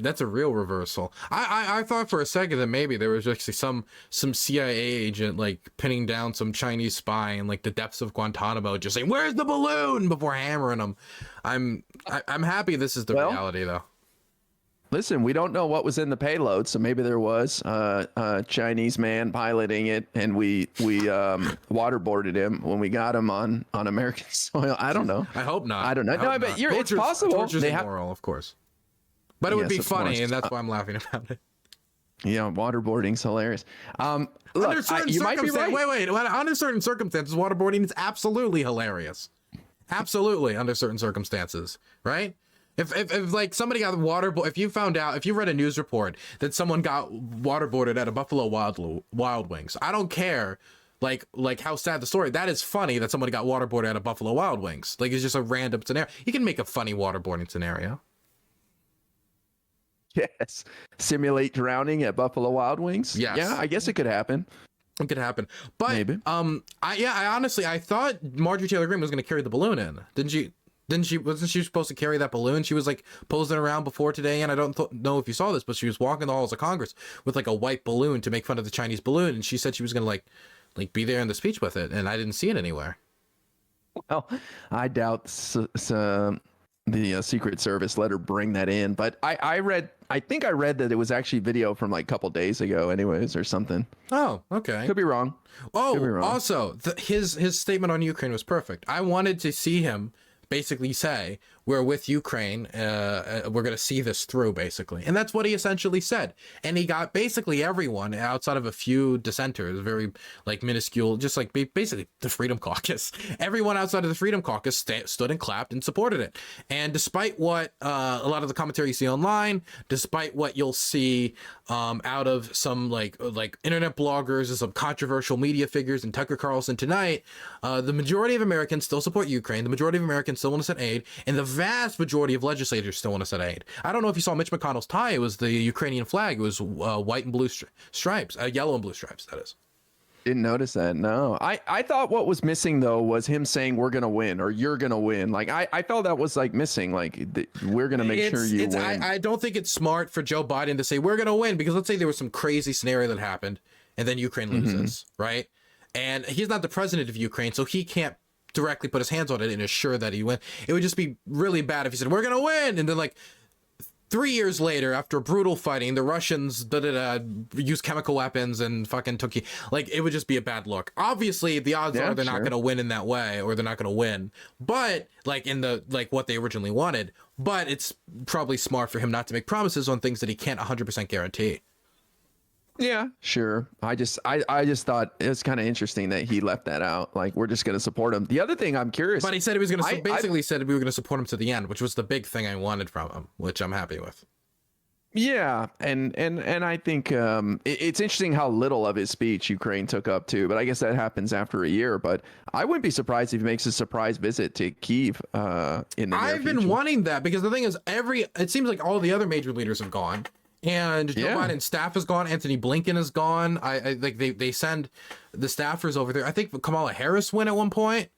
That's a real reversal. I thought for a second that maybe there was actually some CIA agent like pinning down some Chinese spy in like the depths of Guantanamo, just saying, "Where's the balloon?" before hammering him. I'm happy this is the reality though. Listen, we don't know what was in the payload, so maybe there was a Chinese man piloting it, and we waterboarded him when we got him on American soil. I don't know. I hope not. I don't know. No, but it's possible. Torture's immoral, of course. But it would be funny, and that's why I'm laughing about it. Yeah, waterboarding's hilarious. Look, under certain you might be right. Wait. Under certain circumstances, waterboarding is absolutely hilarious. Absolutely, under certain circumstances, right? If like somebody got if you read a news report that someone got waterboarded at a Buffalo Wild Wings, I don't care like how sad the story. That is funny that somebody got waterboarded at a Buffalo Wild Wings. Like, it's just a random scenario. You can make a funny waterboarding scenario. Yes. Simulate drowning at Buffalo Wild Wings. Yes. Yeah, I guess it could happen. It could happen. But maybe. I honestly thought Marjorie Taylor Greene was going to carry the balloon in. Wasn't she supposed to carry that balloon? She was like posing around before today, and I don't know if you saw this, but she was walking the halls of Congress with like a white balloon to make fun of the Chinese balloon, and she said she was gonna like be there in the speech with it, and I didn't see it anywhere. Well, I doubt the Secret Service let her bring that in, but I think I read that it was actually video from like a couple days ago anyways, or something. Oh, okay. Could be wrong. Also, his statement on Ukraine was perfect. I wanted to see him basically say, we're with Ukraine, we're going to see this through, basically. And that's what he essentially said. And he got basically everyone outside of a few dissenters, very like minuscule, just like basically the Freedom Caucus. Everyone outside of the Freedom Caucus stood and clapped and supported it. And despite what a lot of the commentary you see online, despite what you'll see out of some like internet bloggers and some controversial media figures and Tucker Carlson tonight, the majority of Americans still support Ukraine. The majority of Americans still want to send aid, and the vast majority of legislators still want to send aid. I don't know if you saw Mitch McConnell's tie. It was the Ukrainian flag. It was white and blue stripes, yellow and blue stripes, that is. Didn't notice that. No, I thought what was missing though was him saying we're gonna win or you're gonna win. Like I felt that was like missing. Like we're gonna make sure you win. I don't think it's smart for Joe Biden to say we're gonna win, because let's say there was some crazy scenario that happened and then Ukraine loses, right? And he's not the president of Ukraine, so he can't directly put his hands on it and assure that he win. It would just be really bad if he said we're gonna win, and then like 3 years later, after brutal fighting, the Russians used chemical weapons and fucking took you. Like, it would just be a bad look. Obviously, the odds are they're not going to win in that way, or they're not going to win. But like in the what they originally wanted. But it's probably smart for him not to make promises on things that he can't 100% guarantee. Yeah, sure. I just thought it was kind of interesting that he left that out. Like, we're just going to support him. The other thing I'm curious. But he said he was going to basically said we were going to support him to the end, which was the big thing I wanted from him, which I'm happy with. Yeah, and I think it's interesting how little of his speech Ukraine took up too. But I guess that happens after a year. But I wouldn't be surprised if he makes a surprise visit to Kyiv in the near I've been wanting that, because the thing is, it seems like all the other major leaders have gone. And Joe Biden's staff is gone. Anthony Blinken is gone. I like they send the staffers over there. I think Kamala Harris went at one point.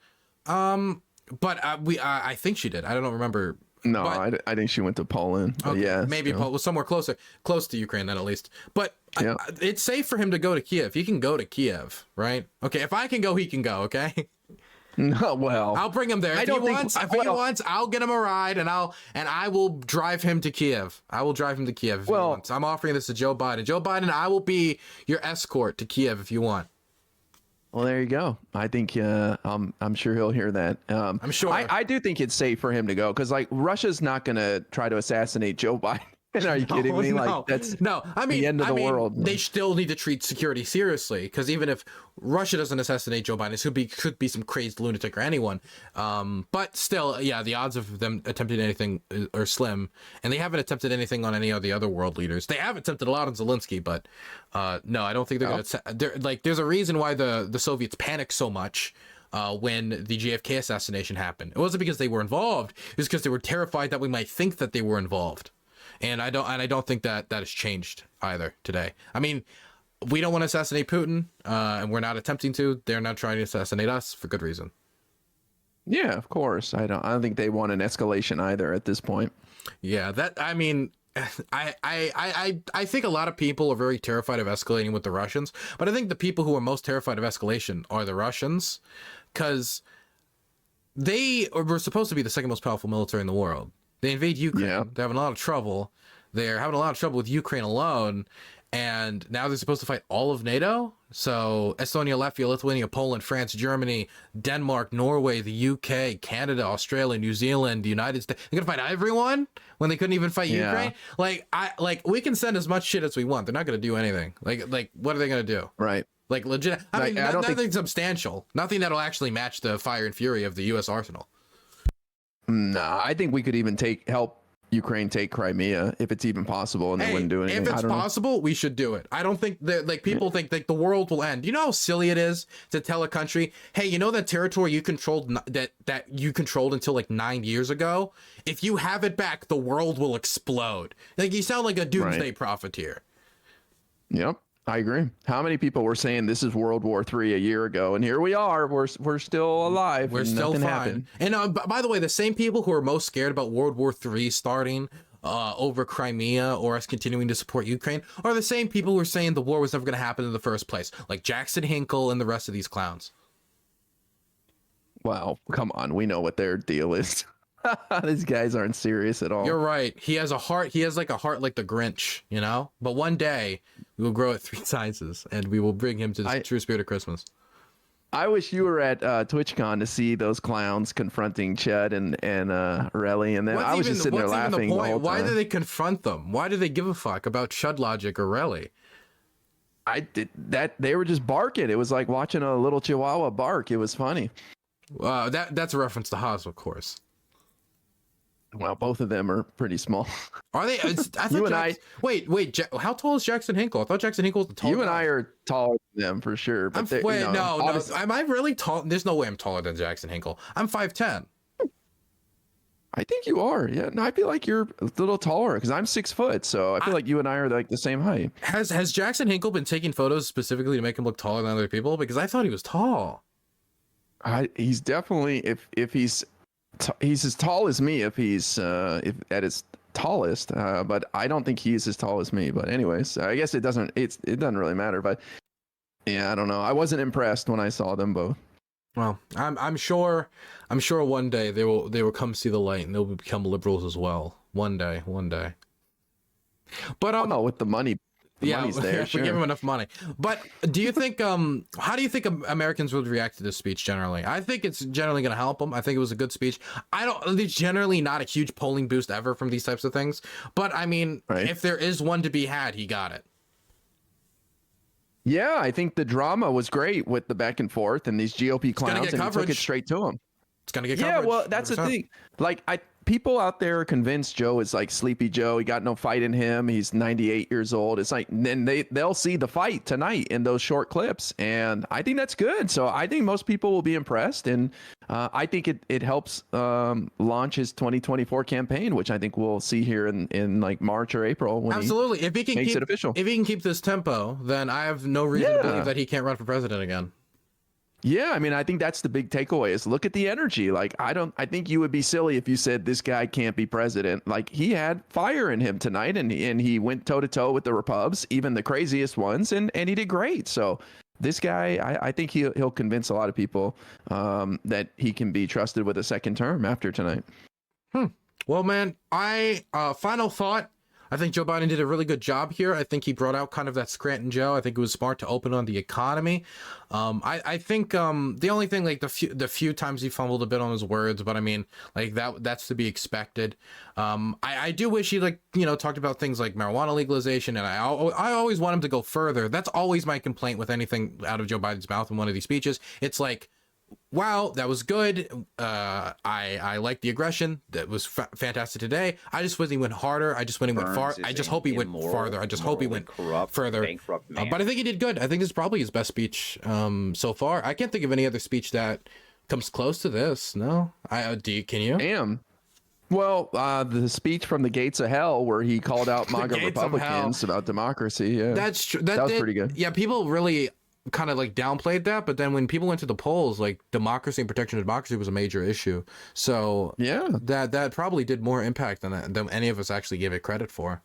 But I think she did. I don't remember. No, but I think she went to Poland. Okay, yeah, maybe Poland was somewhere close to Ukraine then, at least. But it's safe for him to go to Kiev. He can go to Kiev, right? Okay, if I can go, he can go. Okay. No, well, I'll bring him there. If he wants, I'll get him a ride, and I will drive him to Kiev. I will drive him to Kiev if he wants. I'm offering this to Joe Biden. Joe Biden, I will be your escort to Kiev if you want. Well, there you go. I think I'm sure he'll hear that. I'm sure. I do think it's safe for him to go because like Russia's not going to try to assassinate Joe Biden. Are you kidding me? Like that's the end of the world. They still need to treat security seriously because even if Russia doesn't assassinate Joe Biden, it could be some crazy lunatic or anyone. But still, yeah, the odds of them attempting anything are slim, and they haven't attempted anything on any of the other world leaders. They have attempted a lot on Zelensky, but no, I don't think they're going to. There's a reason why the Soviets panicked so much. When the JFK assassination happened, it wasn't because they were involved. It was because they were terrified that we might think that they were involved. And I don't think that has changed either today. I mean, we don't want to assassinate Putin, and we're not attempting to. They're not trying to assassinate us for good reason. Yeah, of course. I don't think they want an escalation either at this point. Yeah, I think a lot of people are very terrified of escalating with the Russians, but I think the people who are most terrified of escalation are the Russians, because they were supposed to be the second most powerful military in the world. They invade Ukraine. Yeah. They're having a lot of trouble. They're having a lot of trouble with Ukraine alone. And now they're supposed to fight all of NATO. So Estonia, Latvia, Lithuania, Poland, France, Germany, Denmark, Norway, the UK, Canada, Australia, New Zealand, the United States. They're going to fight everyone when they couldn't even fight Ukraine. We can send as much shit as we want. They're not going to do anything. Like what are they going to do? Right. Like legit. I mean, nothing substantial. Nothing that'll actually match the fire and fury of the U.S. arsenal. No, I think we could even help Ukraine take Crimea if it's even possible, and they wouldn't do anything. If it's possible, we should do it. I don't think that people think like the world will end. You know how silly it is to tell a country, "Hey, you know that territory you controlled that you controlled until like 9 years ago? If you have it back, the world will explode." Like you sound like a doomsday prophet here. Yep. I agree. How many people were saying this is World War III a year ago, and here we are. We're still alive. We're still fine. Happened. And by the way, the same people who are most scared about World War III starting over Crimea or us continuing to support Ukraine are the same people who are saying the war was never going to happen in the first place, like Jackson Hinkle and the rest of these clowns. Wow, come on. We know what their deal is. These guys aren't serious at all. You're right. He has a heart. He has like a heart like the Grinch, you know? But one day we will grow it 3 sizes and we will bring him to the true spirit of Christmas. I wish you were at TwitchCon to see those clowns confronting Chud and Relly, and then I was just sitting there laughing the whole time. Why do they confront them? Why do they give a fuck about Chud Logic or Relly? They were just barking. It was like watching a little Chihuahua bark. It was funny. That's a reference to Haas, of course. Well, both of them are pretty small. Are they? I thought wait. How tall is Jackson Hinkle? I thought Jackson Hinkle was the tallest. You and I are taller than them for sure. But no. Am I really tall? There's no way I'm taller than Jackson Hinkle. I'm 5'10". I think you are. Yeah. No, I feel like you're a little taller because I'm 6 foot. So I feel like you and I are like the same height. Has Jackson Hinkle been taking photos specifically to make him look taller than other people? Because I thought he was tall. He's definitely if he's as tall as me if at his tallest, but I don't think he's as tall as me. But anyways, I guess it doesn't really matter. But yeah, I don't know. I wasn't impressed when I saw them both. Well, I'm sure one day they will come see the light and they'll become liberals as well. One day. But with the money. Money's there, if we give him enough money. But do you think how do you think Americans would react to this speech generally? I think it's generally going to help them. I think it was a good speech. There's generally not a huge polling boost ever from these types of things, but I mean, if there is one to be had, he got it. Yeah, I think the drama was great with the back and forth and these GOP clowns, and he took it straight to him. It's going to get coverage. Yeah, well, that's 100%. The thing. Like, people out there are convinced Joe is like Sleepy Joe. He got no fight in him. He's 98 years old. It's like, then they'll see the fight tonight in those short clips. And I think that's good. So I think most people will be impressed. And I think it helps launch his 2024 campaign, which I think we'll see here in like March or April. When absolutely. If he can makes it official. If he can keep this tempo, then I have no reason to believe that he can't run for president again. Yeah, I mean, I think that's the big takeaway is look at the energy. Like, I think you would be silly if you said this guy can't be president. Like, he had fire in him tonight, and he went toe to toe with the Repubs, even the craziest ones, and he did great. So this guy, I think he'll convince a lot of people that he can be trusted with a second term after tonight. Well, man, final thought. I think Joe Biden did a really good job here. I think he brought out kind of that Scranton Joe. I think it was smart to open on the economy. I think the only thing, like the few times he fumbled a bit on his words, but I mean, like that's to be expected. I do wish he talked about things like marijuana legalization, and I always want him to go further. That's always my complaint with anything out of Joe Biden's mouth in one of these speeches. It's like, wow, that was good. I like the aggression. That was fantastic today. I just wish he went harder. I just wish he went far. I just hope he went farther. I just hope he went further. But I think he did good. I think this is probably his best speech so far. I can't think of any other speech that comes close to this. No, can you? Well, the speech from the gates of hell where he called out MAGA Republicans about democracy. Yeah, that's true. That was pretty good. Yeah, people really kind of like downplayed that, but then when people went to the polls, like democracy and protection of democracy was a major issue. So yeah, that probably did more impact than any of us actually gave it credit for.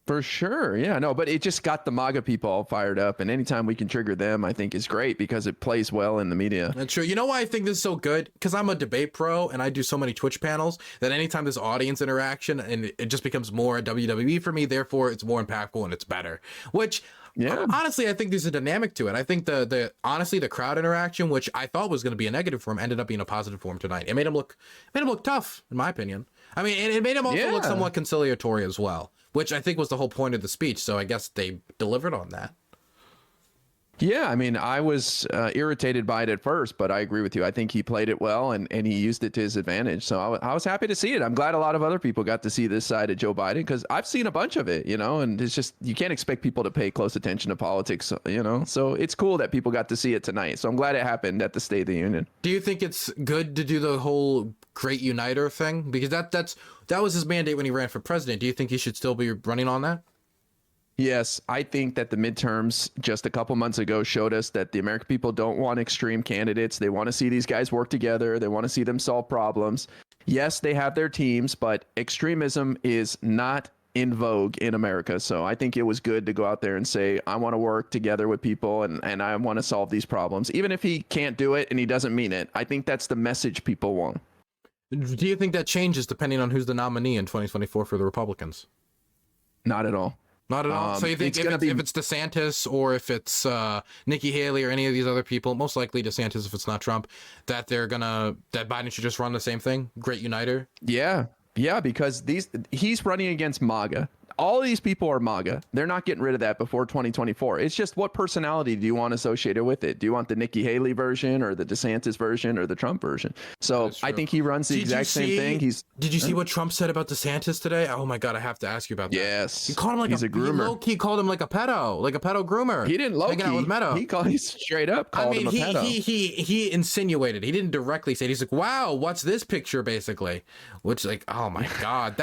For sure. Yeah, no, but it just got the MAGA people all fired up, and anytime we can trigger them, I think is great because it plays well in the media. That's true. You know why I think this is so good? Because I'm a debate pro and I do so many Twitch panels that anytime there's audience interaction, and it just becomes more WWE for me, therefore it's more impactful and it's better. Which, yeah, honestly, I think there's a dynamic to it. I think honestly the crowd interaction, which I thought was going to be a negative for him, ended up being a positive for him tonight. It made him look tough, in my opinion. I mean, and it made him also look somewhat conciliatory as well, which I think was the whole point of the speech. So I guess they delivered on that. Yeah, I mean, I was irritated by it at first, but I agree with you. I think he played it well and he used it to his advantage. So I was happy to see it. I'm glad a lot of other people got to see this side of Joe Biden because I've seen a bunch of it, and it's just, you can't expect people to pay close attention to politics, So it's cool that people got to see it tonight. So I'm glad it happened at the State of the Union. Do you think it's good to do the whole Great Uniter thing? Because that was his mandate when he ran for president. Do you think he should still be running on that? Yes, I think that the midterms just a couple months ago showed us that the American people don't want extreme candidates. They want to see these guys work together. They want to see them solve problems. Yes, they have their teams, but extremism is not in vogue in America. So I think it was good to go out there and say, I want to work together with people and I want to solve these problems. Even if he can't do it and he doesn't mean it, I think that's the message people want. Do you think that changes depending on who's the nominee in 2024 for the Republicans? Not at all. Not at all. So you think if it's DeSantis or if it's Nikki Haley or any of these other people, most likely DeSantis if it's not Trump, that Biden should just run the same thing? Great Uniter? Yeah, because he's running against MAGA. All of these people are MAGA. They're not getting rid of that before 2024. It's just what personality do you want associated with it? Do you want the Nikki Haley version or the DeSantis version or the Trump version? So I think he runs the exact same thing. Did you see what Trump said about DeSantis today? Oh my God, I have to ask you about that. Yes. He called him like a groomer. He called him like a pedo groomer. He didn't low-key. Hanging out with Meadow. He straight up called him a pedo. He insinuated. He didn't directly say it. He's like, wow, what's this picture basically? Which like, oh my God,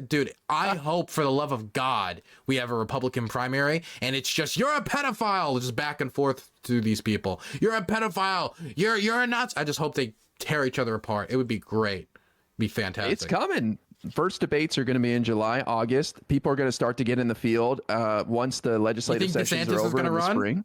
dude, I hope for the love of God we have a Republican primary and it's just, you're a pedophile, just back and forth to these people. You're a pedophile. You're a nuts. I just hope they tear each other apart. It would be great. Be fantastic. It's coming. First debates are going to be in July, August. People are going to start to get in the field once the legislative sessions are over in the spring.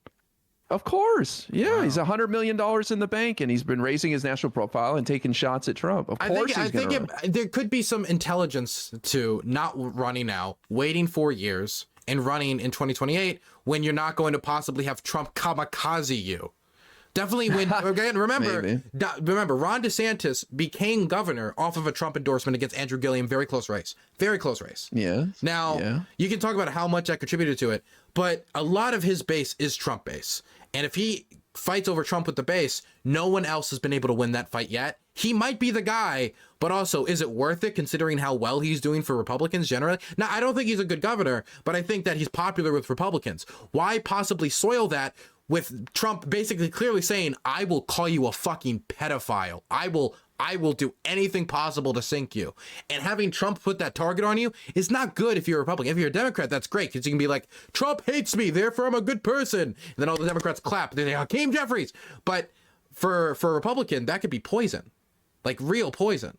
Of course. Yeah. Wow. He's $100 million in the bank and he's been raising his national profile and taking shots at Trump. Of course he's going to run. There could be some intelligence to not running now, waiting 4 years and running in 2028 when you're not going to possibly have Trump kamikaze you. Definitely when, again, remember, Ron DeSantis became governor off of a Trump endorsement against Andrew Gillum. Very close race. Very close race. Yeah. Now, you can talk about how much that contributed to it, but a lot of his base is Trump base. And if he fights over Trump with the base, no one else has been able to win that fight yet. He might be the guy, but also, is it worth it considering how well he's doing for Republicans generally? Now, I don't think he's a good governor, but I think that he's popular with Republicans. Why possibly soil that with Trump basically clearly saying, I will call you a fucking pedophile. I will do anything possible to sink you. And having Trump put that target on you is not good if you're a Republican. If you're a Democrat, that's great because you can be like, Trump hates me, therefore I'm a good person. And then all the Democrats clap. They say, Hakeem Jeffries. But for a Republican, that could be poison, like real poison.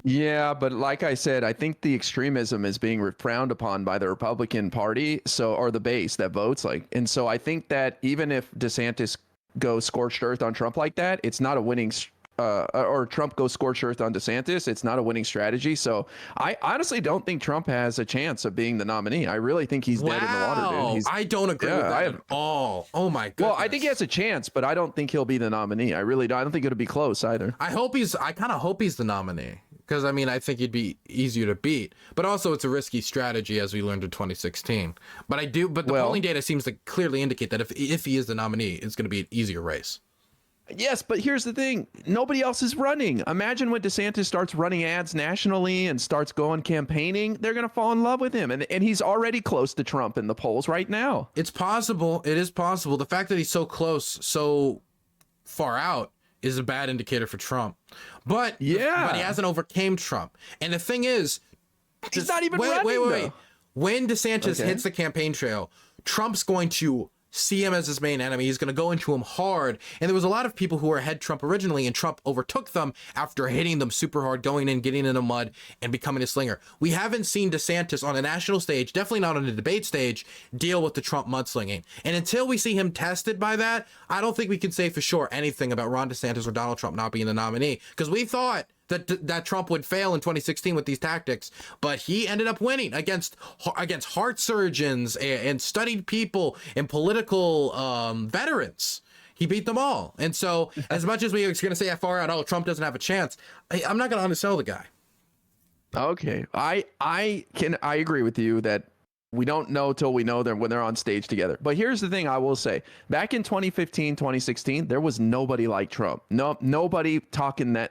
Yeah, but like I said, I think the extremism is being frowned upon by the Republican Party, or the base that votes and so I think that even if DeSantis goes scorched earth on Trump like that, it's not a winning or Trump goes scorched earth on DeSantis, it's not a winning strategy. So I honestly don't think Trump has a chance of being the nominee. I really think he's dead in the water, dude. I don't agree with that at all. Oh my goodness. Well, I think he has a chance, but I don't think he'll be the nominee. I really don't. I don't think it'll be close either. I kind of hope he's the nominee. Because, I mean, I think he'd be easier to beat. But also, it's a risky strategy, as we learned in 2016. But the polling data seems to clearly indicate that if he is the nominee, it's going to be an easier race. Yes, but here's the thing. Nobody else is running. Imagine when DeSantis starts running ads nationally and starts going campaigning. They're going to fall in love with him. And he's already close to Trump in the polls right now. It's possible. It is possible. The fact that he's so close, so far out, is a bad indicator for Trump. But he hasn't overcame Trump. And the thing is, he's not even running. Wait. When DeSantis hits the campaign trail, Trump's going to see him as his main enemy. He's going to go into him hard. And there was a lot of people who were ahead Trump originally, and Trump overtook them after hitting them super hard, going in, getting in the mud, and becoming a slinger. We haven't seen DeSantis on a national stage, definitely not on a debate stage, deal with the Trump mudslinging. And until we see him tested by that, I don't think we can say for sure anything about Ron DeSantis or Donald Trump not being the nominee, because we thought that Trump would fail in 2016 with these tactics, but he ended up winning against heart surgeons and studied people and political veterans. He beat them all. And so as much as we're going to say far out, Trump doesn't have a chance, I'm not going to undersell the guy. Okay. I agree with you that we don't know till we know them when they're on stage together. But here's the thing I will say. Back in 2015, 2016, there was nobody like Trump. Nobody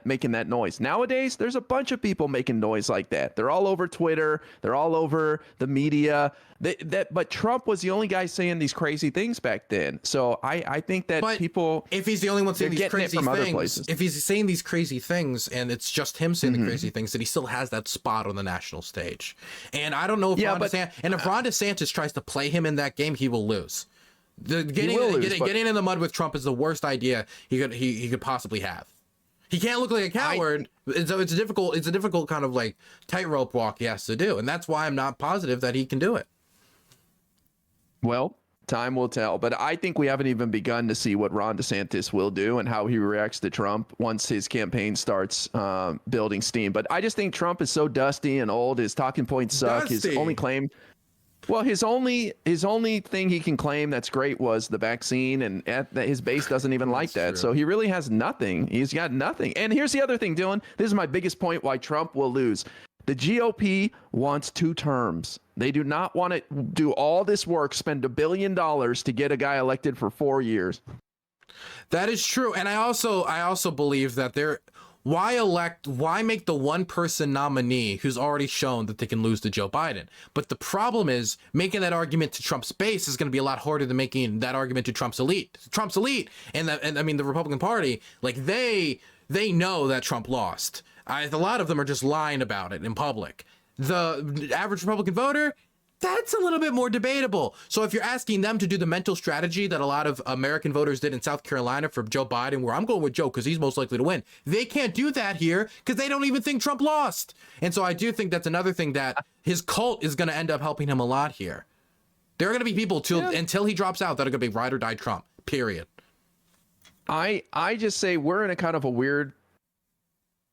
making that noise. Nowadays, there's a bunch of people making noise like that. They're all over Twitter. They're all over the media. But Trump was the only guy saying these crazy things back then. So I think that people, if he's the only one saying these crazy things, if he's saying these crazy things and it's just him saying the crazy things, that he still has that spot on the national stage. And I don't know if Ron DeSantis tries to play him in that game, he will lose. Getting in the mud with Trump is the worst idea he could possibly have. He can't look like a coward, so it's a difficult kind of like tightrope walk he has to do, and that's why I'm not positive that he can do it. Well, time will tell, but I think we haven't even begun to see what Ron DeSantis will do and how he reacts to Trump once his campaign starts building steam. But I just think Trump is so dusty and old. His talking points suck. His only thing he can claim that's great was the vaccine, and his base doesn't even like that. So he really has nothing. He's got nothing. And here's the other thing, Dylan. This is my biggest point why Trump will lose. The GOP wants 2 terms. They do not want to do all this work, spend $1 billion to get a guy elected for 4 years. That is true. And I also believe that why make the one person nominee who's already shown that they can lose to Joe Biden? But the problem is making that argument to Trump's base is going to be a lot harder than making that argument to Trump's elite. Trump's elite and I mean the Republican Party, like they know that Trump lost. A lot of them are just lying about it in public. The average Republican voter, that's a little bit more debatable. So if you're asking them to do the mental strategy that a lot of American voters did in South Carolina for Joe Biden, where I'm going with Joe because he's most likely to win, they can't do that here because they don't even think Trump lost. And so I do think that's another thing that his cult is going to end up helping him a lot here. There are going to be people until he drops out that are going to be ride or die Trump, period. I just say we're in a kind of a weird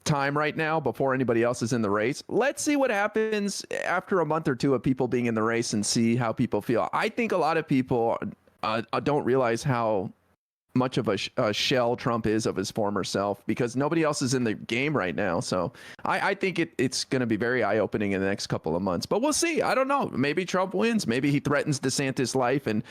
time right now before anybody else is in the race. Let's see what happens after a month or two of people being in the race and see how people feel. I think a lot of people don't realize how much of a shell Trump is of his former self because nobody else is in the game right now. So I think it's going to be very eye-opening in the next couple of months. But we'll see. I don't know. Maybe Trump wins. Maybe he threatens DeSantis' life and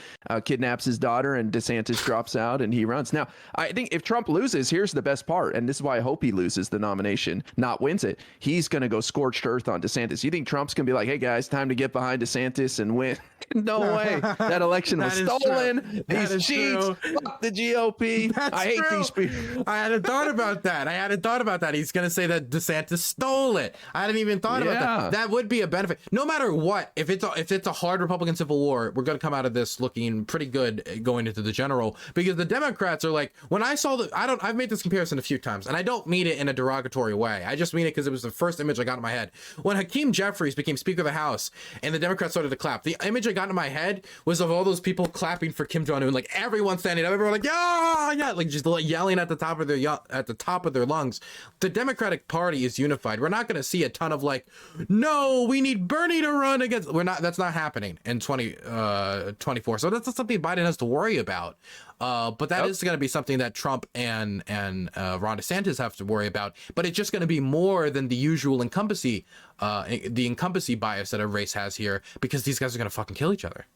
kidnaps his daughter and DeSantis drops out and he runs. Now, I think if Trump loses, here's the best part, and this is why I hope he loses the nomination, not wins it. He's going to go scorched earth on DeSantis. You think Trump's going to be like, hey, guys, time to get behind DeSantis and win? No way. That election was stolen. These cheats. Fuck the GOP. I hate these people. I hadn't thought about that. He's going to say that DeSantis stole it. I hadn't even thought about that. That would be a benefit. No matter what, if it's a hard Republican civil war, we're going to come out of this looking pretty good going into the general, because the Democrats are like, when I saw I've made this comparison a few times, and I don't mean it in a derogatory way. I just mean it because it was the first image I got in my head. When Hakeem Jeffries became Speaker of the House and the Democrats started to clap, the image I got in my head was of all those people clapping for Kim Jong-un, like everyone standing up, everyone like, yeah, like just yelling at the top of their lungs. The Democratic Party is unified. We're not going to see a ton of like, no, we need Bernie to run against. That's not happening in 2024. So that's not something Biden has to worry about. But that is going to be something that Trump and Ron DeSantis have to worry about. But it's just going to be more than the usual incumbency bias that a race has here, because these guys are going to fucking kill each other.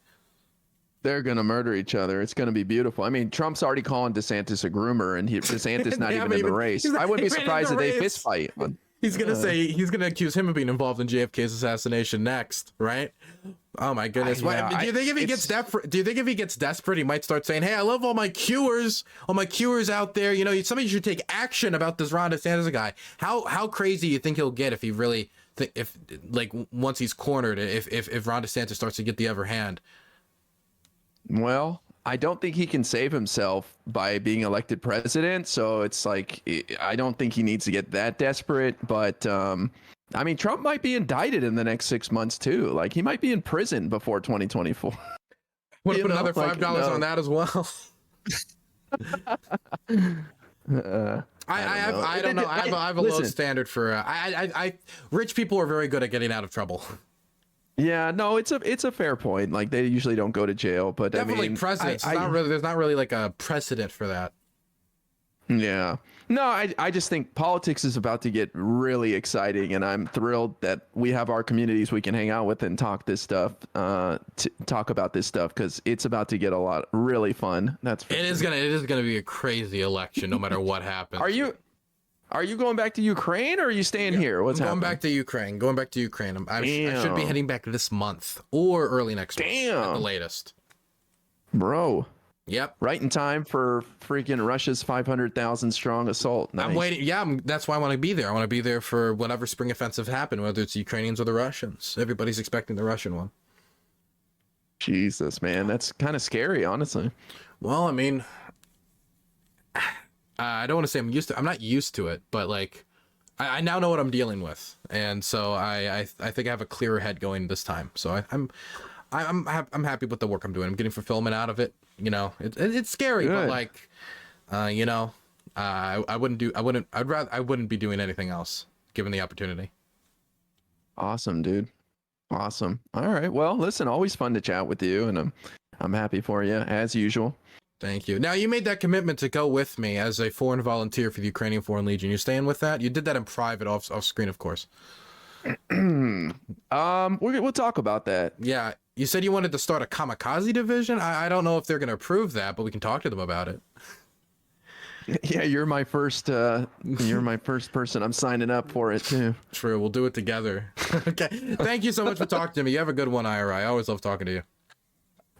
They're going to murder each other. It's going to be beautiful. I mean, Trump's already calling DeSantis a groomer, and DeSantis not even in the race. I wouldn't be surprised if they fist fight. He's going to accuse him of being involved in JFK's assassination next, right? Oh my goodness. Do you think if he gets desperate, he might start saying, hey, I love all my cures out there. You know, somebody should take action about this Ron DeSantis guy. How crazy you think he'll get if he really, once he's cornered, if Ron DeSantis starts to get the upper hand? Well, I don't think he can save himself by being elected president. So it's like, I don't think he needs to get that desperate. But I mean, Trump might be indicted in the next 6 months too. Like, he might be in prison before 2024. Want to put another $5 on that as well? I don't know. I have a low standard for. Rich people are very good at getting out of trouble. Yeah, no, it's a fair point. Like, they usually don't go to jail, but definitely I mean, presidents. There's not really like a precedent for that. Yeah. No, I just think politics is about to get really exciting, and I'm thrilled that we have our communities we can hang out with and talk about this stuff, because it's about to get really fun. It is gonna be a crazy election, no matter what happens. Are you going back to Ukraine, or are you staying here? What's happening? Going back to Ukraine. I should be heading back this month or early next month at the latest. Bro. Yep. Right in time for freaking Russia's 500,000 strong assault. Nice. I'm waiting. Yeah, that's why I want to be there. I want to be there for whatever spring offensive happened, whether it's the Ukrainians or the Russians. Everybody's expecting the Russian one. Jesus, man. That's kind of scary, honestly. Well, I mean, I don't want to say I'm not used to it, but like, I now know what I'm dealing with. And so I think I have a clearer head going this time. So I'm happy with the work I'm doing. I'm getting fulfillment out of it. You know, it's scary, but like, you know, I wouldn't be doing anything else given the opportunity. Awesome, dude. Awesome. All right. Well, listen, always fun to chat with you, and I'm happy for you as usual. Thank you. Now, you made that commitment to go with me as a foreign volunteer for the Ukrainian Foreign Legion. You're staying with that? You did that in private, off screen, of course. We'll talk about that. Yeah. You said you wanted to start a kamikaze division. I don't know if they're going to approve that, but we can talk to them about it. Yeah, you're my first person. I'm signing up for it too. True. We'll do it together. Okay. Thank you so much for talking to me. You have a good one, IRI. I always love talking to you.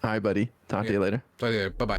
All right, buddy. Talk to you later. Talk to you later. Bye-bye.